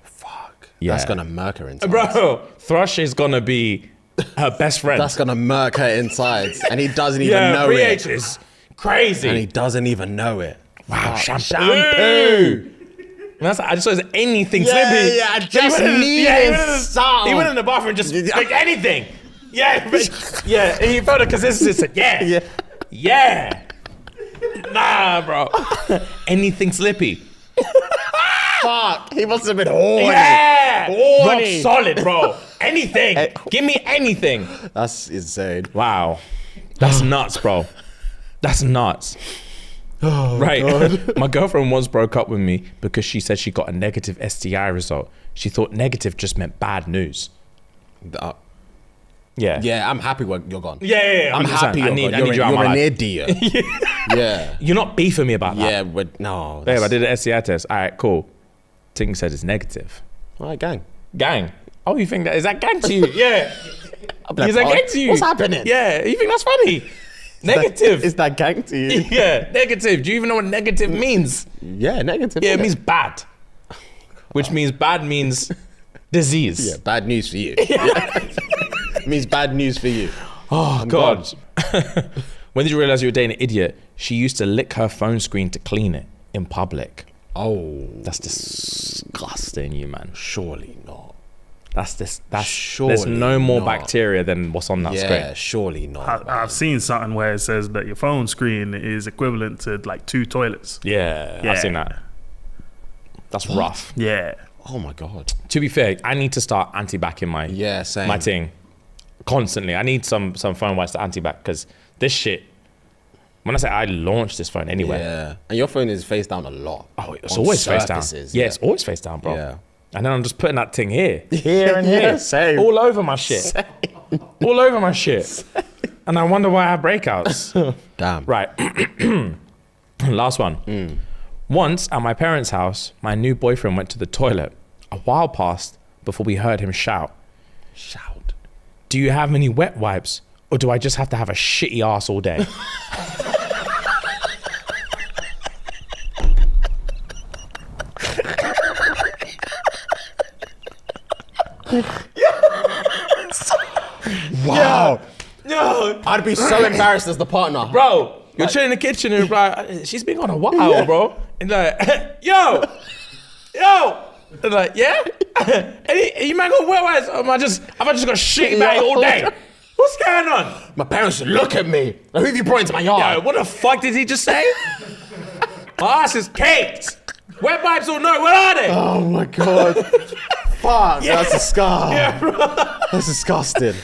Fuck. Yeah. That's gonna murk her inside. Bro, Thrush is gonna be her best friend. That's gonna murk her insides. And he doesn't even know it. is crazy. And he doesn't even know it. Wow, shampoo. I just saw anything slippy. Yeah, I just needed something. He went in the bathroom and just like anything. Yeah, he felt a consistency. Said, yeah. Nah, bro. Anything slippy. Fuck, he must have been horny. Yeah, Horny. rock solid, bro. Anything. Give me anything. That's insane. Wow, that's nuts, bro. That's nuts. Oh, right. God. My girlfriend once broke up with me because she said she got a negative STI result. She thought negative just meant bad news. Yeah, I'm happy when you're gone. Yeah. I'm happy you're gone. I need you out of my You're an life. idiot. Yeah. You're not beefing me about that. Yeah, but no. Babe, I did an STI test. All right, cool. Ting said it's negative. All right, gang. Gang. Oh, you think that? Is that gang to you? Yeah. Like, Is that gang to you? What's happening? Yeah. You think that's funny? Negative. Is that gang to you? Yeah, negative. Do you even know what negative means? Yeah, negative. Yeah, it means bad. Which means bad means disease. Yeah, bad news for you. It means bad news for you. Oh, God. When did you realize you were dating an idiot? She used to lick her phone screen to clean it in public. Oh. That's disgusting, you man. Surely not. That's Surely there's no more not. bacteria than what's on that screen. Yeah, surely not. I've seen something where it says that your phone screen is equivalent to like 2 toilets. Yeah, I've seen that. That's rough. Yeah. Oh my God. To be fair, I need to start anti-backing my same. my thing constantly. I need some phone wipes to anti-back because this shit. When I say I launched this phone anyway. Yeah. And your phone is face down a lot. Oh, it's On always face down. surfaces, Yeah, it's always face down, bro. Yeah. And then I'm just putting that thing here and here, same. all over my shit, all over my shit. And I wonder why I have breakouts. Damn. Right. Last one. Once at my parents' house, my new boyfriend went to the toilet. A while passed before we heard him shout, "Do you have any wet wipes? Or do I just have to have a shitty ass all day?" Wow. No, I'd be so embarrassed as the partner. bro, you're chilling in the kitchen and like, she's been on a while, bro. And like, yo, and like, yeah? You man got wet wipes? Have I just got shit bag all day? What's going on? My parents should look at me. Like, who have you brought into my yard? Yo, what the fuck did he just say? My ass is caked. Wet wipes or no, what are they? Oh my God. Fuck, Yeah. that's disgusting. Yeah, bro. That's disgusting.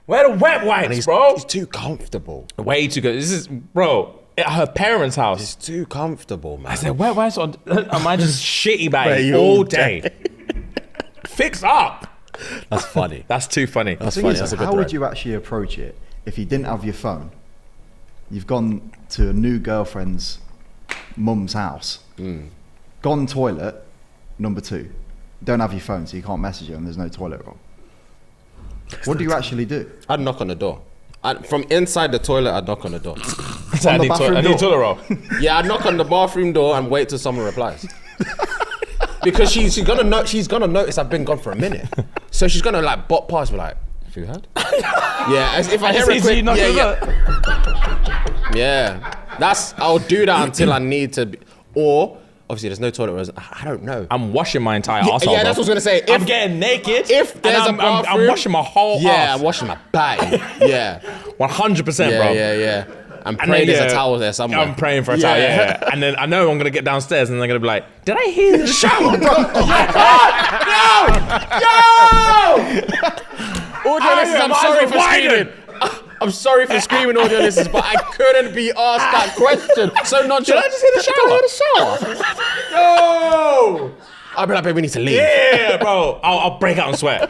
Where the wet wipes, bro? He's too comfortable. Way too good. This is, bro, at her parents' house. He's too comfortable, man. I said, wet wipes or am I just shitty bag Mate, all all day? Fix up. That's funny. That's too funny. That's Thing funny. is, That's a good how would thread. you actually approach it if you didn't have your phone? You've gone to a new girlfriend's mum's house, gone toilet, number 2. Don't have your phone, so you can't message her, and there's no toilet roll. What do you actually do? I'd knock on the door. From inside the toilet, I'd knock on the door. I the bathroom need door. toilet roll. Yeah, I'd knock on the bathroom door and wait till someone replies. because she's gonna notice I've been gone for a minute, so she's gonna like bop past me like, have you heard? Yeah, as if I hear it quick. Yeah. I'll do that until I need to, or obviously there's no toilet rolls. I don't know. I'm washing my entire arsehole. Yeah, that's what I was gonna say. I'm getting naked. If there's a bathroom, I'm washing my whole yeah, arse. I'm washing my bag. Yeah, 100%, yeah, bro. Yeah. I'm praying there's a towel there somewhere. I'm praying for a towel, yeah. And then I know I'm gonna get downstairs and they're gonna be like, did I hear the shower? No! Audio listeners, I'm sorry for screaming. I'm sorry for screaming, audio listeners, but I couldn't be asked that question. So not Did I just hear the shower? Did I hear the shower? No! I'll be like, babe, we need to leave. Yeah, bro. I'll break out and sweat.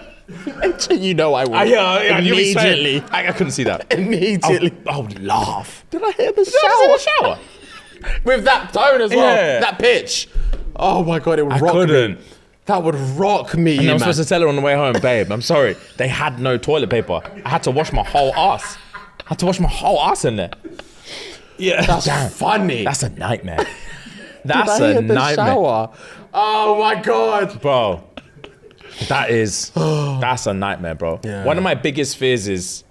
You know I will. Yeah, immediately. I couldn't see that. Immediately. I'll laugh. Did I hear the shower? With that tone as well, Yeah. that pitch. Oh my God, it would I rock couldn't. me. That would rock me, And I man. was supposed to tell her on the way home, babe, I'm sorry. They had no toilet paper. I had to wash my whole ass. In there. Yeah. That's funny. That's a nightmare. Did That's I a hear the nightmare. shower? Oh my God. Bro. That's a nightmare, bro. Yeah. One of my biggest fears is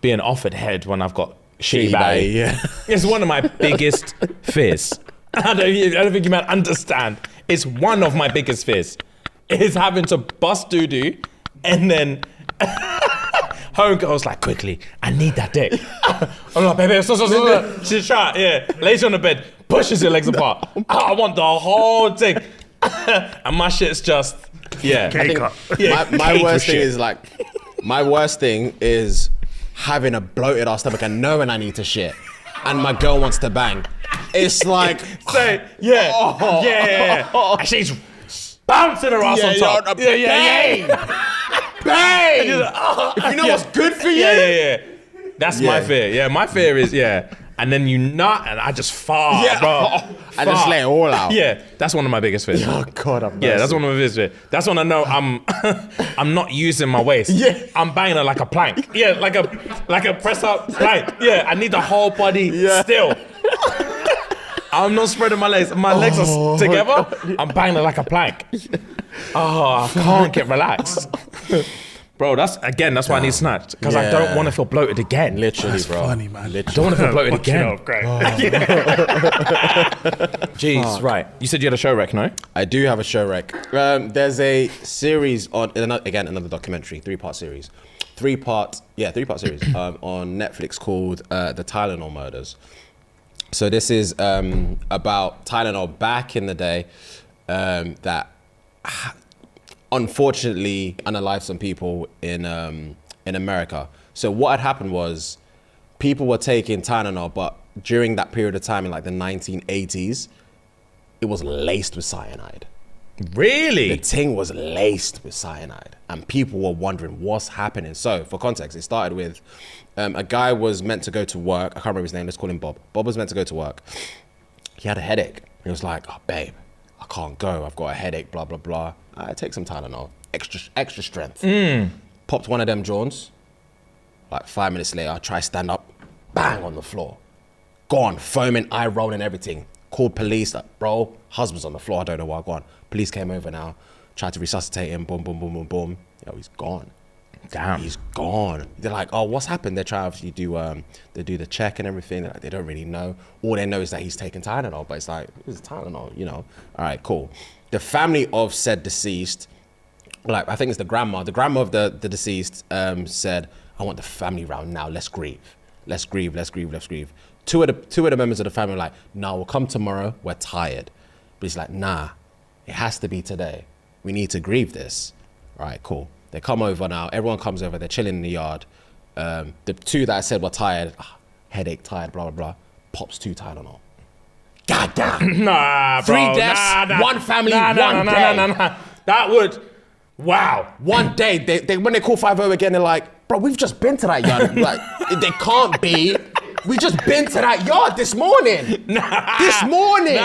being offered head when I've got shitty Bae, body. yeah. It's one of my biggest fears. I don't think you might understand. It's one of my biggest fears. Is having to bust doo-doo and then homegirl's like, quickly, I need that dick. I'm like, baby, so. She's trying, yeah. Lays on the bed, pushes her legs apart. I want the whole thing. And my shit's just, yeah. Cake up. Yeah, My cake worst with thing shit. is like, my worst thing is having a bloated ass stomach and knowing I need to shit, and my girl wants to bang. It's like, Say, yeah, yeah. And she's bouncing her ass on top. Bang! Bang! If you know what's good for you. Yeah. That's my Yeah. fear. Yeah, my fear is, yeah. And then you nut and I just fart, Yeah. bro. I just let it all out. Yeah, that's one of my biggest fears. Oh God, I'm Yeah, that's one of my biggest fears. That's when I know I'm not using my waist. Yeah. I'm banging her like a plank. Yeah, like a press up plank. Yeah, I need the whole body still. I'm not spreading my legs. My legs are together. I'm banging her like a plank. Oh, I can't get relaxed. Bro, that's why I need snatched. Because I don't want to feel bloated again. Literally, bro. Funny, man. I don't want to feel bloated again. Great. Jeez, right. You said you had a show rec, no? I do have a show rec. There's a series on, again, another documentary, three-part series. Three-part series on Netflix called The Tylenol Murders. So this is about Tylenol back in the day that unfortunately unalived some people in America. So what had happened was people were taking Tylenol, but during that period of time in like the 1980s, it was laced with cyanide. Really? The thing was laced with cyanide and people were wondering what's happening. So for context, it started with a guy was meant to go to work. I can't remember his name. Let's call him Bob. Bob was meant to go to work. He had a headache. He was like, oh, babe, I can't go. I've got a headache, blah, blah, blah. I take some Tylenol, extra strength. Popped one of them Jones. Like 5 minutes later, I try stand up, bang on the floor. Gone, foaming, eye rolling, everything. Called police, like, bro, husband's on the floor, I don't know why, gone. Police came over now, tried to resuscitate him, boom, boom, boom, boom, boom. Yo, he's gone. Damn. He's gone. They're like, oh, what's happened? They try to do, they do the check and everything. They're like, they don't really know. All they know is that he's taking Tylenol, but it's like, it's Tylenol, you know? All right, cool. The family of said deceased, like, I think it's the grandma of the deceased said, I want the family round now, let's grieve. Let's grieve. Two of the members of the family were like, no, we'll come tomorrow, we're tired. But he's like, nah, it has to be today. We need to grieve this. All right, cool. They come over now, everyone comes over, they're chilling in the yard. The two that I said were tired, headache, tired, blah, blah, blah, pops 2 Tylenol. God damn. Nah, bro. 3 deaths, 1 family, 1 day. Nah. That would, wow. 1 day, they when they call 50 again, they're like, bro, we've just been to that yard. Like, they can't be. We just been to that yard this morning. This morning.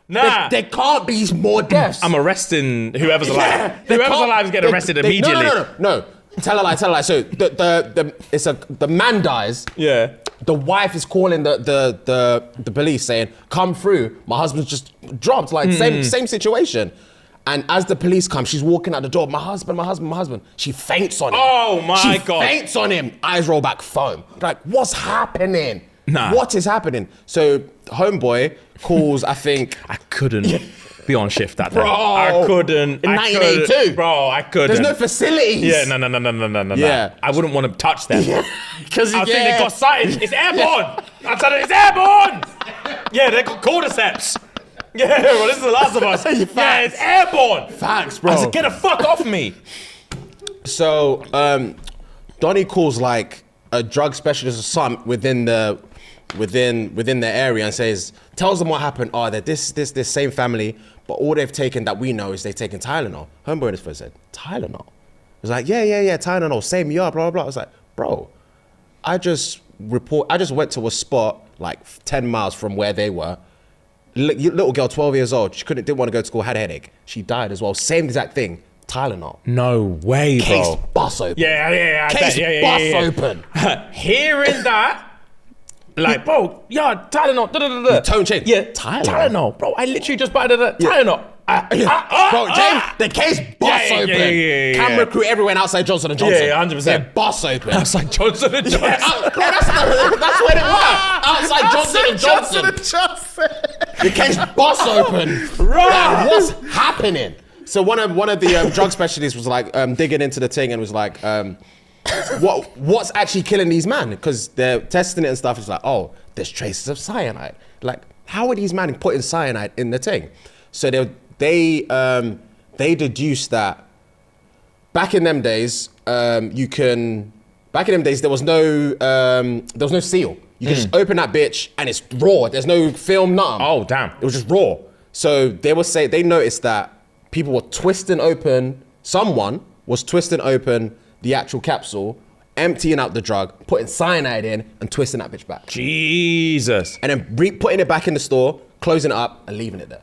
Nah. There can't be more deaths. I'm arresting whoever's alive. Yeah, they Whoever's can't- alive is getting arrested immediately. No. Tell a lie. So the man dies. Yeah. The wife is calling the police saying, come through. My husband's just dropped. Like same situation. And as the police come, she's walking out the door. My husband. She faints on him. Oh my God. She faints on him. Eyes roll back, foam. Like, what's happening? Nah. What is happening? So homeboy calls, I think. I couldn't be on shift that day. Bro. I couldn't. In I 1982. couldn't. Bro, I couldn't. There's no facilities. Yeah, no. Yeah. I wouldn't want to touch them. Because I think they got sighted. It's airborne. I said it's airborne. Yeah, they got cordyceps. Yeah, well, this is The Last of Us. Yeah, it's airborne. Facts, bro. I said, get the fuck off me. So, Donnie calls like a drug specialist or something within the area and tells them what happened. Oh, they're this same family, but all they've taken that we know is they've taken Tylenol. Homeboy in his phone said, Tylenol? He was like, yeah, Tylenol, same year, blah, blah, blah. I was like, bro, I just went to a spot like 10 miles from where they were. Little girl, 12 years old, she didn't want to go to school, had a headache. She died as well. Same exact thing, Tylenol. No way, bro. Case bust open. Yeah. Case bust open. Hearing that, like, bro, yeah, Tylenol. The tone change. Yeah, Tylenol. bro. I literally just bought Tylenol. Bro, James, the case bust open. Yeah. Camera crew everywhere outside Johnson & Johnson. Yeah, 100%. They bust open. Outside Johnson & Johnson. Bro, that's where they were. Outside Johnson & Johnson. The case bust open. Like, what's happening? So one of the drug specialists was like digging into the thing and was like, what's actually killing these men? Because they're testing it and stuff. It's like, oh, there's traces of cyanide. Like, how are these men putting cyanide in the thing? So they deduced that back in them days, there was no seal. You can just open that bitch and it's raw. There's no film, nothing. Oh, damn. It was just raw. So they noticed that people were someone was twisting open the actual capsule, emptying out the drug, putting cyanide in and twisting that bitch back. Jesus. And then putting it back in the store, closing it up and leaving it there.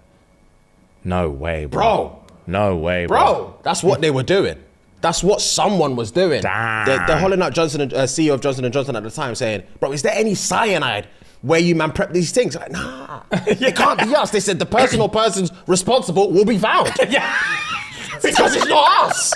No way, bro. No way, Bro, that's what they were doing. That's what someone was doing. Damn. They're hollering out CEO of Johnson & Johnson at the time saying, bro, is there any cyanide where you man prep these things? Like, nah, it can't be us. They said the person or persons responsible will be found. Yeah. Because it's not us.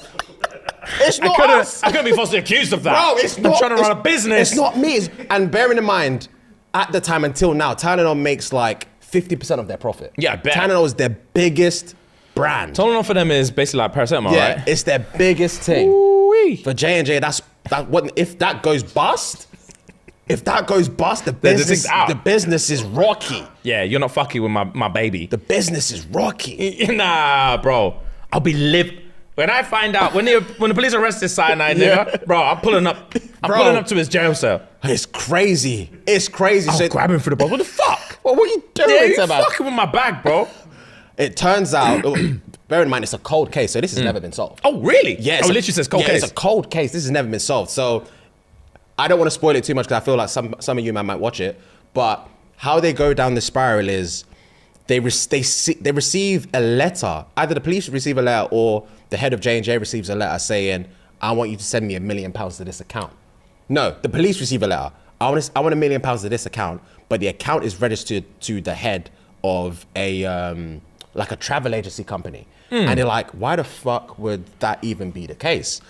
It's not us. I couldn't be falsely accused of that. Bro, it's not. I'm trying to run a business. It's not me. And bearing in mind, at the time until now, Tylenol makes like 50% of their profit. Yeah, I bet. Tylenol is their biggest brand. Tylenol for them is basically like paracetamol, Yeah, right? it's their biggest thing. Ooh-wee. For J&J, if that goes bust, the this thing's out. business is rocky. Yeah, you're not fucking with my baby. The business is rocky. Nah, bro. I'll be when I find out when the police arrest this cyanide nigga, bro, I'm pulling up to his jail cell. It's crazy. I'll grab him for the ball. What the fuck? Well, what are you doing? Yeah, you fucking with my bag, bro. It turns out, bear in mind, it's a cold case, so this has never been solved. Oh, really? Yeah. It literally says cold case. It's a cold case. This has never been solved. So I don't want to spoil it too much because I feel like some of you man might watch it. But how they go down the spiral is they receive a letter. Either the police receive a letter or the head of J&J receives a letter saying, I want you to send me £1 million to this account. No, the police receive a letter. I want £1 million to this account, but the account is registered to the head of a travel agency company. And they're like, why the fuck would that even be the case?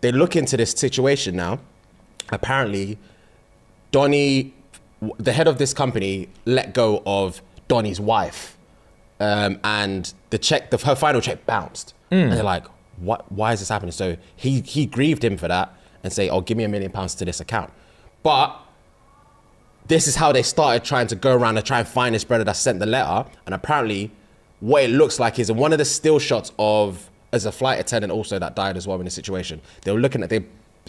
They look into this situation now. Apparently, Donnie, the head of this company, let go of Donnie's wife. And her final check bounced. And they're like, why is this happening? So he grieved him for that and say, oh, give me £1 million to this account. But this is how they started trying to go around and try and find this brother that sent the letter. And apparently what it looks like is in one of the still shots as a flight attendant also that died as well in this situation. They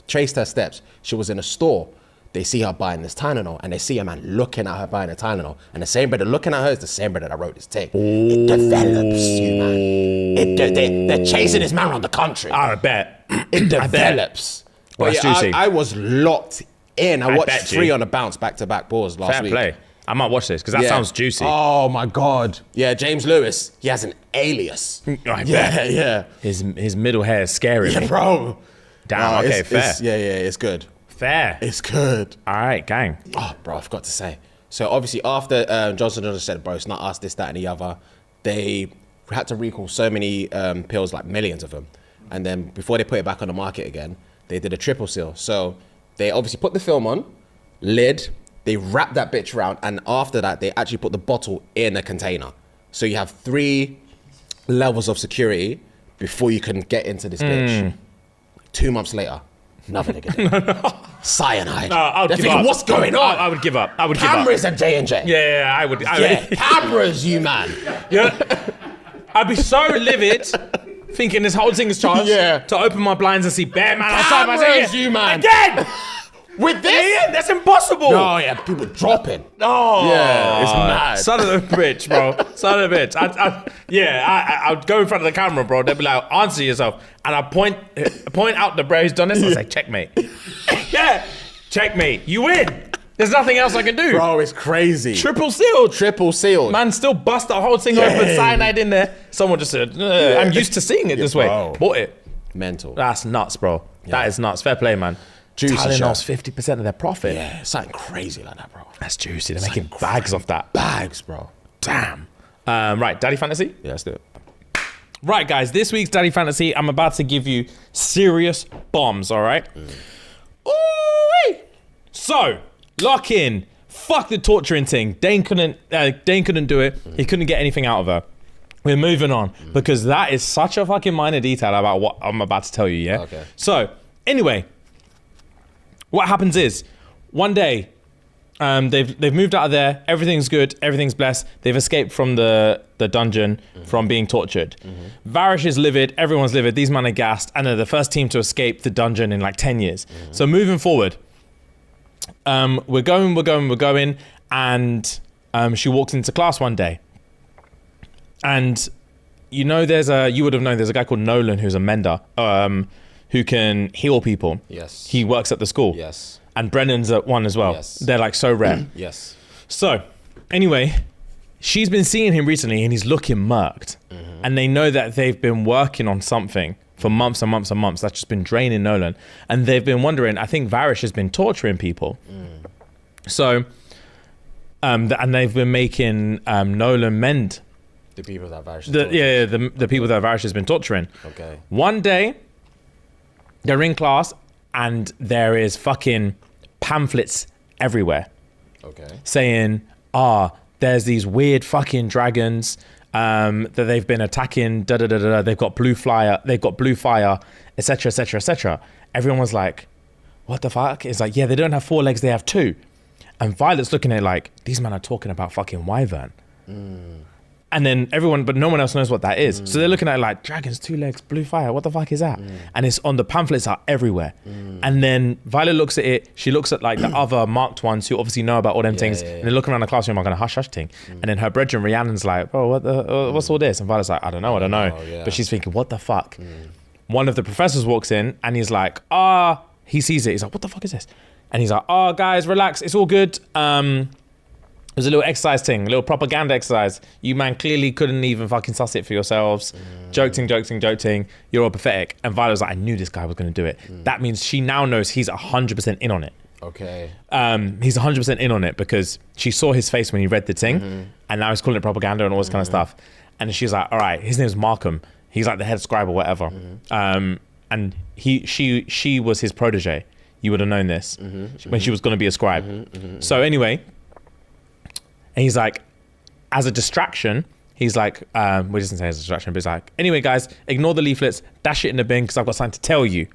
traced her steps. She was in a store. They see her buying this Tylenol and they see a man looking at her buying a Tylenol. And the same brother looking at her is the same brother that wrote this tape. It develops you, man. They're chasing this man around the country. I bet. It develops. Well, But that's juicy. I was locked in. I watched bet 3 you. on the bounce back-to-back balls last Fair week. play. I might watch this because that sounds juicy. Oh my God. Yeah, James Lewis. He has an alias. I Yeah, bet. yeah. His middle hair is scary. Yeah, bro. Damn, okay, fair. It's good. Fair. It's good. All right, gang. Oh, bro, I forgot to say. So obviously after Johnson & Johnson said, bro, it's not us, this, that, and the other, they had to recall so many pills, like millions of them. And then before they put it back on the market again, they did a triple seal. So they obviously put the film on, lid, they wrapped that bitch around, and after that, they actually put the bottle in a container. So you have 3 levels of security before you can get into this bitch. 2 months later, nothing again. Cyanide. No, I would They're give thinking, up. what's going on? I would give up. I would give up. Cameras at J&J. Yeah, I would. Yeah, cameras, you man. Yeah. I'd be so livid, thinking this whole thing is charged. Yeah. To open my blinds and see bear man outside my Cameras, you man. Again. With this? Yeah, that's impossible. Oh yeah, people dropping. Oh, Yeah, it's mad. Son of a bitch, bro. Son of a bitch. I would go in front of the camera, bro. They'd be like, answer yourself. And I point out the bro who's done this. I say, checkmate. Yeah, checkmate. You win. There's nothing else I can do. Bro, it's crazy. Triple sealed. Triple sealed. Man, still bust the whole thing open, cyanide in there. Someone just said, I'm used to seeing it this way. bro. Bought it. Mental. That's nuts, bro. That is nuts. Fair play, man. Juicy Tylenol's shit. 50% of their profit. Yeah, something crazy like that, bro. That's juicy. They're making bags off that. Bags, bro. Damn. Right, Daddy Fantasy? Yeah, let's do it. Right, guys, this week's Daddy Fantasy, I'm about to give you serious bombs, all right? Ooh-wee. So, lock in. Fuck the torturing thing. Dane couldn't do it. He couldn't get anything out of her. We're moving on because that is such a fucking minor detail about what I'm about to tell you, yeah? Okay. So, anyway, what happens is, one day, they've moved out of there, everything's good, everything's blessed, they've escaped from the dungeon from being tortured. Varish is livid, everyone's livid, these men are gassed, and they're the first team to escape the dungeon in like 10 years. So moving forward, we're going, and she walks into class one day. And you would have known there's a guy called Nolan who's a mender, who can heal people. Yes. He works at the school. Yes. And Brennan's at one as well. Yes. They're like so rare. Yes. So, anyway, she's been seeing him recently and he's looking murked. And they know that they've been working on something for months and months and months that's just been draining Nolan. And they've been wondering, I think Varish has been torturing people. So, and they've been making Nolan mend. The people that Varish The people that Varish has been torturing. Okay. One day, they're in class and there is fucking pamphlets everywhere. Okay. Saying, there's these weird fucking dragons that they've been attacking, they've got blue fire, etc, etc, etc. Everyone was like, what the fuck? It's like, yeah, they don't have 4 legs, they have 2. And Violet's looking at it like, these men are talking about fucking wyvern. And then but no one else knows what that is. So they're looking at it like, dragons, 2 legs, blue fire, what the fuck is that? And it's on the pamphlets are everywhere. And then Violet looks at it, she looks at like the other marked ones who obviously know about all them things, and they're looking around the classroom like on a hush thing. And then her brethren, Rhiannon's like, bro, what's all this? And Violet's like, I don't know. Yeah. But she's thinking, what the fuck? One of the professors walks in and he's like, he sees it. He's like, what the fuck is this? And he's like, guys, relax, it's all good. It was a little exercise thing, a little propaganda exercise. You man clearly couldn't even fucking suss it for yourselves. Joking. You're all pathetic. And Violet's like, I knew this guy was going to do it. That means she now knows he's 100% in on it. Okay. He's 100% in on it because she saw his face when he read the thing, and now he's calling it propaganda and all this kind of stuff. And she's like, all right, his name's Markham. He's like the head scribe or whatever. And she was his protege. You would have known this when she was going to be a scribe. So anyway. And he's like, as a distraction, he's like, we doesn't say as a distraction, but he's like, anyway, guys, ignore the leaflets, dash it in the bin because I've got something to tell you.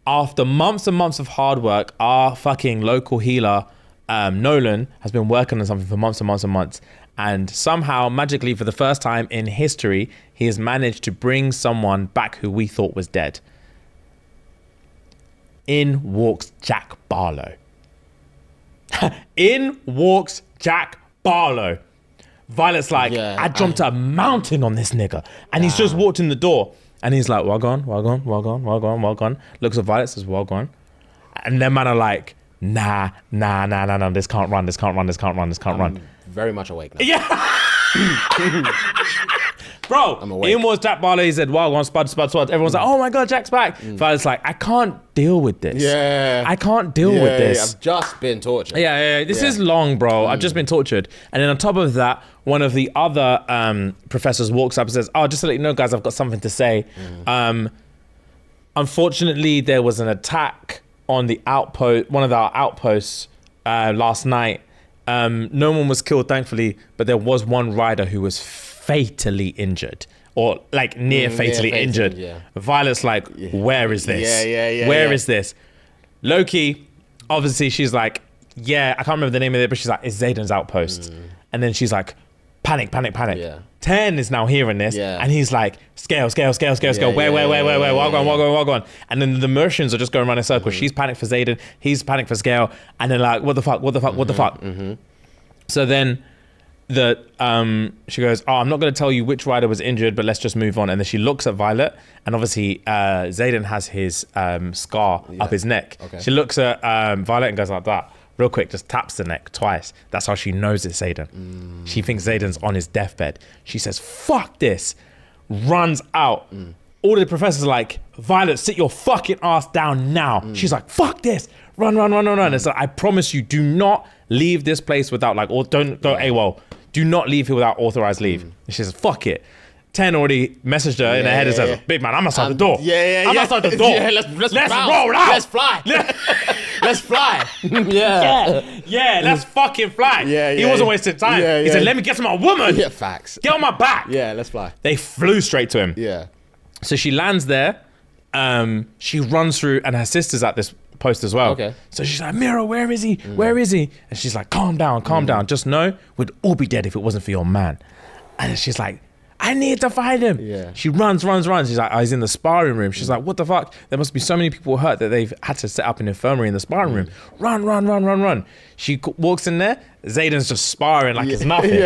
After months and months of hard work, our fucking local healer, Nolan, has been working on something for months and months and months. And somehow, magically, for the first time in history, he has managed to bring someone back who we thought was dead. In walks Jack Barlow. In walks Jack Barlow. Violet's like, I jumped a mountain on this nigga. And he's just walked in the door. And he's like, well gone. Looks at Violet, says, well gone. And them man are like, nah, this can't run. Very much awake now. Yeah. bro. I'm awake. In was Jack Barlow. He said, "Wow, on Spud. Everyone's like, oh my god, Jack's back." Violet's like, I can't deal with this. Yeah. I can't deal with this. Yeah, I've just been tortured. Yeah. This is long, bro. I've just been tortured. And then on top of that, one of the other professors walks up and says, "Oh, just to let you know, guys, I've got something to say. Unfortunately, there was an attack on the outpost, one of our outposts last night. No one was killed, thankfully, but there was one rider who was fatally injured." Or like near fatally injured. Yeah. Violet's like, where is this? Yeah. Where is this? Loki, obviously she's like, yeah, I can't remember the name of it, but she's like, it's Zayden's outpost. And then she's like, panic. Yeah. 10 is now hearing this, and he's like, scale. Where? Walk on. And then the Mercians are just going around in circles. She's panicked for Zayden, he's panicked for Scale, and then like, what the fuck? So then she goes, "Oh, I'm not going to tell you which rider was injured, but let's just move on." And then she looks at Violet, and obviously Zayden has his scar up his neck. Okay. She looks at Violet and goes like that, real quick, just taps the neck twice. That's how she knows it's Zayden. She thinks Zayden's on his deathbed. She says, "Fuck this," runs out. All the professors are like, "Violet, sit your fucking ass down now." She's like, "Fuck this, run." It's like, I promise you, do not leave this place without like, or don't go AWOL. Do not leave here without authorized leave. And she says, "Fuck it." 10 already messaged her in her head and says, "Big man, I'm outside the door. I'm outside the door. Let's roll out. Let's fly. Let's fly. Yeah, let's fucking fly." He wasn't wasting time. Yeah, he said, "Let me get to my woman. Yeah, facts. Get on my back." Yeah, let's fly. They flew straight to him. Yeah. So she lands there. She runs through, and her sister's at this post as well. Okay. So she's like, "Mira, where is he? Where is he?" And she's like, calm down. Just know we'd all be dead if it wasn't for your man." And she's like, "I need to find him." Yeah. She runs. She's like, he's in the sparring room. She's like, "What the fuck? There must be so many people hurt that they've had to set up an infirmary in the sparring room." Run. She walks in there. Zayden's just sparring like it's nothing.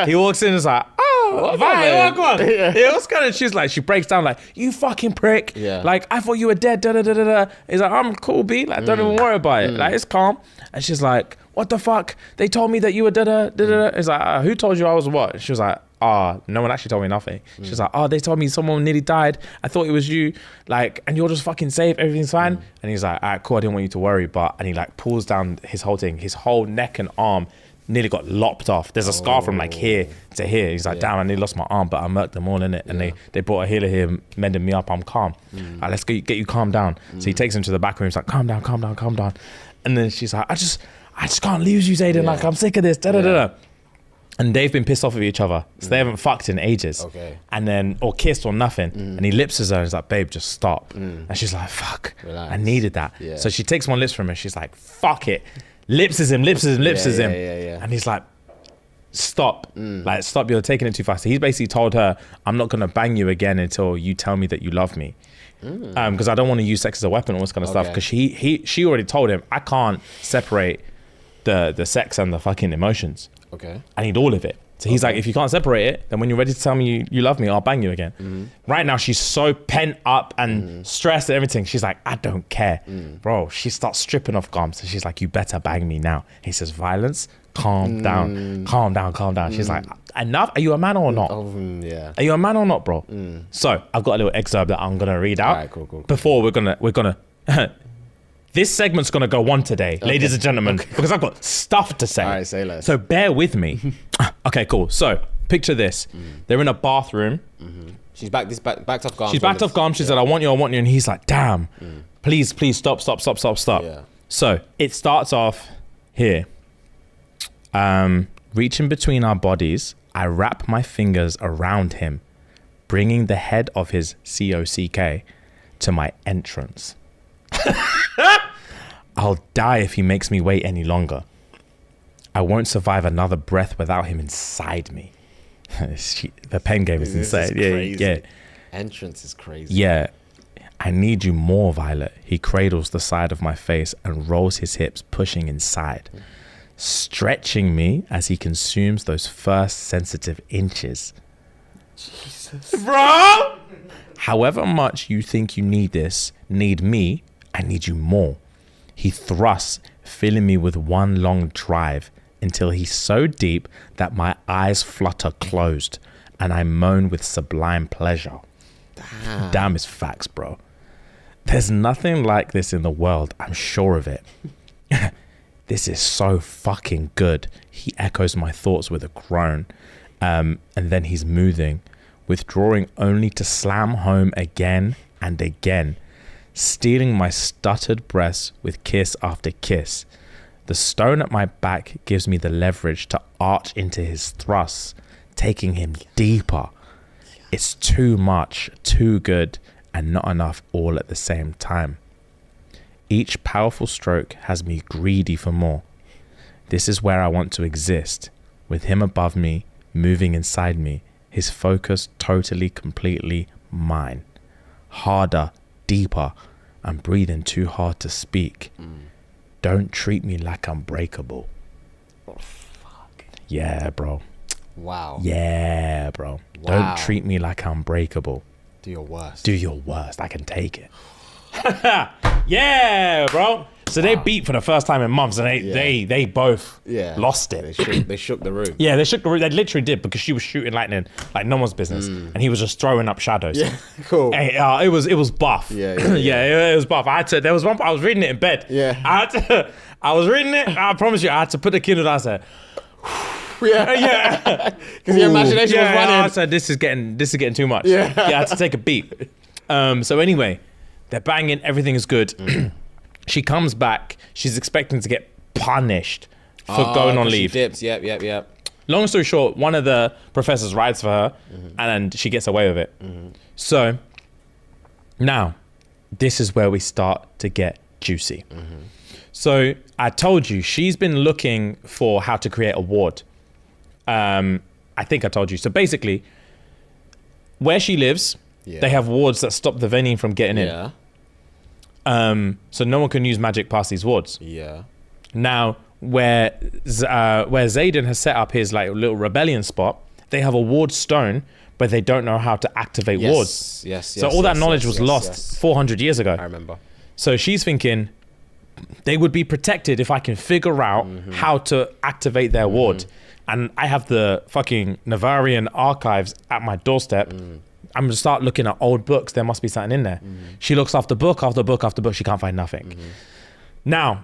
He walks in and is like, "Oh, Violet, what on?" Yeah, what's going on? She's like, she breaks down like, "You fucking prick. Yeah. Like, I thought you were dead, He's like, "I'm cool, B. Like, don't even worry about it. Like, it's calm." And she's like, "What the fuck? They told me that you were He's like, "Who told you I was what?" And she was like, no one actually told me nothing. She's like, they told me someone nearly died. I thought it was you. Like, and you're just fucking safe. Everything's fine." And he's like, "All right, cool. I didn't want you to worry." And he like pulls down his whole thing. His whole neck and arm nearly got lopped off. There's a scar from like here to here. He's like, "Damn, I nearly lost my arm, but I murked them all in it." And they brought a healer here, mending me up. I'm calm. Like, let's get you calm down. So he takes him to the back room. He's like, calm down. And then she's like, I just can't lose you, Zayden. Like, I'm sick of this. And they've been pissed off with each other. So they haven't fucked in ages. Okay. And then, or kissed or nothing. And he lipses her and he's like, "Babe, just stop." And she's like, "Fuck, relax. I needed that." Yeah. So she takes one lips from him. She's like, "Fuck it." Lipses him. Yeah. And he's like, "Stop. Like, stop. You're taking it too fast." So he's basically told her, "I'm not going to bang you again until you tell me that you love me." Because I don't want to use sex as a weapon or all this kind of stuff. Because she already told him, I can't separate the sex and the fucking emotions. Okay. I need all of it. So he's like, if you can't separate it, then when you're ready to tell me you love me, I'll bang you again. Right now, she's so pent up and stressed and everything. She's like, I don't care. Bro, she starts stripping off gums. So she's like, "You better bang me now." He says, "Violence, calm down. She's like, "Enough? Are you a man or not? Yeah. Are you a man or not, bro?" So I've got a little excerpt that I'm going to read out. All right, cool. Before we're gonna this segment's gonna go on today, ladies and gentlemen, because I've got stuff to say. All right, say less. So bear with me. Okay, cool. So picture this: they're in a bathroom. She's backed off gums. She's backed off gums. She said, I want you," and he's like, "Damn, please, stop." Yeah. So it starts off here. Reaching between our bodies, I wrap my fingers around him, bringing the head of his COCK to my entrance. I'll die if he makes me wait any longer. I won't survive another breath without him inside me. The pen game is insane. Yeah. Entrance is crazy. Yeah. I need you more, Violet. He cradles the side of my face and rolls his hips, pushing inside, stretching me as he consumes those first sensitive inches. Jesus. Bro! However much you think you need me, I need you more. He thrusts, filling me with one long drive until he's so deep that my eyes flutter closed. and I moan with sublime pleasure. Damn is facts, bro. There's nothing like this in the world. I'm sure of it. This is so fucking good. He echoes my thoughts with a groan. And then he's moothing, withdrawing only to slam home again and again, stealing my stuttered breaths with kiss after kiss. The stone at my back gives me the leverage to arch into his thrusts, taking him deeper. It's too much, too good, and not enough all at the same time. Each powerful stroke has me greedy for more. This is where I want to exist, with him above me, moving inside me, his focus totally, completely mine. Harder, deeper, I'm breathing too hard to speak. Don't treat me like I'm breakable. Oh, fuck. Yeah, bro. Wow. Yeah, bro. Wow. Don't treat me like I'm breakable. Do your worst. Do your worst. I can take it. Yeah, bro. So they beat for the first time in months, and they both lost it. They shook the room. Yeah, they shook the room. They literally did, because she was shooting lightning like no one's business, and he was just throwing up shadows. Yeah, cool. Hey, it was buff. Yeah. It was buff. There was one part I was reading it in bed. Yeah. I was reading it. I promise you, I had to put the Kindle down. I said, Yeah. Because your imagination was running. I said, this is getting too much. Yeah. I had to take a beat. So anyway, they're banging. Everything is good. She comes back. She's expecting to get punished for going on leave. She dips. Yep. Long story short, one of the professors rides for her, and she gets away with it. So now, this is where we start to get juicy. So I told you, she's been looking for how to create a ward. I think I told you. So basically, where she lives, they have wards that stop the venin from getting in. So no one can use magic past these wards. Yeah. Now, where Zayden has set up his like little rebellion spot, they have a ward stone, but they don't know how to activate wards. So all that knowledge was lost 400 years ago. I remember. So she's thinking, they would be protected if I can figure out how to activate their ward. And I have the fucking Navarian archives at my doorstep. I'm gonna start looking at old books. There must be something in there. She looks after book after book after book. She can't find nothing. Now,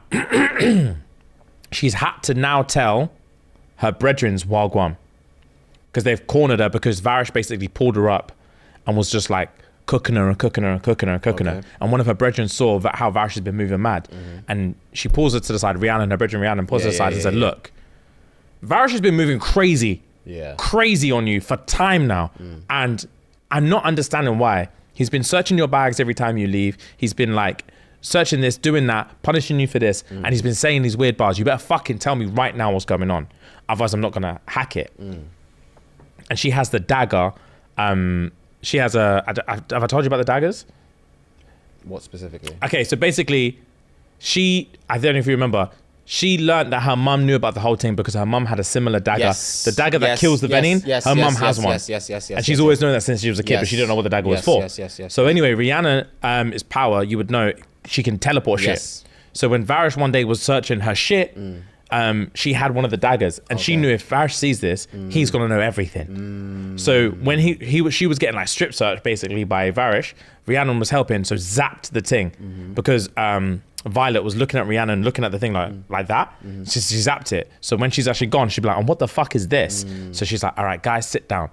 she's had to now tell her brethren's Wagwan, because they've cornered her, because Varish basically pulled her up and was just like cooking her. And one of her brethren saw that how Varish has been moving mad. And she pulls her to the side, her brethren pulls her to the side and said, look, Varish has been moving crazy on you for time now. And I'm not understanding why. He's been searching your bags every time you leave. He's been like searching this, doing that, punishing you for this. And he's been saying these weird bars. You better fucking tell me right now what's going on. Otherwise, I'm not going to hack it. And she has the dagger. She has have I told you about the daggers? What specifically? Okay, so basically, I don't know if you remember, she learned that her mum knew about the whole thing because her mum had a similar dagger. The dagger that kills the venin, her mum has one. And she's always known that since she was a kid, but she didn't know what the dagger was for. So anyway, Rihanna is power. You would know she can teleport shit. So when Varish one day was searching her shit, she had one of the daggers, and she knew if Varish sees this, he's gonna know everything. So when she was getting like strip searched basically by Varish, Rhiannon was helping, so zapped the thing because Violet was looking at Rhiannon, looking at the thing like that. She zapped it. So when she's actually gone, she'd be like, "Oh, what the fuck is this?" So she's like, "All right, guys, sit down."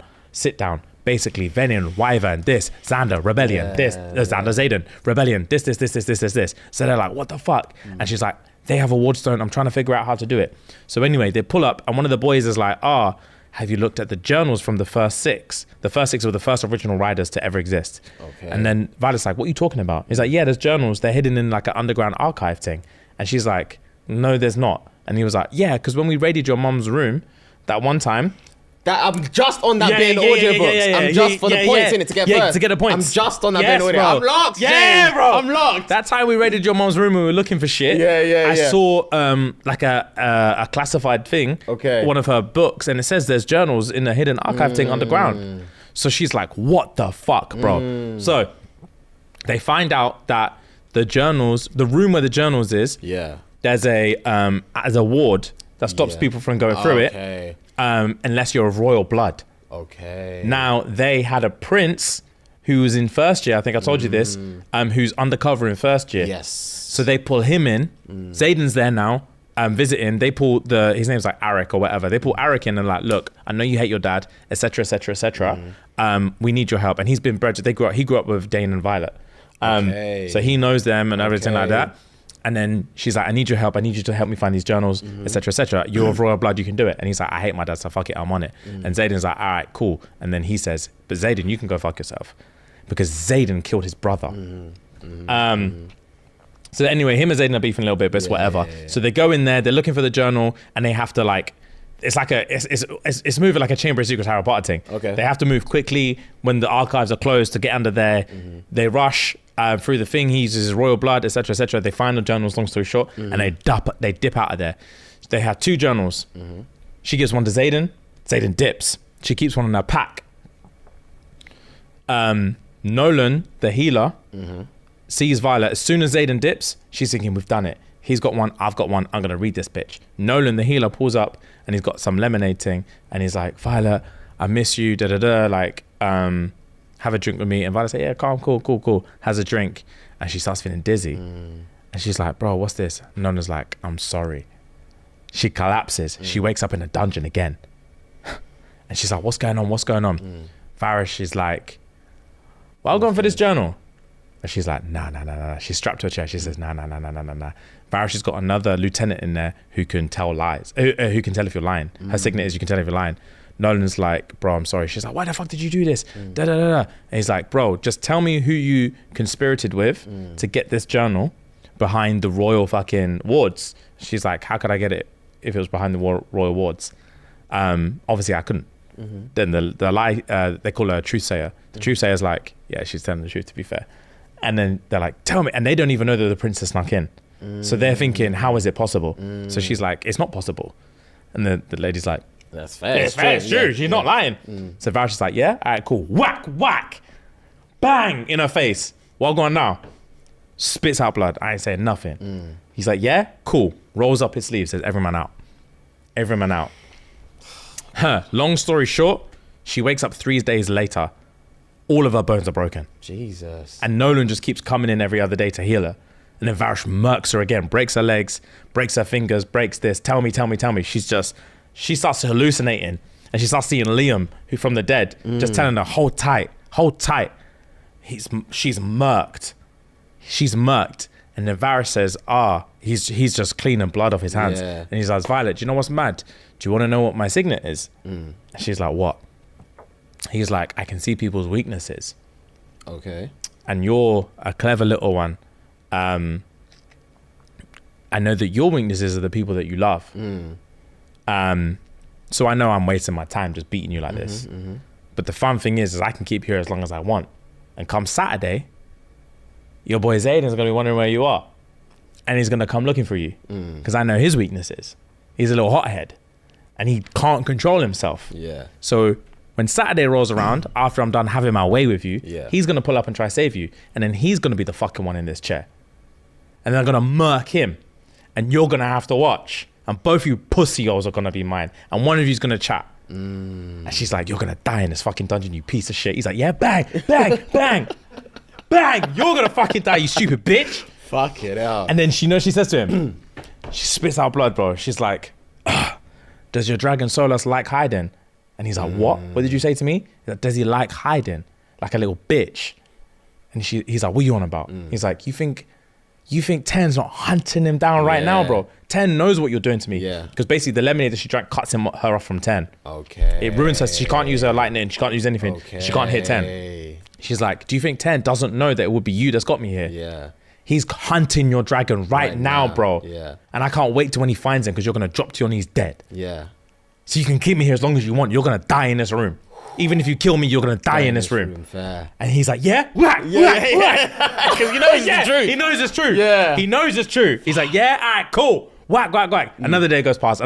Basically, Venin, Wyvern, this, Xander, Rebellion, this, Xander, Zayden, Rebellion, this. So they're like, what the fuck? And she's like, they have a ward stone. I'm trying to figure out how to do it. So anyway, they pull up, and one of the boys is like, have you looked at the journals from the first six? The first six were the first original riders to ever exist. And then Violet's like, what are you talking about? He's like, yeah, there's journals. They're hidden in like an underground archive thing. And she's like, no, there's not. And he was like, yeah, because when we raided your mom's room that one time, I'm just on that bit in audiobooks. I'm just for the points in it to get first. To get the points. I'm just on that bit in audio. I'm locked. Yeah, bro. I'm locked. That time we raided your mom's room and we were looking for shit. I saw like a classified thing. One of her books, and it says there's journals in a hidden archive thing underground. So she's like, what the fuck, bro? So they find out that the journals, the room where the journals is, there's a ward that stops people from going through it. Unless you're of royal blood. Okay. Now, they had a prince who was in first year. I think I told you this. Who's undercover in first year. Yes. So they pull him in. Zayden's there now, visiting. They pull his name's like Arik or whatever. They pull Arik in and like, look, I know you hate your dad, etc., etc., etc. We need your help. And he's been bred. He grew up with Dane and Violet. So he knows them and everything like that. And then she's like, I need your help. I need you to help me find these journals, etc., etc. You're of royal blood. You can do it. And he's like, I hate my dad, so fuck it. I'm on it. And Zayden's like, all right, cool. And then he says, but Zayden, you can go fuck yourself, because Zayden killed his brother. So anyway, him and Zayden are beefing a little bit, but it's whatever. So they go in there, they're looking for the journal, and they have to like, it's moving like a Chamber of Secrets Harry Potter thing. Okay. They have to move quickly when the archives are closed to get under there. They rush through the thing. He uses his royal blood, etc., etc. They find the journals, long story short, and they dip out of there. They have 2 journals. She gives one to Zayden. Zayden dips. She keeps one in her pack. Nolan, the healer, sees Violet. As soon as Zayden dips, she's thinking, we've done it. He's got one, I've got one, I'm gonna read this bitch. Nolan, the healer, pulls up and he's got some lemonade thing and he's like, Violet, I miss you, like, have a drink with me. And Violet's like, yeah, calm, cool. Has a drink. And she starts feeling dizzy. And she's like, bro, what's this? And Nolan's like, I'm sorry. She collapses. She wakes up in a dungeon again. And she's like, what's going on? Varish is like, well, I'm going for this journal. And she's like, nah. She's strapped to a chair. She says, nah. Varish has got another lieutenant in there who can tell lies, who can tell if you're lying. Her signet is you can tell if you're lying. Nolan's like, bro, I'm sorry. She's like, why the fuck did you do this? And he's like, bro, just tell me who you conspirated with to get this journal behind the royal fucking wards. She's like, how could I get it if it was behind the royal wards? Obviously, I couldn't. Then the lie, they call her a truth sayer. The truth sayer's like, yeah, she's telling the truth, to be fair. And then they're like, tell me. And they don't even know that the princess snuck in. So they're thinking, how is it possible? So she's like, it's not possible. And the lady's like, that's fair. It's true. She's not lying. So Varish is like, yeah, all right, cool. Whack. Bang in her face. What going now? Spits out blood. I ain't saying nothing. He's like, yeah, cool. Rolls up his sleeve, says, every man out. Long story short, she wakes up 3 days later. All of her bones are broken. Jesus. And Nolan just keeps coming in every other day to heal her. And then Varish murks her again, breaks her legs, breaks her fingers, breaks this. Tell me. She starts hallucinating. And she starts seeing Liam, who from the dead, just telling her, hold tight. She's murked. And then Varys says, he's just cleaning blood off his hands. And he's like, Violet, do you know what's mad? Do you want to know what my signet is? And she's like, what? He's like, I can see people's weaknesses. Okay. And you're a clever little one. I know that your weaknesses are the people that you love. So I know I'm wasting my time just beating you like this. But the fun thing is I can keep here as long as I want. And come Saturday, your boy Zayden's gonna be wondering where you are. And he's gonna come looking for you. Because I know his weaknesses. He's a little hothead. And he can't control himself. Yeah. So when Saturday rolls around, after I'm done having my way with you, he's gonna pull up and try to save you. And then he's gonna be the fucking one in this chair. And then I'm gonna murk him. And you're gonna have to watch. And both you pussy holes are gonna be mine. And one of you's gonna chat. And she's like, you're gonna die in this fucking dungeon, you piece of shit. He's like, yeah, bang. You're gonna fucking die, you stupid bitch. Fuck it out. And then she says to him, she spits out blood, bro. She's like, does your dragon Solas like hiding? And he's like, what? What did you say to me? He's like, does he like hiding? Like a little bitch. And he's like, what are you on about? He's like, you think Ten's not hunting him down right now, bro? Ten knows what you're doing to me. Yeah. Because basically the lemonade that she drank cuts her off from 10. Okay. It ruins her. She can't use her lightning. She can't use anything. Okay. She can't hit 10. She's like, do you think 10 doesn't know that it would be you that's got me here? Yeah. He's hunting your dragon right now, bro. Yeah. And I can't wait till when he finds him because you're going to drop to your knees dead. Yeah. So you can keep me here as long as you want. You're going to die in this room. Even if you kill me, you're going to die in this room. Fair. And he's like, yeah? Because you know it's true. He knows it's true. Yeah. He knows it's true. He's like, yeah, all right, cool. Whack. Another day goes past.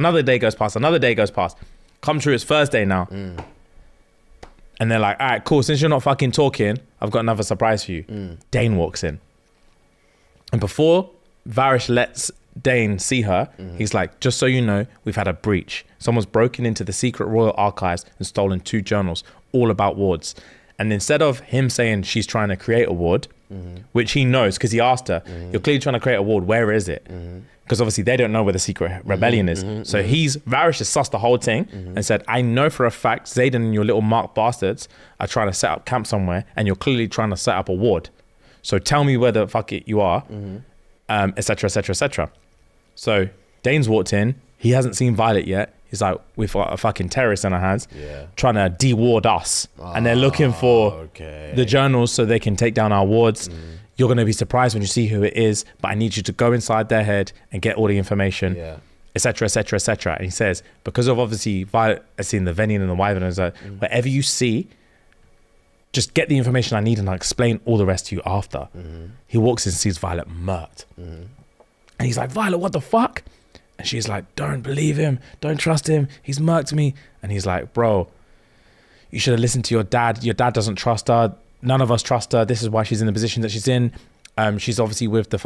Come true, it's Thursday now. And they're like, all right, cool. Since you're not fucking talking, I've got another surprise for you. Dane walks in. And before Varish lets Dane see her, he's like, just so you know, we've had a breach. Someone's broken into the secret royal archives and stolen 2 journals, all about wards. And instead of him saying she's trying to create a ward, which he knows because he asked her, you're clearly trying to create a ward, where is it? Because obviously they don't know where the secret rebellion is. So Varys just sussed the whole thing and said, I know for a fact Xaden and your little mark bastards are trying to set up camp somewhere and you're clearly trying to set up a ward. So tell me where the fuck you are, etc., etc., etc. So Dane's walked in. He hasn't seen Violet yet. He's like, we've got a fucking terrorist in our hands, trying to de-ward us. And they're looking for the journals so they can take down our wards. You're going to be surprised when you see who it is, but I need you to go inside their head and get all the information, etc., etc., etc. And he says, because of obviously Violet has seen the Venian and the Wyvern, and like, whatever you see, just get the information I need and I'll explain all the rest to you after. He walks in and sees Violet murked. And he's like, Violet, what the fuck? And she's like, don't believe him. Don't trust him. He's murked me. And he's like, bro, you should have listened to your dad. Your dad doesn't trust her. None of us trust her. This is why she's in the position that she's in. She's obviously with the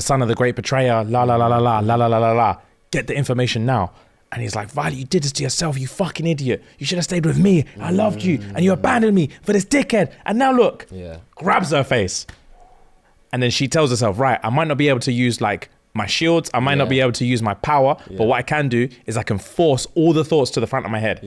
son of the great betrayer. La, la, la, la, la, la, la, la, la, la. Get the information now. And he's like, Violet, you did this to yourself, you fucking idiot. You should have stayed with me. I loved you. And you abandoned me for this dickhead. And now look. Grabs her face. And then she tells herself, right, I might not be able to use like my shields. I might not be able to use my power. But what I can do is I can force all the thoughts to the front of my head.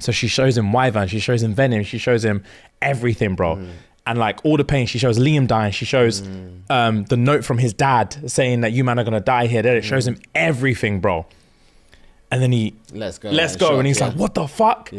So she shows him Wyvern. She shows him Venom. She shows him everything, bro. And like all the pain. She shows Liam dying. She shows the note from his dad saying that you man are going to die here. Then it shows him everything, bro. And then he let's go and he's like, what the fuck?